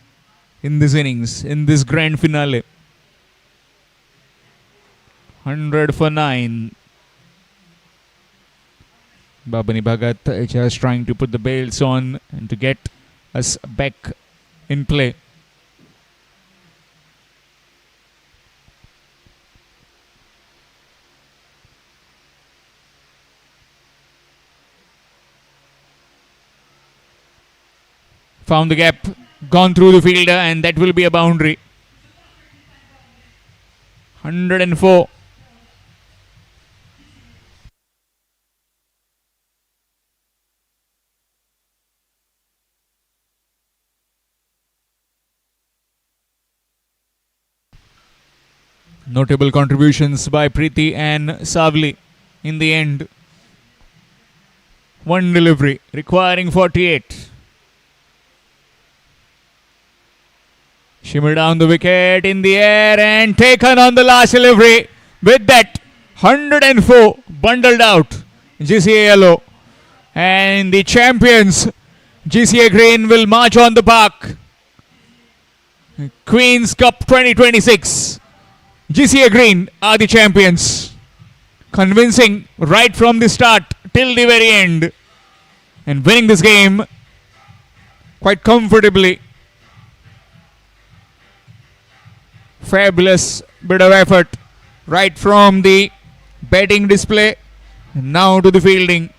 in this innings, in this grand finale. 100 for 9. Babani Bhagat just trying to put the bails on and to get us back in play. Found the gap, gone through the fielder, and that will be a boundary. 104. Notable contributions by Preeti and Savli in the end. One delivery requiring 48. Shimmer down the wicket in the air and taken on the last delivery. With that, 104 bundled out. GCA Yellow. And the champions, GCA Green, will march on the park. Queen's Cup 2026. GCA Green are the champions. Convincing right from the start till the very end. And winning this game quite comfortably. Fabulous bit of effort right from the batting display now to the fielding.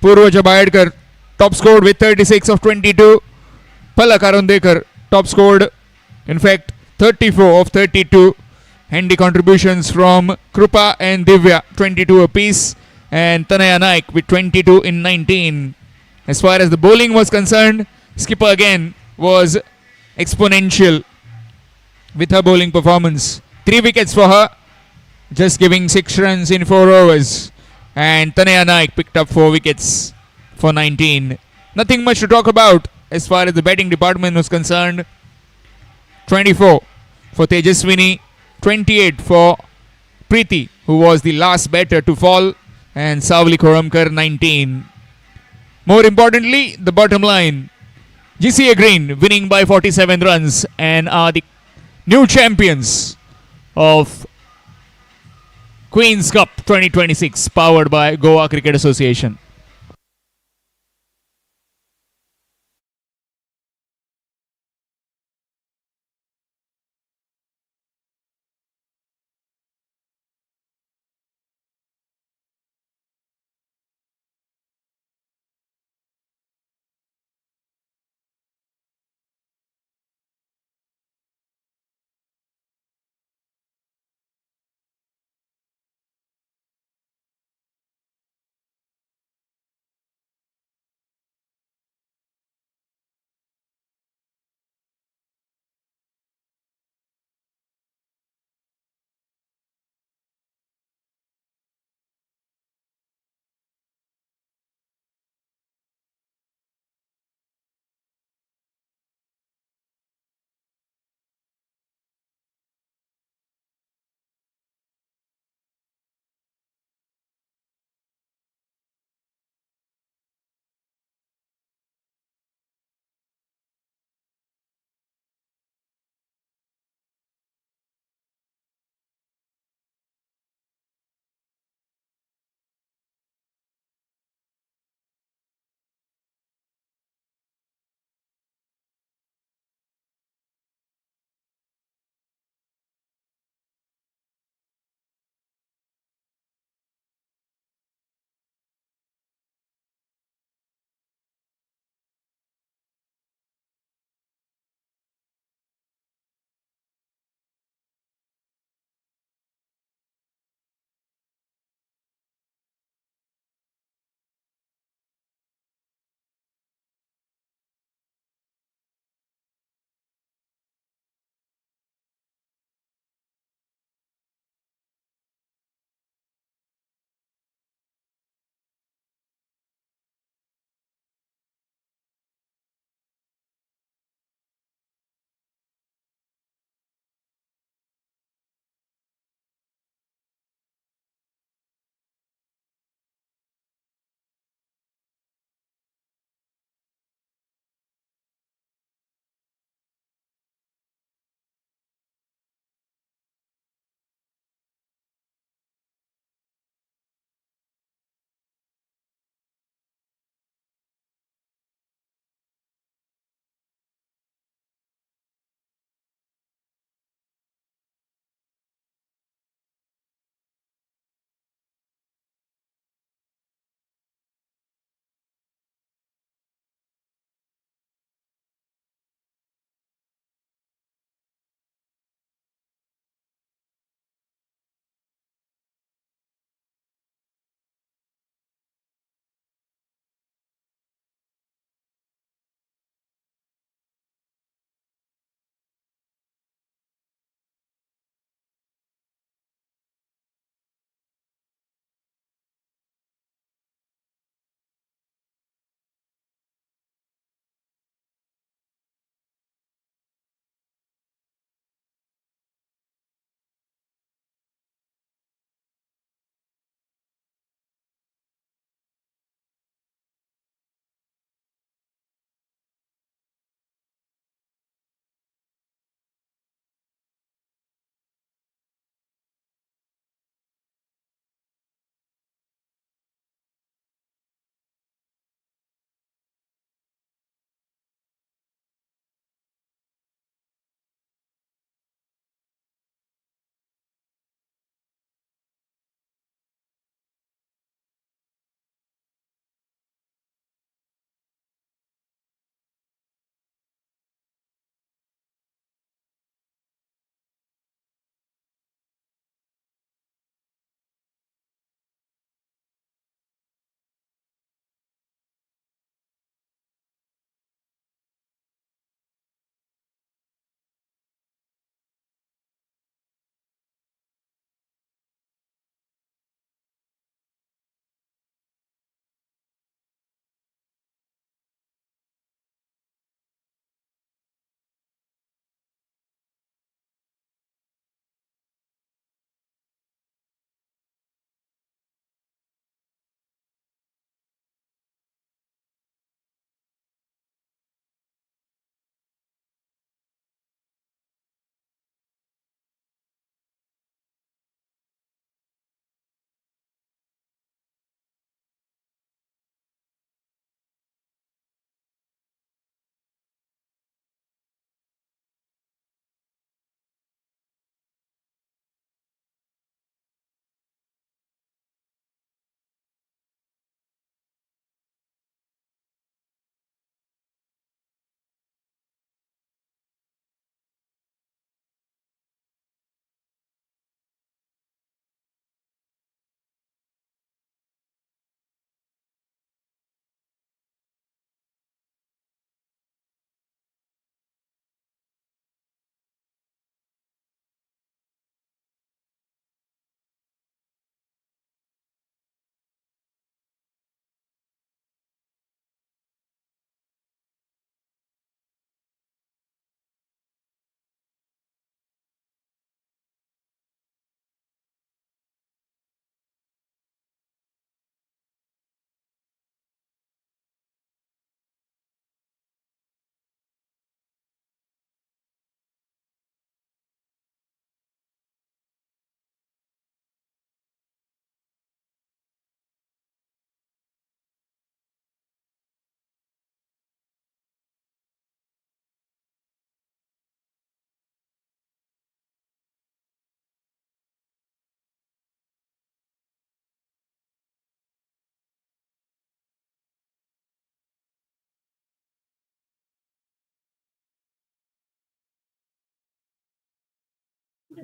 Purva Jabayadkar top scored with 36 of 22. Palak Arundekar top scored, in fact, 34 of 32. Handy contributions from Krupa and Divya, 22 apiece, and Tanaya Naik with 22 in 19. As far as the bowling was concerned, skipper again was exponential with her bowling performance. 3 wickets for her, just giving 6 runs in 4 overs. And Tanaya Naik picked up 4 wickets for 19. Nothing much to talk about as far as the batting department was concerned. 24 for Tejaswini, 28 for Preeti, who was the last batter to fall, and Savli Koramkar 19. More importantly, the bottom line, GCA Green winning by 47 runs and are the new champions of Queen's Cup 2026, powered by Goa Cricket Association.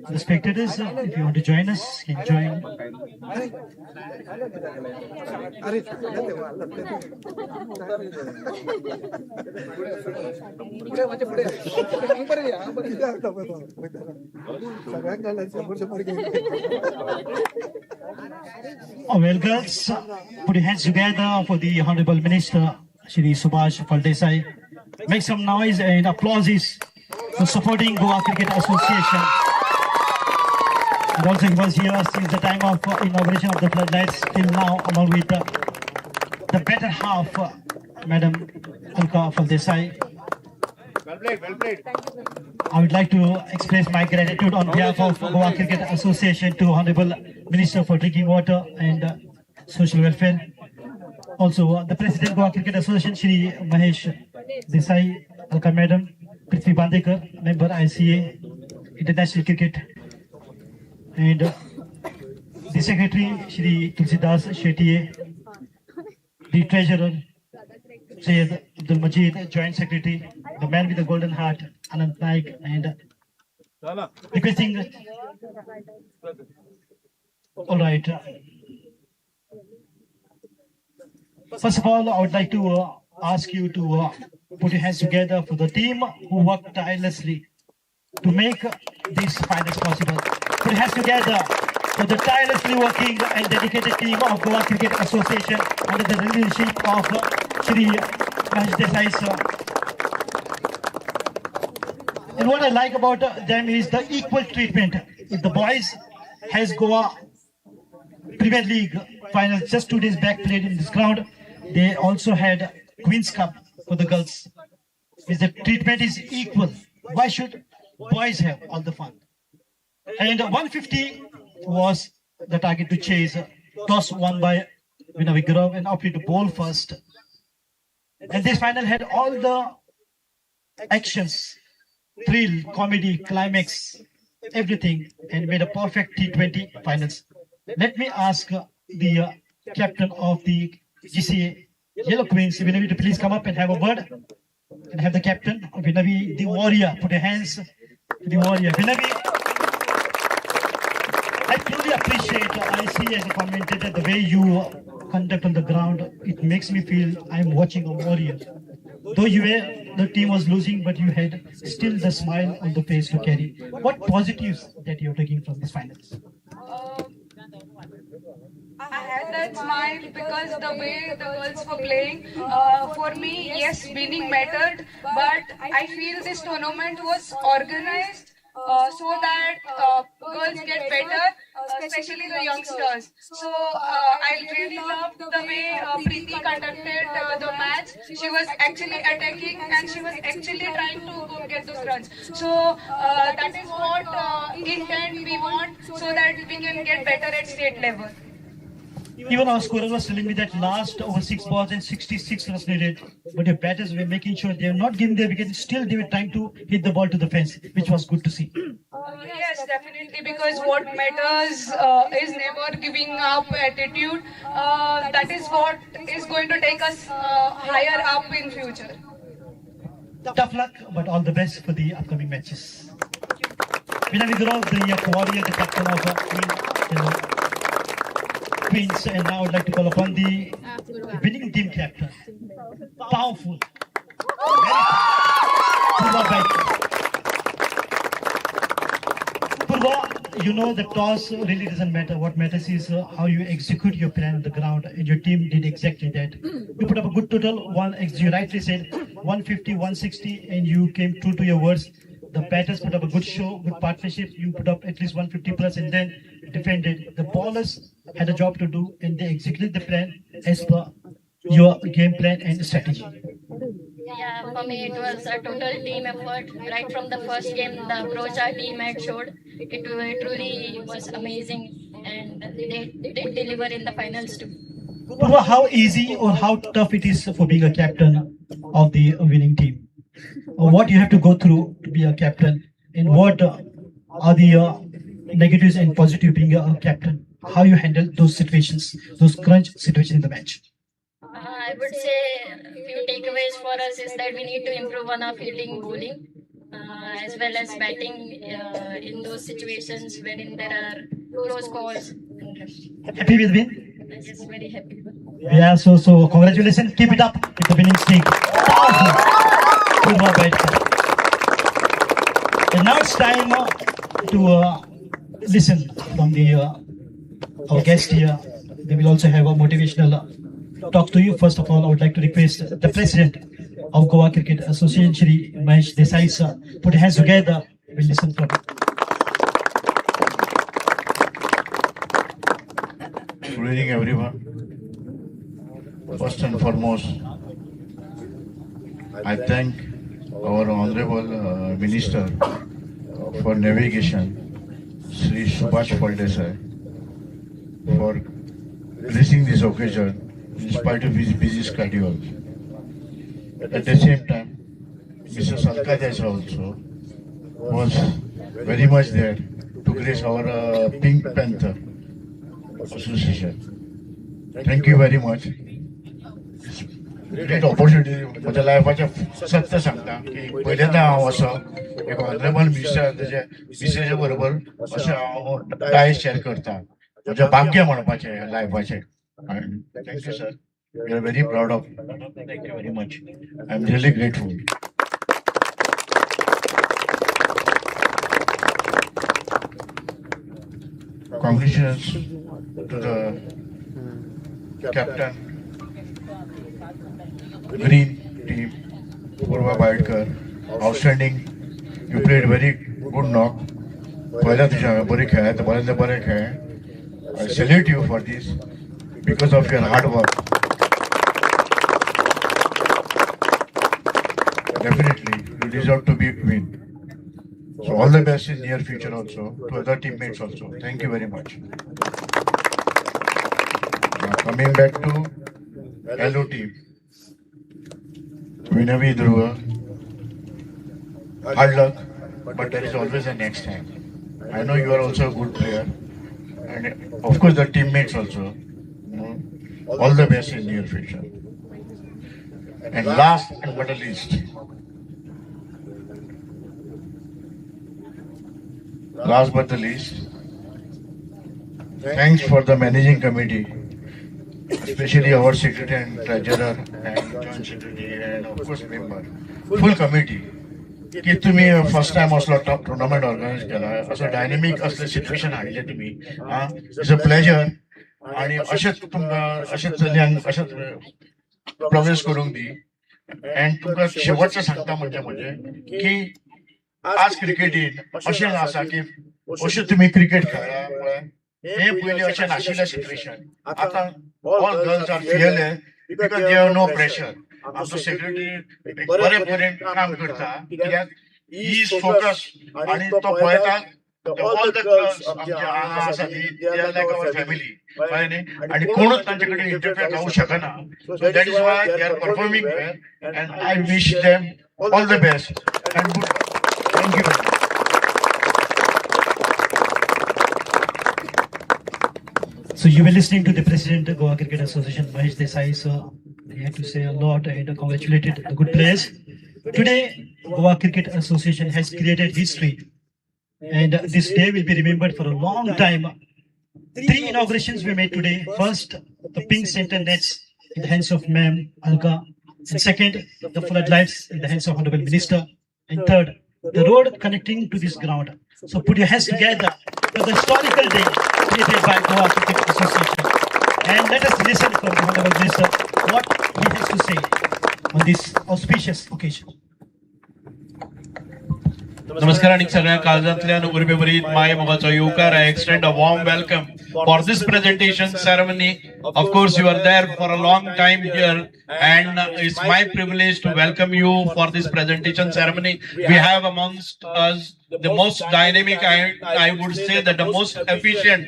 The spectators, if you want to join us, can join. Oh, well, girls, put your hands together for the Honorable Minister, Shri Subhash Phaldesai. Make some noise and applauses for supporting Goa Cricket Association. And also he was here since the time of inauguration of the Floodlights till now, along with the better half, Madam Alka Phaldesai. Well played, well played. I would like to express my gratitude on behalf of Goa Cricket Association to Honorable Minister for Drinking Water and Social Welfare. Also, the President Goa Cricket Association, Shri Mahesh Desai, Alka Madam, Prithvi Bandekar, Member ICA, International Cricket, and the Secretary, Shri Tulsidas Shetty, the Treasurer, Syed Abdul Majid, Joint Secretary, the man with the golden heart, Anand Naik, and requesting. All right. First of all, I would like to ask you to put your hands together for the team who worked tirelessly to make these finals possible. Put your hands together for the tirelessly working and dedicated team of Goa Cricket Association under the leadership of Shri Mahesh Desai sir. And what I like about them is the equal treatment. If the boys has Goa Premier League finals just 2 days back played in this ground, they also had Queen's Cup for the girls. If the treatment is equal, why should boys have all the fun? And 150 was the target to chase. Toss won by Vinavigurav and opted to bowl first. And this final had all the actions, thrill, comedy, climax, everything, and made a perfect T20 finals. Let me ask the captain of the GCA Yellow Queens, Vinavi, to please come up and have a word. And have the captain, Vinavi, the warrior. Put your hands to the warrior. Vinavi, I truly appreciate, I see as a commentator, the way you conduct on the ground. It makes me feel I'm watching a warrior. Though the team was losing, but you had still the smile on the face to carry. What positives that you're taking from this finals? I had that smile because the way the girls were playing. For me, yes, winning mattered, but I feel this tournament was organized so that girls get better, especially the youngsters. So I really loved the way Preeti conducted the match. She was actually attacking and she was actually trying to go get those runs. So that is what intent we want so that we can get better at state level. Even our scorer was telling me that last over 6 balls and 66 runs needed, but your batters were making sure they were not giving their wicket, still they were trying to hit the ball to the fence, which was good to see. Yes, definitely, because what matters is never giving up attitude. That is what is going to take us higher up in future. Tough luck, but all the best for the upcoming matches. Vinavigurav, the warrior, the captain of Queens, and now I would like to call upon the winning team captain. Powerful. Purva, you know the toss really doesn't matter. What matters is how you execute your plan on the ground, and your team did exactly that. You put up a good total, as you rightly said, 150, 160, and you came true to your words. The batters put up a good show, good partnership. You put up at least 150 plus and then defended. The bowlers had a job to do and they executed the plan as per your game plan and strategy. Yeah, for me it was a total team effort. Right from the first game, the approach our team had showed, it truly was amazing, and they did deliver in the finals too. Purva, how easy or how tough it is for being a captain of the winning team? What you have to go through to be a captain, and what are the negatives and positives being a captain? How you handle those situations, those crunch situations in the match? I would say a few takeaways for us is that we need to improve on our fielding bowling. as well as batting in those situations wherein there are close calls. Happy with win? Yes, very happy. Yeah, so congratulations. Keep it up with the winning streak. Good work, right? And now it's time to listen from the our guest here. They will also have a motivational talk to you. First of all, I would like to request the president of Goa Cricket Association, Shri Mahesh Desai, sir, put your hands together. We'll listen from you. Good evening, everyone. First and foremost, I thank our Honorable Minister for Navigation, Sri Subhash Phaldesai, for gracing this occasion in spite of his busy schedule. At the same time, Mr. Salkades also was very much there to grace our Pink Panther Association. Thank you very much. Great opportunity. माझ्या लायफाच्या सत्य सांगता की पहिल्यांदा हांव असो एक honourable minister त्याच्या Mrs बरोबर अशें हांव डायस शेअर करता. म्हजें भाग्य म्हणपाचें लायफाचें. Thank you sir. We are very proud of. Thank you very much. I am really grateful. Congratulations to the captain, green team, Purva Baidkar. Outstanding. You played very good knock. पहिला तुझ्या बरे खेळ, बरेंतले बरे खेळ. I salute you for this because of your hard work. Definitely, you deserve to be win. So all the best in near future also, to other teammates also. Thank you very much. Now coming back to hello team. Whenever Dhruva, hard luck, but there is always a next time. I know you are also a good player, and of course the teammates also. All the best in near future. And last but not least, thanks for the managing committee, especially our secretary and treasurer and joint secretary and of course member, full committee. की तुम्ही first time असलो top tournament organise केला, असं dynamic असले situation हाडले तुम्ही. It's a pleasure. आणि अशेंच तुमकां अशेंच चलयांक अशेंच प्रोग्रेस करूंक दी. एंड तुमकां शेवटचें सांगता म्हणजे की आज क्रिकेटीन अशें आसा की अशें तुमी क्रिकेट खेळ्ळा पळय, हे पयलीं अशें नाशिल्लें सिच्युएशन. आतां all girls are fearless because they have no pressure. आमचो सेक्रेटरी बरे तरेन काम करता कित्याक ही इज फोकस आणि तो पळयता ऑल द गर्ल्स आमच्या हांगा आसा they are like our family कळ्ळें न्ही. आनी कोणूच तांचे कडेन इंटरफियर जावंक शकना. So that is why they are performing well and I wish them all the best and good. Thank you. So you were listening to the president of Goa Cricket Association, Mahesh Desai. So he had to say a lot and congratulated the good players. Today, Goa Cricket Association has created history, and this day will be remembered for a long time. 3 inaugurations were made today. First, the pink center nets in the hands of Ma'am Alka, and second, the floodlights in the hands of Honorable Minister, and third, the road connecting to this ground. So put your hands together for the historical day created by Goa Cricket Association. And let us listen from the Honorable Minister what he has to say on this auspicious occasion. नमस्कार आणि सगळ्या काळजातल्या उर्बेभरीत my मोगाचो येवकार. I extend a warm welcome for this presentation ceremony. Of course, you are there for a long time here, and it's my privilege to welcome you for this presentation ceremony. We have amongst us the most dynamic, I would say that the most efficient,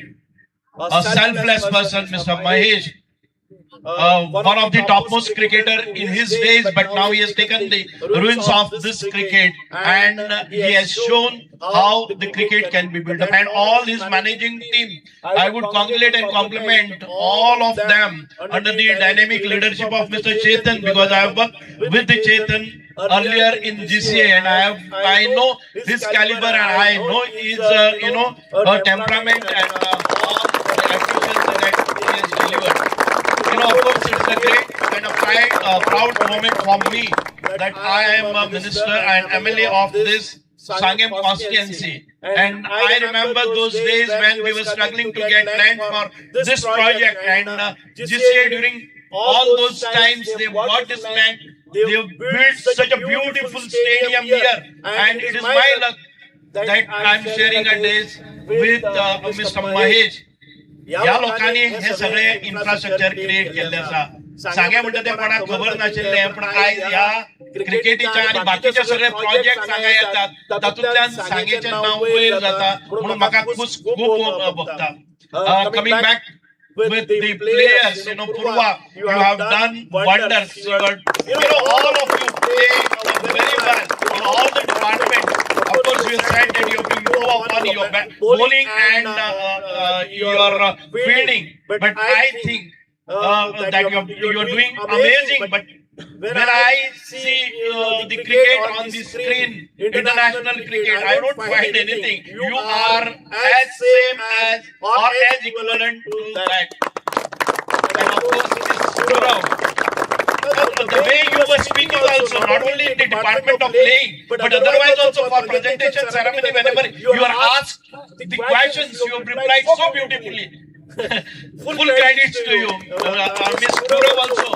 a selfless person, Mr. Mahesh one of the topmost cricketer in his days, but now he has taken the ruins of this cricket and he has shown how the cricket can be built up. And all his managing team, I would congratulate and compliment all of them under the dynamic leadership of Mr. Chetan, because I have worked with the Chetan earlier in GCA and I know his caliber and I know his temperament and all the efficiency that he has delivered. Of course, it's a great and a proud moment for me that I am a minister and MLA of this Sangam constituency. And I remember those days when we were struggling to get land for this project, and GCA during all those times they bought this land. They built such a beautiful stadium here, and it is my luck that I am sharing a days with Mr. Mahesh. या लोकांनी हे सगळे infrastructure create केले आसा. सांगे म्हणटा ते कोणाक खबर नाशिल्ले, पण आयज ह्या क्रिकेटीच्या आणि बाकीचे सगळे प्रोजेक्ट सांगा येतात तातूंतल्यान सांगेचें नांव वयर जाता म्हणून म्हाका खूब भोगता. Coming back with the players, Purva, you have done wonders. All of you played very well in all the departments. Of course, you said that you have to improve on your bowling and your fielding, but I think that you are doing amazing. But when I see the cricket on the screen, international cricket, I don't find anything. You are as same as or as equivalent to that. And of course, it is Gaurav. The way you were speaking also, not only in the department of playing, but otherwise also for presentation ceremony, whenever you are asked the questions, you have replied so beautifully. Full credits to you, Miss Gaurav also.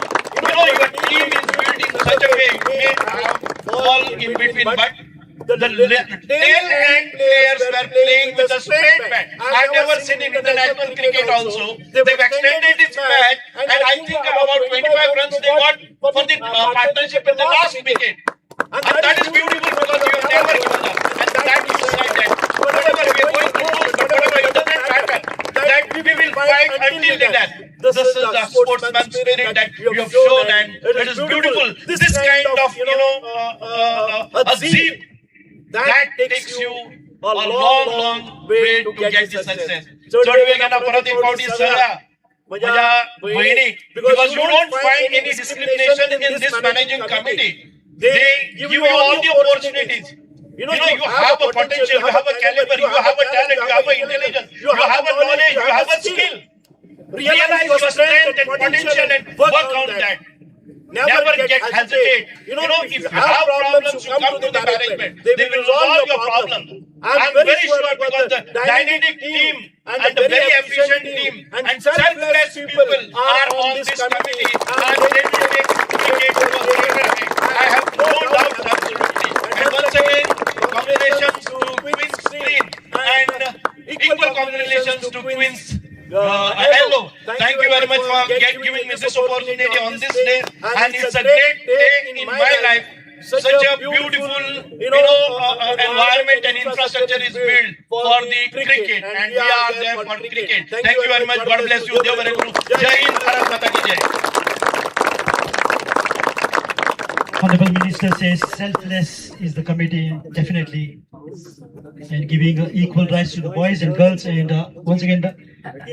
Your team is built in such a way, you may have fall in between, but the tail end players were playing with a straight bat. I've never seen in international cricket also. They've extended this match, and I think about 25 runs they got for the partnership in the last wicket. And that is beautiful because you have never given up. And that you said that whatever we are going to lose, whatever it doesn't matter, that we will fight until the death. This is the sportsman spirit that you have shown, and it is beautiful. This kind of, a zeal that takes you a long way to get the success. So because you don't find any discrimination in this managing committee. They give you all the opportunities. You have a potential, you have a caliber, you have a talent, you have a intelligence, you have a knowledge, you have a skill. Realize your strength and potential and work on that. Never get hesitate. If you have problems, you come to the management. They will solve your problem. I'm very sure because the dynamic team and the very efficient team and selfless people are on this committee and they will take cricket to a greater height. I have no doubt absolutely. And once again, congratulations to Queen's team and equal congratulations to Queen's. Hello, thank you very much for giving me this opportunity on this day, and it's a great day in my life. Such a beautiful, environment and infrastructure is built for the cricket, and we are there for cricket. Thank you very much. God bless you. Jai Hind, Bharat Mata ki Jai. Honorable Minister says selfless is the committee, definitely, and giving equal rights to the boys and girls. And once again,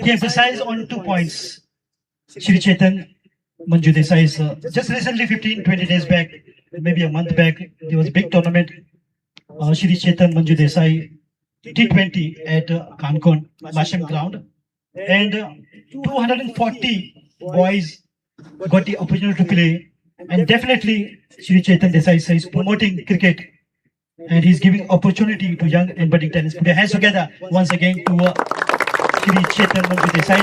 he emphasized on 2 points. Shri Chetan Manju Desai's just recently, 15-20 days back, maybe a month back, there was a big tournament. Shri Chetan Manju Desai T20 at Kankon, Lasham ground, and 240 boys got the opportunity to play. And definitely, Shri Chetan Desai is promoting cricket, and he's giving opportunity to young and budding talents. Put your hands together once again to Shri Chetan Manju Desai,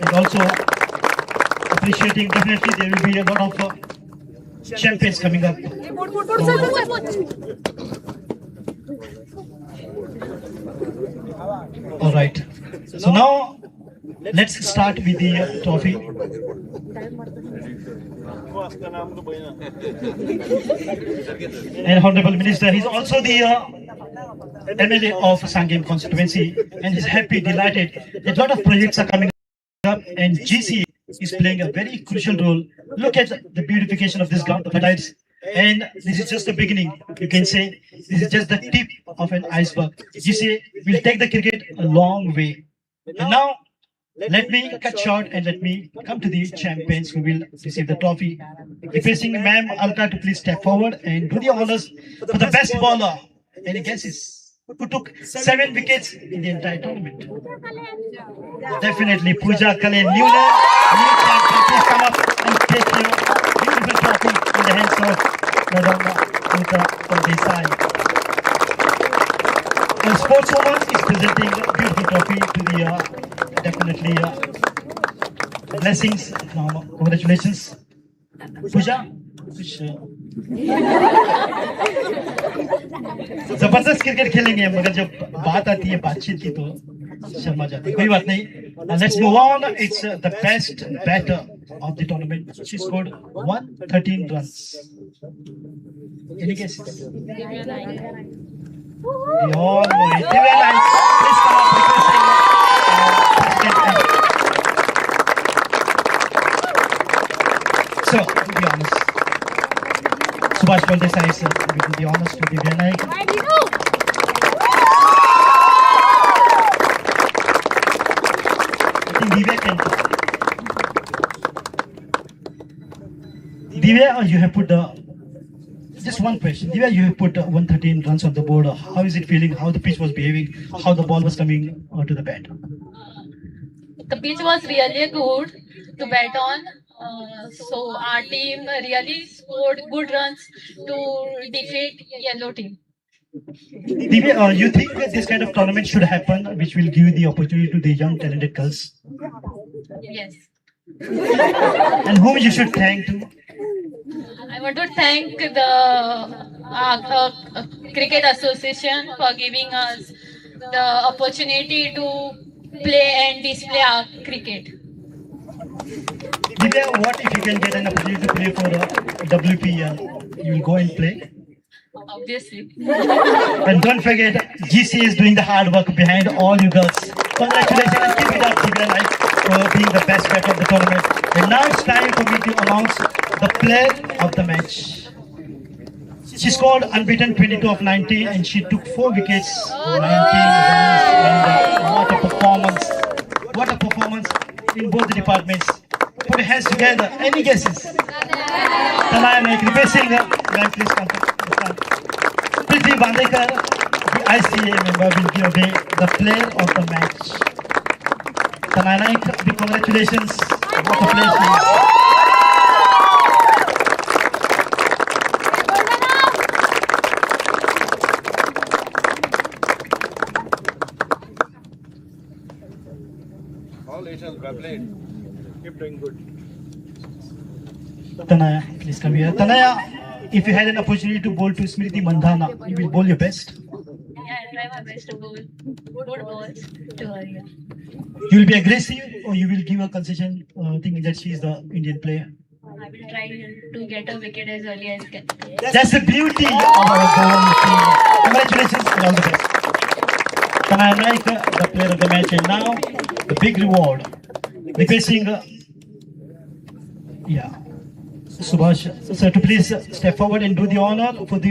and also appreciating. Definitely, there will be a lot of champions coming up. All right. So now let's start with the trophy. And Honorable Minister, he's also the MLA of Sangam constituency, and he's happy, delighted that a lot of projects are coming up, and GC is playing a very crucial role. Look at the beautification of this ground, the Floodlights. And this is just the beginning. You can say this is just the tip of an iceberg. GCA will take the cricket a long way. And now, let me cut short and let me come to the champions who will receive the trophy. Requesting Ma'am Alka to please step forward and do the honors for the best bowler. Any guesses? Who took 7 wickets in the entire tournament? Definitely Pooja Kale, new champion. Please come up and take your beautiful trophy in the hands of Madam Pooja from this side. The sportswoman is presenting a beautiful trophy to the definitely blessings. Congratulations, Pooja. जबरदस्त cricket खेलेंगे मगर जब बात आती है बातचीत की तो शर्मा जाते हैं कोई बात नहीं let's move on it's the best batter of the tournament she scored 113 runs any guesses you all know it Divya Naik please come up requesting so to be honest Subhash Pandey says we will be honest to Divya Naik. I think Divya can. Divya, you have put just one question. Divya, you have put 113 runs on the board. How is it feeling? How the pitch was behaving? How the ball was coming to the bat? The pitch was really good to bat on. So our team really scored good runs to defeat yellow team. Divya, you think that this kind of tournament should happen, which will give the opportunity to the young talented girls? Yes. And whom you should thank to? I want to thank the Cricket Association for giving us the opportunity to play and display our cricket. Divya, what if you can get an opportunity to play for WPL? You will go and play? Obviously. And don't forget, GCA is doing the hard work behind all you girls. Congratulations and keep it up, Divya Naik, for being the best batter of the tournament. And now it's time for me to announce the player of the match. She scored unbeaten 22 of 90 and she took 4 wickets. 19 runs. What a performance. What a performance in both the departments. Put your hands together. Any guesses? Tanaya Naik, requesting her. Ma'am, please come. Priti Bandekar, the ICA member, will give away the player of the match. Tanaya Naik, the congratulations. What a player she is. Keep doing good. Tanaya, please come here. Tanaya, if you had an opportunity to bowl to Smriti Mandhana, you will bowl your best. Yeah, I'll try my best to bowl good balls to her. You will be aggressive or you will give a concession thinking that she is the Indian player. I will try to get a wicket as early as can. That's the beauty of our bowling team. Congratulations and all the best. Tanaya Naik, the player of the match, and now the big reward. Requesting, Subhash sir to please step forward and do the honor for the.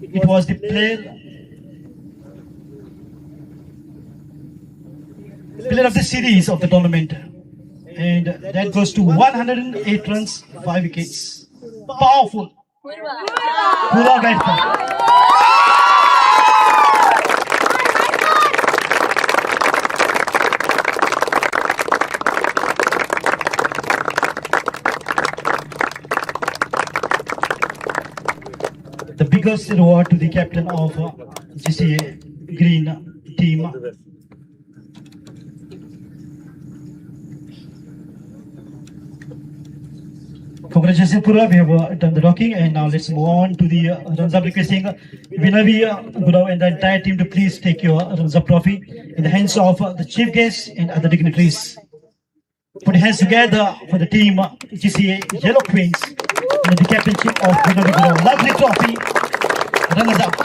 It was the player of the series of the tournament, and that goes to 108 runs, 5 wickets. Powerful. Pura batsman. The biggest reward to the captain of GCA Green team. Congratulations, Pura. We have done the rocking, and now let's move on to the runs up. Requesting Vinavi, Gurav, and the entire team to please take your runs up trophy in the hands of the chief guests and other dignitaries. Put your hands together for the team GCA Yellow Queens under the captainship of Vinavi Gurav. Lovely trophy. Runners up.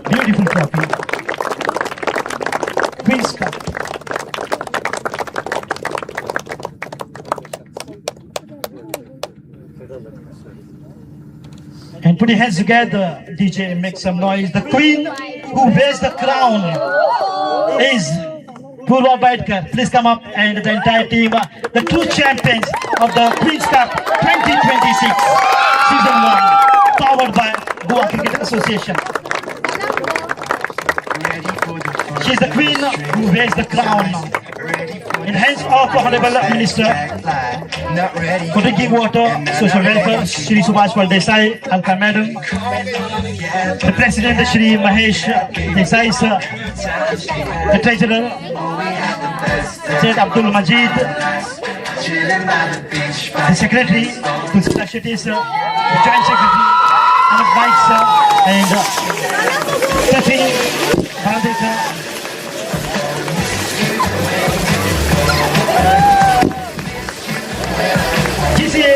Beautiful trophy. Queen's Cup. And put your hands together, DJ, make some noise. The queen who wears the crown is Purva Baidkar. Please come up, and the entire team, the two champions of the Queen's Cup 2026 Season 1, powered by Goa Cricket Association. She's the queen who wears the crown. In hands of the Honorable Minister for Drinking Water, Social Welfare, Shri Subhash Desai, Alka Madam, the President, Shri Mahesh Desai, sir, the Treasurer, Said Abdul Majid, the Secretary, Tulsita Shetty, sir, the Joint Secretary, Anak Baik, sir, and Steffi Bharadhe, sir. GCA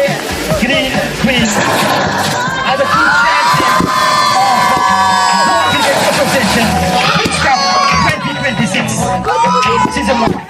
Green Queens are the two champions of the Cricket Association Queen's Cup 2026 Season 1.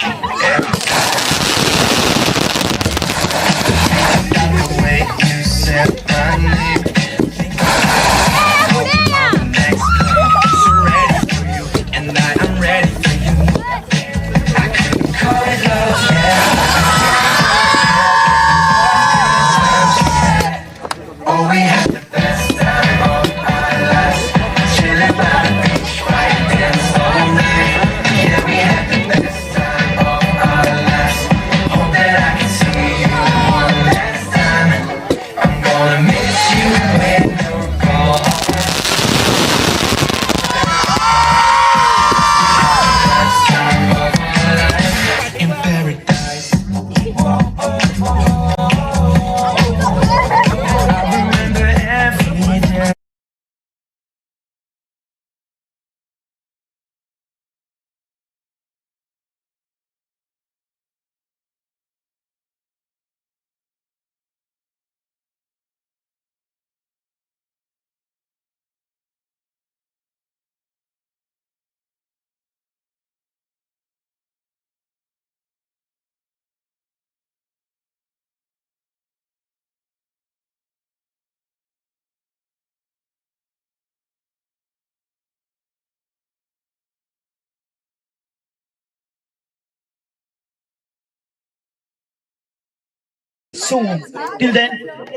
Soon. Till then,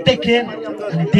take care. And